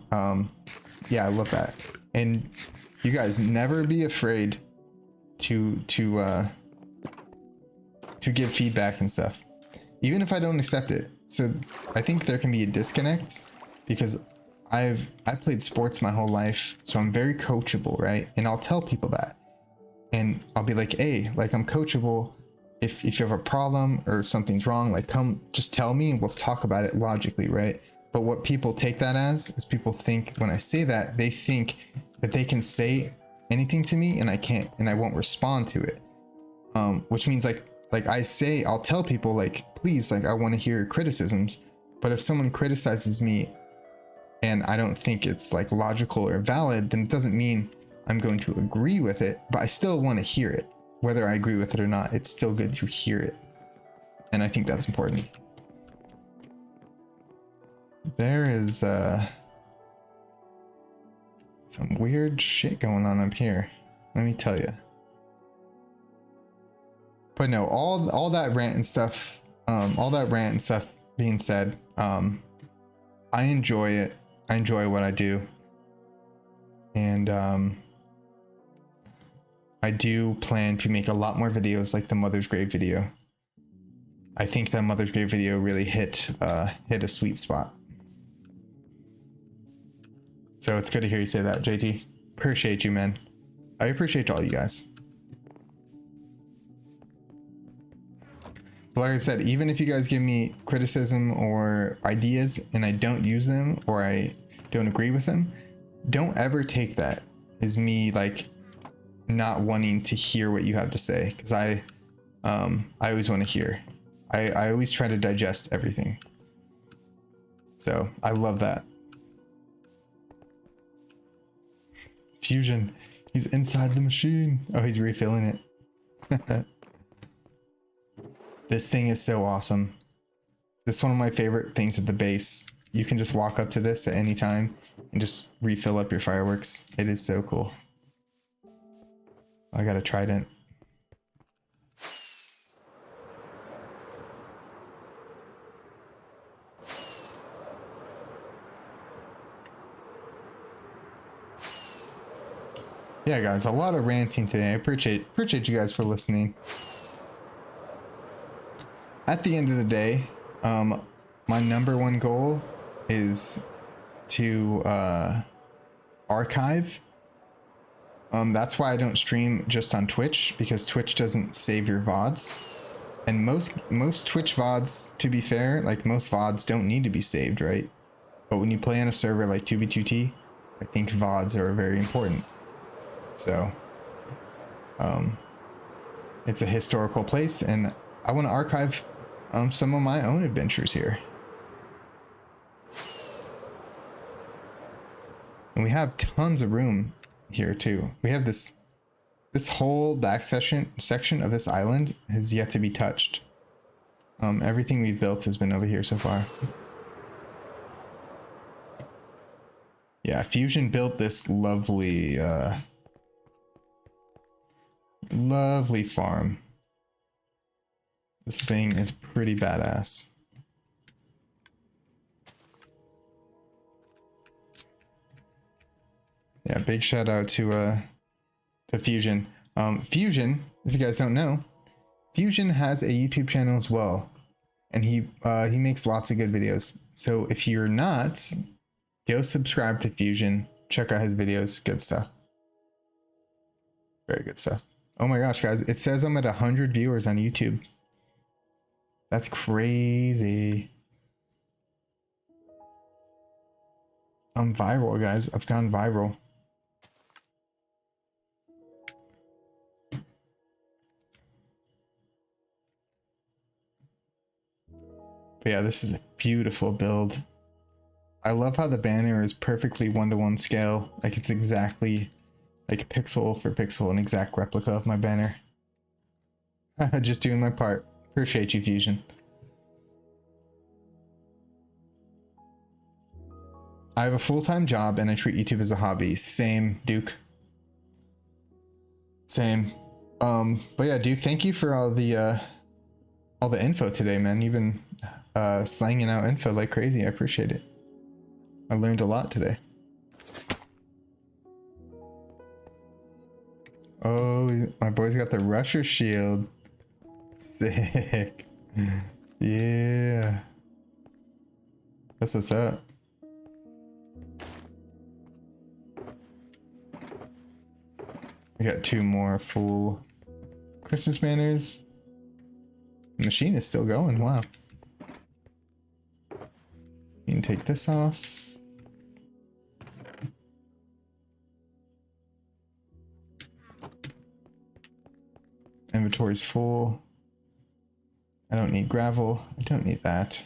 A: yeah, I love that. And you guys, never be afraid to give feedback and stuff, even if I don't accept it. So I think there can be a disconnect, because I played sports my whole life, so I'm very coachable, right? And I'll tell people that, and I'll be like, hey, like, I'm coachable. If you have a problem or something's wrong, like, come just tell me and we'll talk about it logically, right? But what people take that as is, people think when I say that, they think that they can say anything to me and I can't, and I won't respond to it. Which means like I'll tell people, like, please, like, I want to hear criticisms. But if someone criticizes me and I don't think it's like logical or valid, then it doesn't mean I'm going to agree with it, but I still want to hear it. Whether I agree with it or not, it's still good to hear it. And I think that's important. There is some weird shit going on up here, let me tell you. But no, all that rant and stuff, being said, I enjoy it. I enjoy what I do. And I do plan to make a lot more videos like the Mother's Grave video. I think that Mother's Grave video really hit a sweet spot. So it's good to hear you say that, JT. Appreciate you, man. I appreciate all you guys. But like I said, even if you guys give me criticism or ideas and I don't use them, or I don't agree with them, don't ever take that as me like not wanting to hear what you have to say, because I always want to hear. I always try to digest everything. So I love that. Fusion, he's inside the machine. Oh, he's refilling it. This thing is so awesome. This is one of my favorite things at the base. You can just walk up to this at any time and just refill up your fireworks. It is so cool. I got a trident. Yeah, guys, a lot of ranting today. I appreciate you guys for listening. At the end of the day, my #1 goal is to archive. That's why I don't stream just on Twitch, because Twitch doesn't save your VODs. And most Twitch VODs, to be fair, like most VODs don't need to be saved, right? But when you play on a server like 2b2t, I think VODs are very important. So, it's a historical place, and I want to archive some of my own adventures here. And we have tons of room here too. We have this whole back section of this island has yet to be touched. Everything we've built has been over here so far. Yeah, Fusion built this lovely lovely farm. This thing is pretty badass. Yeah, big shout out to Fusion. Fusion, if you guys don't know, Fusion has a YouTube channel as well, and he makes lots of good videos. So if you're not Go subscribe to Fusion. Check out his videos. Good stuff. Very good stuff. Oh my gosh, guys. It says I'm at 100 viewers on YouTube. That's crazy. I'm viral, guys. I've gone viral. But yeah, this is a beautiful build. I love how the banner is perfectly 1-to-1 scale. Like it's exactly like pixel for pixel, an exact replica of my banner. Just doing my part. Appreciate you, Fusion. I have a full-time job and I treat YouTube as a hobby. Same, Duke. Same. But yeah, Duke, thank you for all the info today, man. You've been slanging out info like crazy. I appreciate it. I learned a lot today. Oh, my boy's got the Rusher shield. Sick. Yeah. That's what's up. We got 2 more full Christmas banners. The machine is still going. Wow. You can take this off. Inventory's full. I don't need gravel. I don't need that.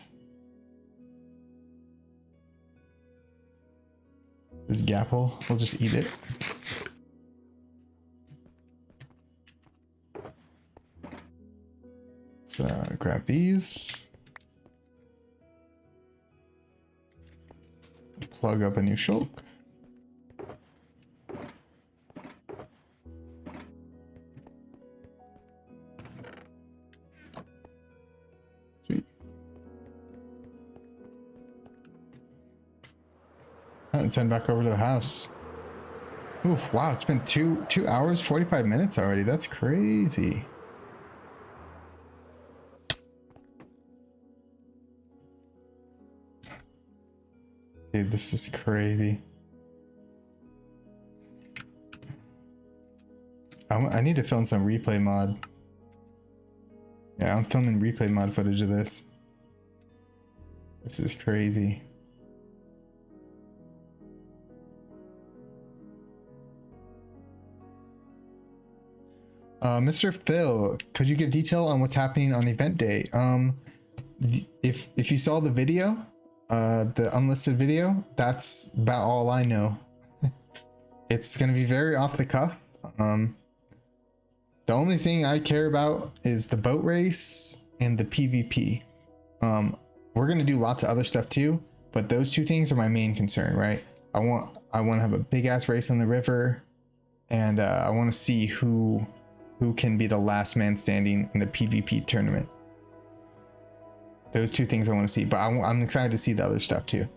A: This gapple, we'll just eat it. Let's grab these. Plug up a new shulk. Sweet. Let's head back over to the house. Oof, wow, it's been 2 hours, 45 minutes already. That's crazy. Dude, this is crazy. I need to film some replay mod. Yeah, I'm filming replay mod footage of this. This is crazy. MrFil, could you give detail on what's happening on event day? If you saw the video, the unlisted video, that's about all I know. It's gonna be very off the cuff. The only thing I care about is the boat race and the PvP. We're gonna do lots of other stuff too, but those 2 things are my main concern, right? I want to have a big ass race on the river, and I want to see who can be the last man standing in the PvP tournament. Those 2 things I want to see, but I'm excited to see the other stuff too.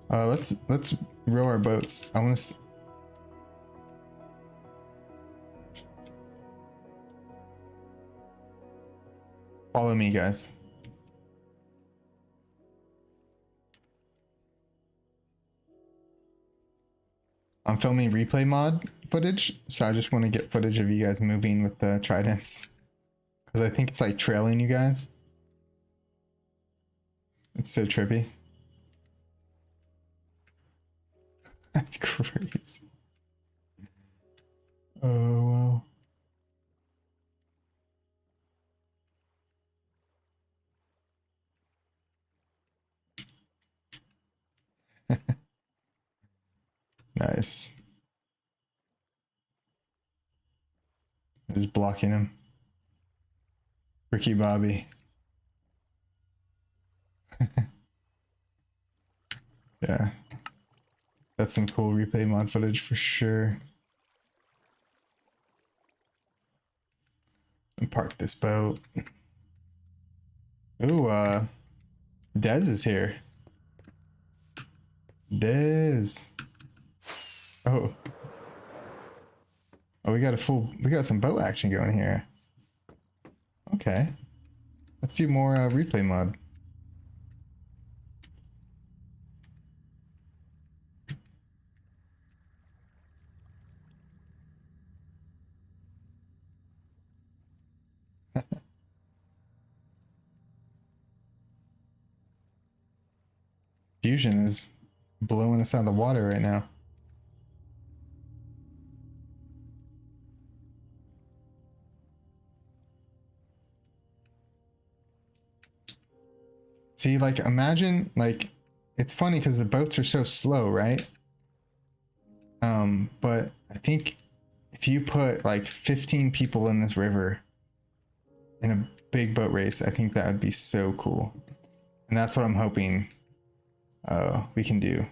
A: Let's row our boats. I want to. Follow me, guys. I'm filming replay mod footage, so I just want to get footage of you guys moving with the tridents, because I think it's like trailing you guys. It's so trippy. That's crazy. Oh wow. Nice. Just blocking him. Ricky Bobby. Yeah. That's some cool replay mod footage for sure. And park this boat. Ooh, Dez is here. Dez. Oh. Oh, we got some boat action going here. Okay. Let's do more replay mod. Fusion is blowing us out of the water right now. See, like, imagine, like, it's funny because the boats are so slow, right? But I think if you put like 15 people in this river in a big boat race, I think that would be so cool. And that's what I'm hoping we can do.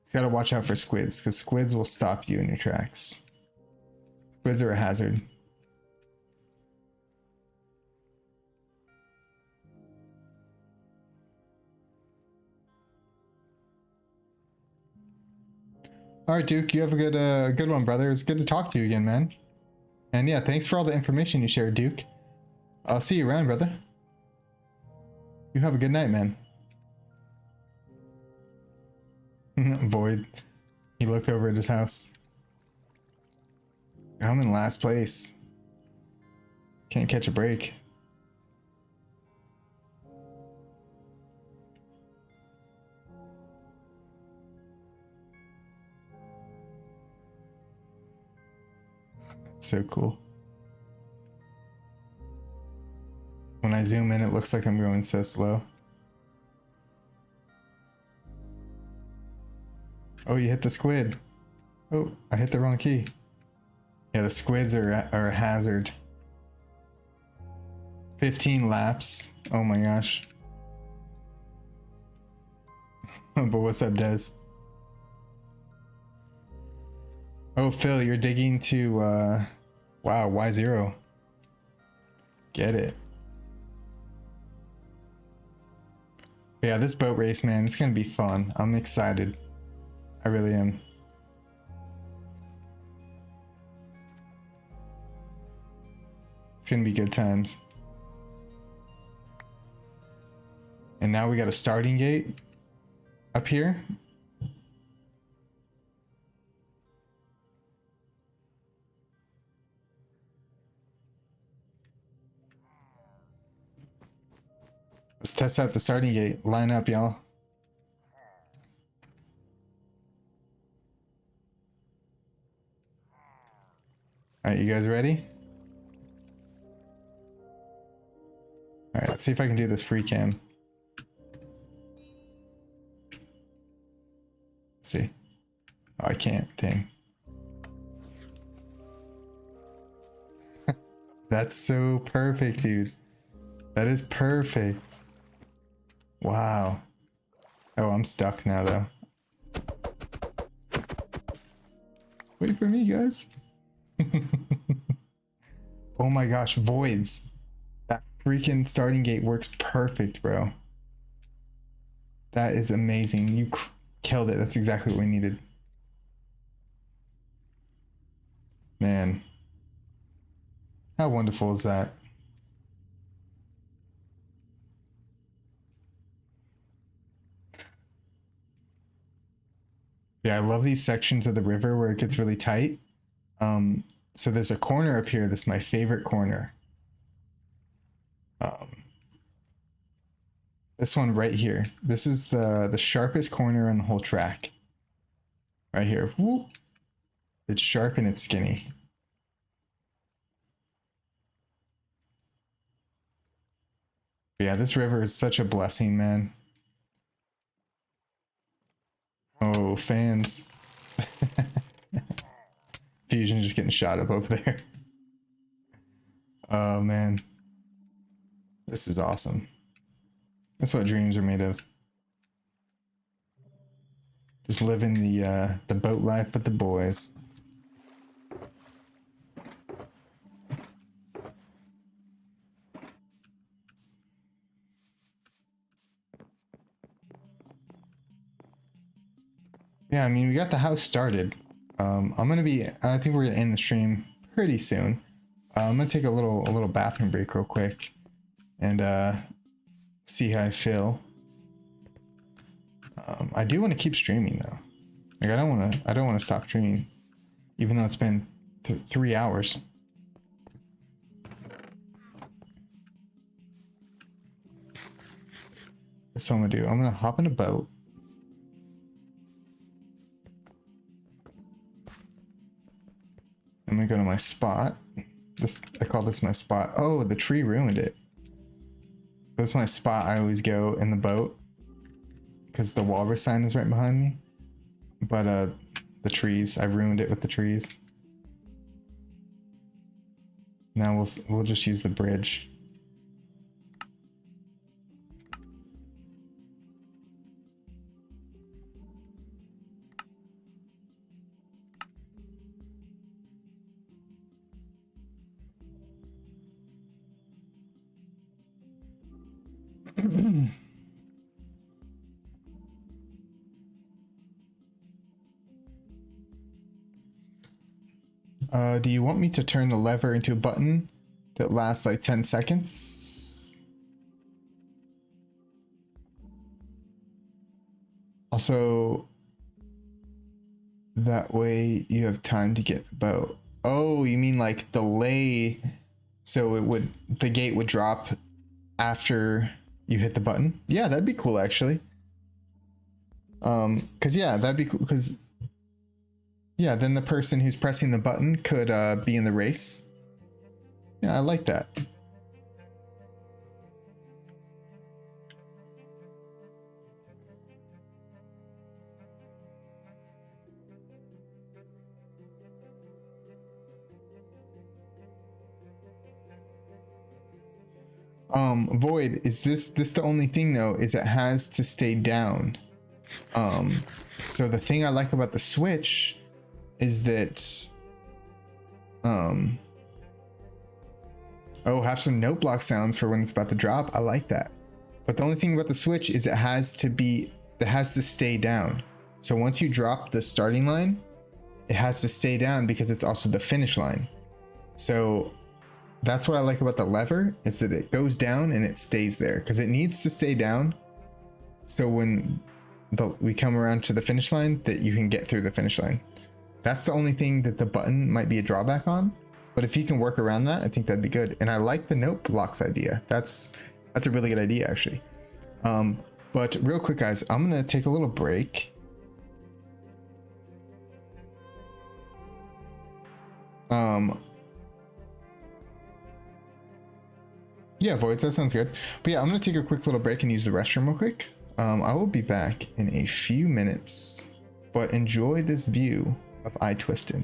A: Just gotta watch out for squids, because squids will stop you in your tracks. Squids are a hazard. All right, Duke, you have a good one, brother. It's good to talk to you again, man. And yeah, thanks for all the information you shared, Duke. I'll see you around, brother. You have a good night, man. Void. He looked over at his house. I'm in last place. Can't catch a break. So cool. When I zoom in, it looks like I'm going so slow. Oh, you hit the squid. Oh, I hit the wrong key. Yeah, the squids are a hazard. 15 laps. Oh my gosh. But what's up, Des? Oh, Phil, you're digging to, wow, Y0. Get it. Yeah, this boat race, man, it's gonna be fun. I'm excited. I really am. It's gonna be good times. And now we got a starting gate up here. Let's test out the starting gate. Line up, y'all. All right, you guys ready? All right, let's see if I can do this free cam. Let's see. Oh, I can't. Dang. That's so perfect, dude. That is perfect. Wow. Oh, I'm stuck now, though. Wait for me, guys. Oh my gosh, voids. That freaking starting gate works perfect, bro. That is amazing. You killed it. That's exactly what we needed. Man. How wonderful is that? Yeah, I love these sections of the river where it gets really tight. So there's a corner up here that's my favorite corner. This one right here. This is the sharpest corner on the whole track. Right here. Whoop. It's sharp and it's skinny. Yeah, this river is such a blessing, man. Oh, fans. Fusion just getting shot up over there. Oh, man. This is awesome. That's what dreams are made of. Just living the boat life with the boys. Yeah, I mean, we got the house started. I think we're gonna end the stream pretty soon. I'm gonna take a little bathroom break real quick and see how I feel. I do want to keep streaming though. Like I don't want to stop streaming, even though it's been 3 hours. That's what I'm gonna do. I'm gonna hop in a boat. I'm gonna go to my spot. I call this my spot. Oh, the tree ruined it. That's my spot. I always go in the boat because the walrus sign is right behind me. But the trees, I ruined it with the trees. Now we'll just use the bridge. Do you want me to turn the lever into a button that lasts like 10 seconds? Also, that way you have time to get the boat. Oh, you mean like delay, so the gate would drop after you hit the button? Yeah, that'd be cool actually. Cause yeah, that'd be cool. Cause yeah, then the person who's pressing the button could be in the race. Yeah, I like that. Void, is this the only thing though, is it has to stay down. So the thing I like about the Switch is that, oh, have some note block sounds for when it's about to drop. I like that. But the only thing about the Switch is it has to stay down. So once you drop the starting line, it has to stay down because it's also the finish line. So that's what I like about the lever, is that it goes down and it stays there because it needs to stay down. So when we come around to the finish line, that you can get through the finish line. That's the only thing that the button might be a drawback on. But if you can work around that, I think that'd be good. And I like the note blocks idea. That's a really good idea actually. But real quick guys, I'm gonna take a little break. Yeah, Voids, that sounds good. But yeah, I'm gonna take a quick little break and use the restroom real quick. I will be back in a few minutes, but enjoy this view of itwistin.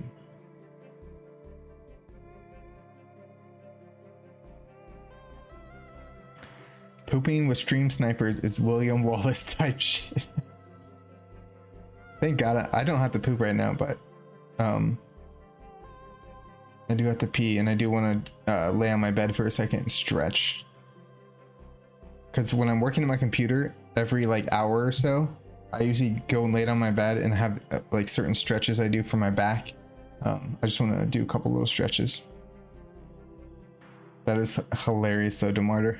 A: Pooping with stream snipers is William Wallace type shit. Thank God I don't have to poop right now, but I do have to pee, and I do want to lay on my bed for a second and stretch. Because when I'm working at my computer, every like hour or so, I usually go and lay on my bed and have like certain stretches I do for my back. I just want to do a couple little stretches. That is hilarious though, Demarter.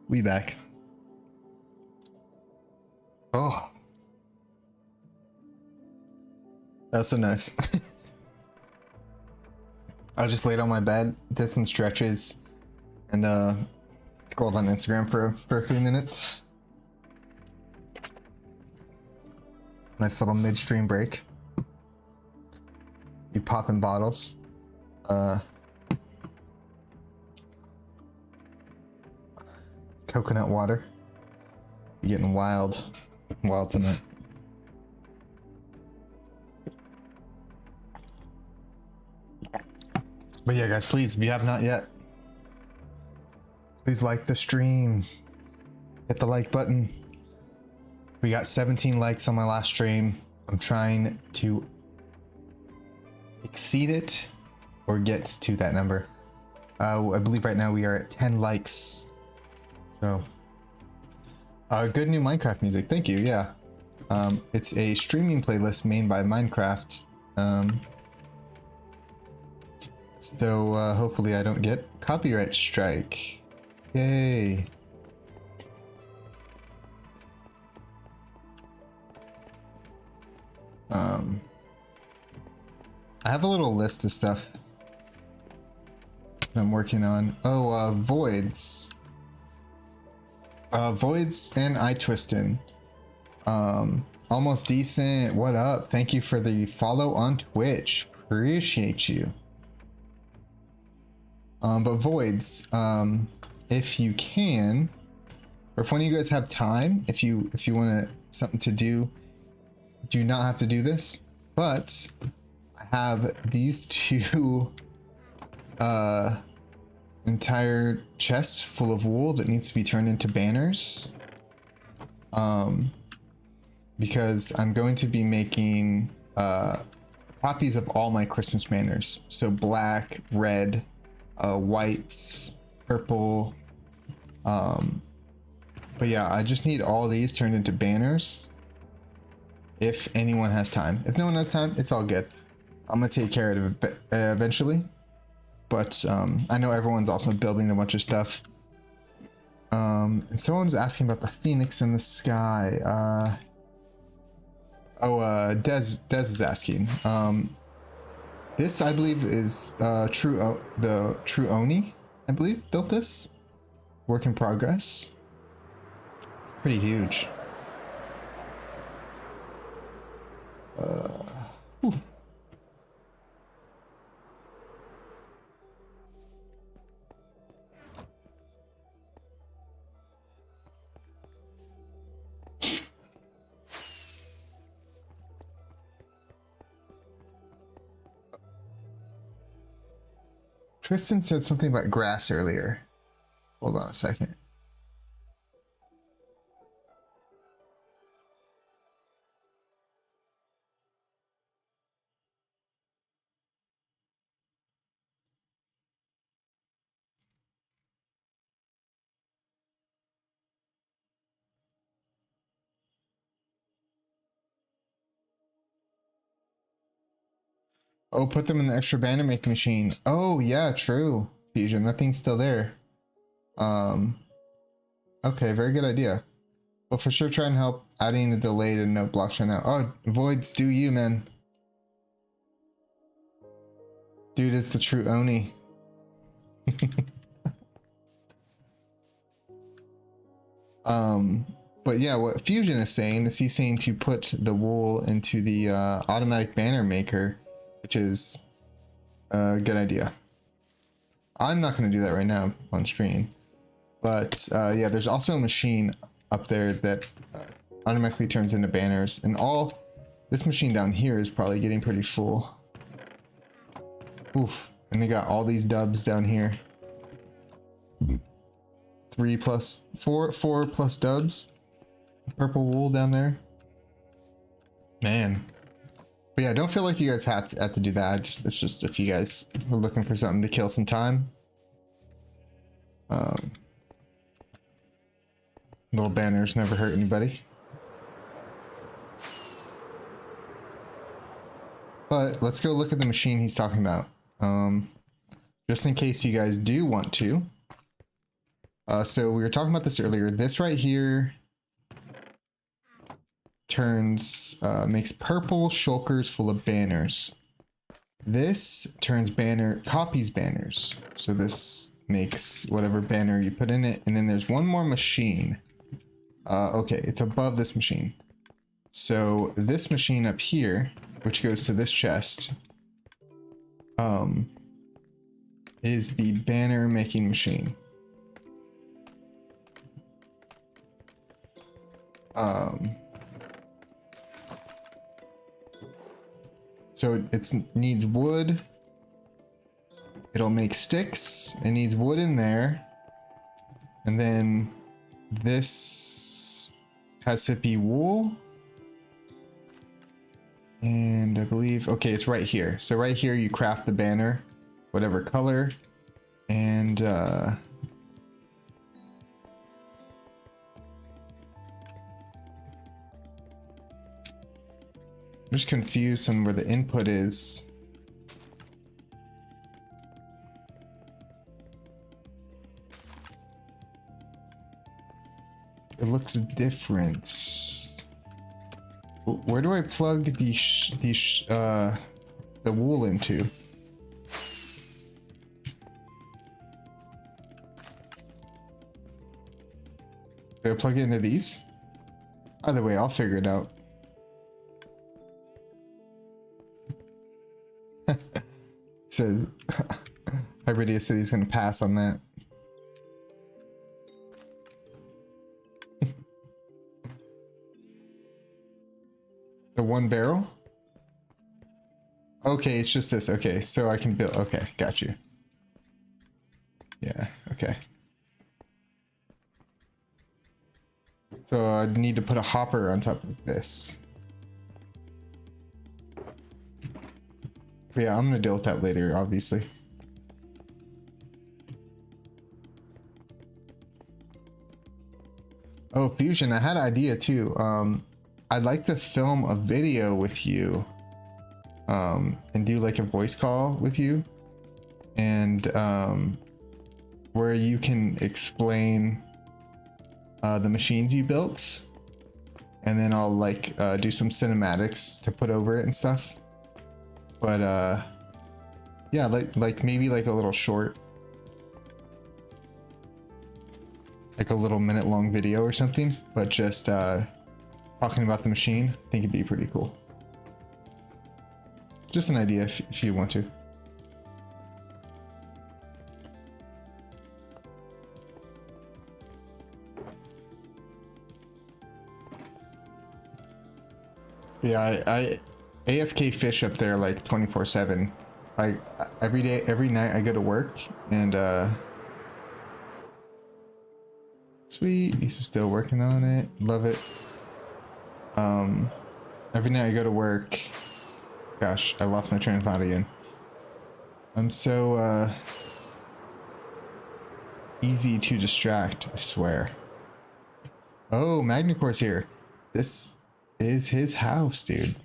A: We back. Oh, that's so nice. I just laid on my bed, did some stretches, and scrolled on Instagram for a few minutes. Nice little midstream break. You popping bottles. Coconut water. You're getting wild tonight. But yeah, guys, please, if you have not yet, please like the stream. Hit the like button. We got 17 likes on my last stream. I'm trying to exceed it or get to that number. I believe right now we are at 10 likes. So, good new Minecraft music. Thank you. Yeah. It's a streaming playlist made by Minecraft. So hopefully I don't get copyright strike. Yay. I have a little list of stuff I'm working on. Oh, voids. Voids and itwistin. Almost decent. What up? Thank you for the follow on Twitch. Appreciate you. But voids, if you can, or if one of you guys have time, if you want something to do, do not have to do this, but I have these two entire chests full of wool that needs to be turned into banners, because I'm going to be making copies of all my Christmas banners, so black, red, whites, purple, but yeah, I just need all these turned into banners if anyone has time. If no one has time, it's all good. I'm gonna take care of it eventually, but I know everyone's also building a bunch of stuff. And someone's asking about the phoenix in the sky. Des is asking. This, I believe, is the True Oni, I believe, built this. Work in progress. It's pretty huge. Whew. Tristan said something about grass earlier. Hold on a second. Oh, put them in the extra banner making machine. Oh, yeah, true. Fusion, that thing's still there. Okay, very good idea. Well, for sure try and help adding a delay to note blocks right now. Oh, voids, do you, man. Dude is the true Oni. But yeah, what Fusion is saying is he's saying to put the wool into the automatic banner maker, which is a good idea. I'm not going to do that right now on stream, but yeah, there's also a machine up there that automatically turns into banners, and all this machine down here is probably getting pretty full. Oof, and they got all these dubs down here. 4 plus dubs. Purple wool down there. Man. But yeah, don't feel like you guys have to do that. It's just if you guys are looking for something to kill some time. Little banners never hurt anybody. But let's go look at the machine he's talking about. Just in case you guys do want to. So we were talking about this earlier. This right here makes purple shulkers full of banners. This copies banners. So this makes whatever banner you put in it. And then there's one more machine. Okay, it's above this machine. So this machine up here, which goes to this chest, is the banner making machine. So it needs wood. It'll make sticks. It needs wood in there. And then this has to be wool. And I believe, okay, it's right here. So right here you craft the banner, whatever color. And I'm just confused on where the input is. It looks different. Where do I plug the wool into? Do I plug it into these? Either way, I'll figure it out. Says Hybridia said he's gonna pass on that. The one barrel? Okay, it's just this. Okay, so I can build. Okay, got you. Yeah, okay. So I need to put a hopper on top of this. But yeah, I'm gonna deal with that later, obviously. Oh, Fusion, I had an idea too. I'd like to film a video with you, and do like a voice call with you, and where you can explain the machines you built, and then I'll like do some cinematics to put over it and stuff. But yeah, like maybe like a little short, like a little minute-long video or something, but just talking about the machine. I think it'd be pretty cool. Just an idea if you want to. Yeah, I AFK fish up there like 24/7. Like every day, every night I go to work and sweet, he's still working on it. Love it. Every night I go to work. Gosh, I lost my train of thought again. I'm so easy to distract, I swear. Oh, Magnacore's here. This is his house, dude.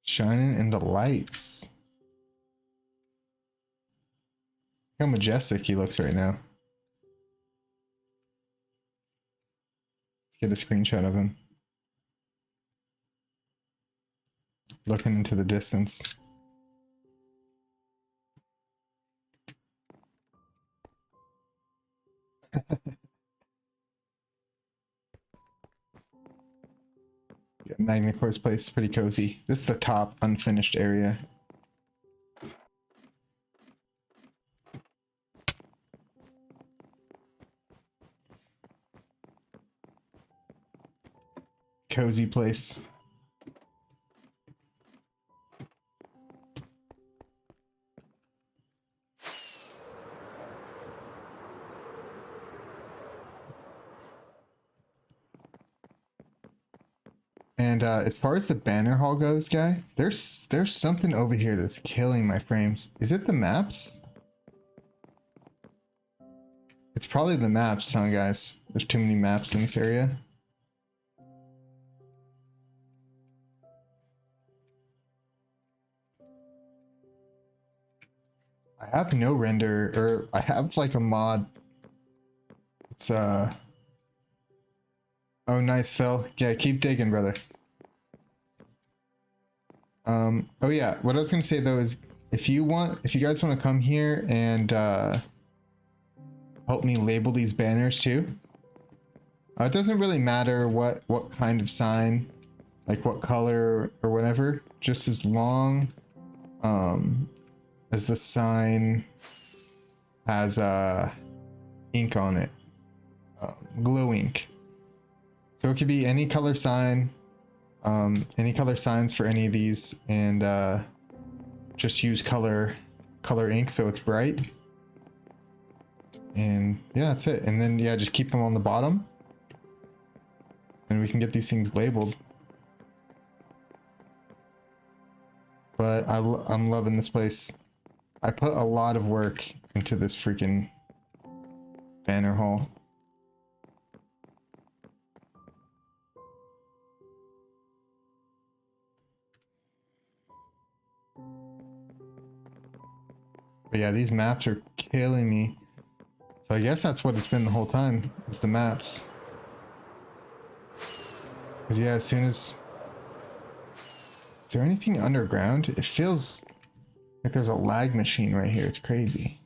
A: Shining in the lights. Look how majestic he looks right now. Let's get a screenshot of him. Looking into the distance. Yeah, Magnacore's place is pretty cozy. This is the top unfinished area. Cozy place. And as far as the banner hall goes, guy, there's something over here that's killing my frames. Is it the maps? It's probably the maps, huh, guys? There's too many maps in this area. I have no render, or I have like a mod. It's oh nice, Phil. Yeah, keep digging, brother. Oh yeah, what I was gonna say though is if you guys want to come here and help me label these banners too. It doesn't really matter what kind of sign, like what color or whatever, just as long as the sign has ink on it, glow ink. So it could be any color sign, any color signs for any of these, and just use color ink so it's bright. And yeah, that's it. And then yeah, just keep them on the bottom, and we can get these things labeled. But I'm loving this place. I put a lot of work into this freaking banner hall. But yeah, these maps are killing me. So I guess that's what it's been the whole time, is the maps. Because yeah, as soon as... Is there anything underground? It feels like there's a lag machine right here. It's crazy.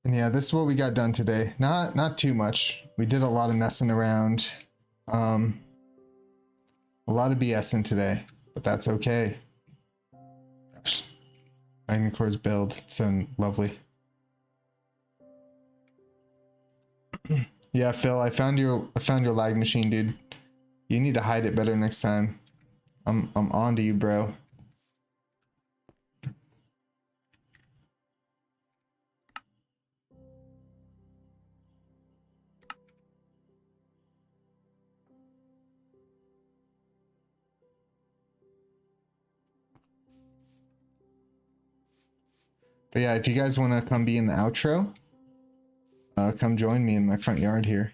A: And yeah, this is what we got done today. Not too much. We did a lot of messing around. A lot of BSing today, but that's okay. Gosh. Magnacore's build, it's so lovely. Yeah, Phil, I found your lag machine, dude. You need to hide it better next time. I'm on to you, bro. But yeah, if you guys want to come be in the outro, come join me in my front yard here.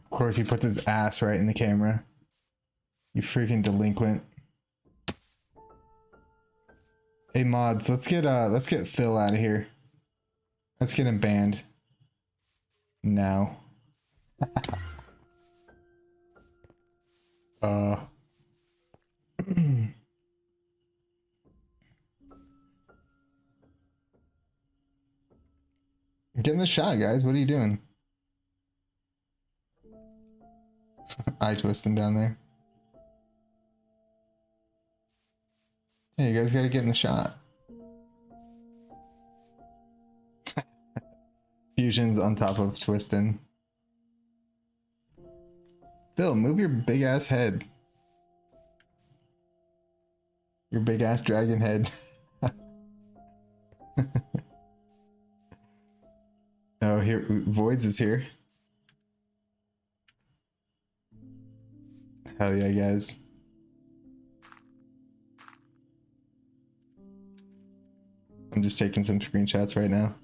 A: Of course, he puts his ass right in the camera. You freaking delinquent. Hey mods, let's get Phil out of here. Let's get him banned. Now. Get in the shot, guys. What are you doing? Itwistin down there. Hey, you guys gotta get in the shot. Fusion's on top of Twistin. Phil, move your big ass head. Your big ass dragon head. Oh, here, Voids is here. Hell yeah, guys. I'm just taking some screenshots right now.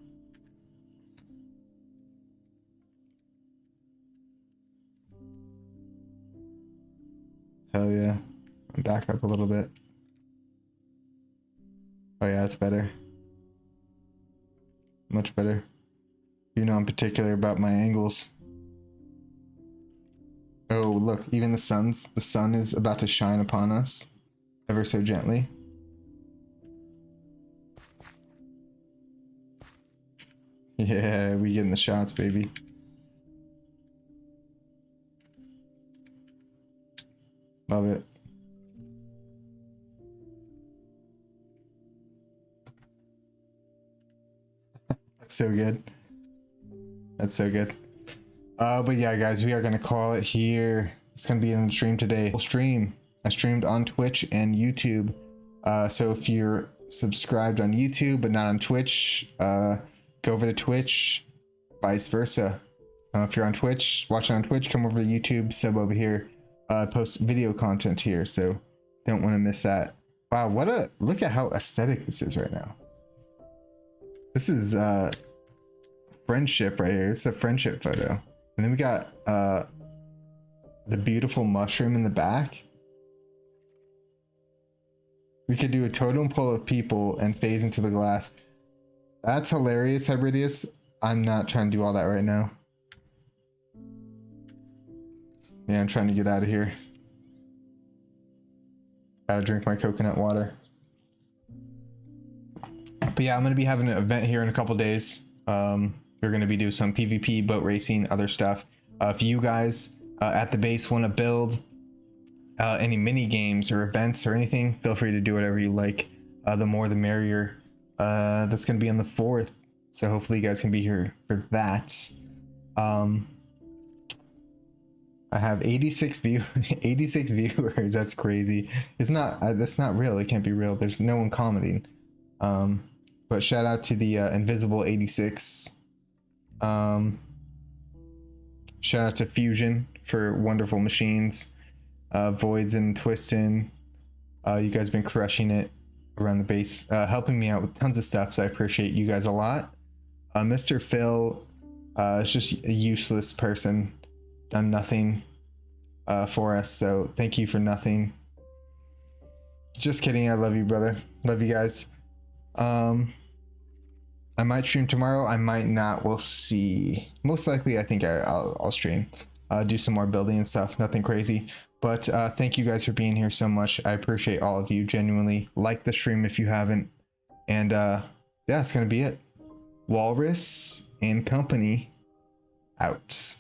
A: Hell yeah. I'm back up a little bit. Oh yeah, it's better. Much better. You know I'm particular about my angles. Oh, look, even the sun is about to shine upon us ever so gently. Yeah, we getting the shots, baby. Love it. That's so good. That's so good. But yeah, guys, we are gonna call it here. It's gonna be in the stream today. Full stream. I streamed on Twitch and YouTube. So if you're subscribed on YouTube but not on Twitch, go over to Twitch. Vice versa. If you're on Twitch, watching on Twitch, come over to YouTube, sub over here. Post video content here, so don't want to miss that. Wow, look at how aesthetic this is right now. This is friendship right here. This is a friendship photo. And then we got the beautiful mushroom in the back. We could do a totem pole of people and phase into the glass. That's hilarious, Hybridius. I'm not trying to do all that right now. Yeah, I'm trying to get out of here. Gotta drink my coconut water. But yeah, I'm gonna be having an event here in a couple days. We're gonna be doing some PvP, boat racing, other stuff. If you guys at the base want to build any mini games or events or anything, feel free to do whatever you like. The more the merrier. That's gonna be on the 4th, so hopefully you guys can be here for that. I have 86 viewers. That's crazy. It's not. That's not real. It can't be real. There's no one commenting. But shout out to the invisible 86. Shout out to Fusion for wonderful machines. Voids and Twistin. You guys been crushing it around the base, helping me out with tons of stuff. So I appreciate you guys a lot. MrFil is just a useless person. Done nothing for us, so thank you for nothing. Just kidding. I love you, brother. Love you guys. I might stream tomorrow. I might not. We'll see. Most likely, I think I'll stream. Do some more building and stuff. Nothing crazy. But thank you guys for being here so much. I appreciate all of you genuinely. Like the stream if you haven't. And yeah, it's gonna be it. Walrus and company out.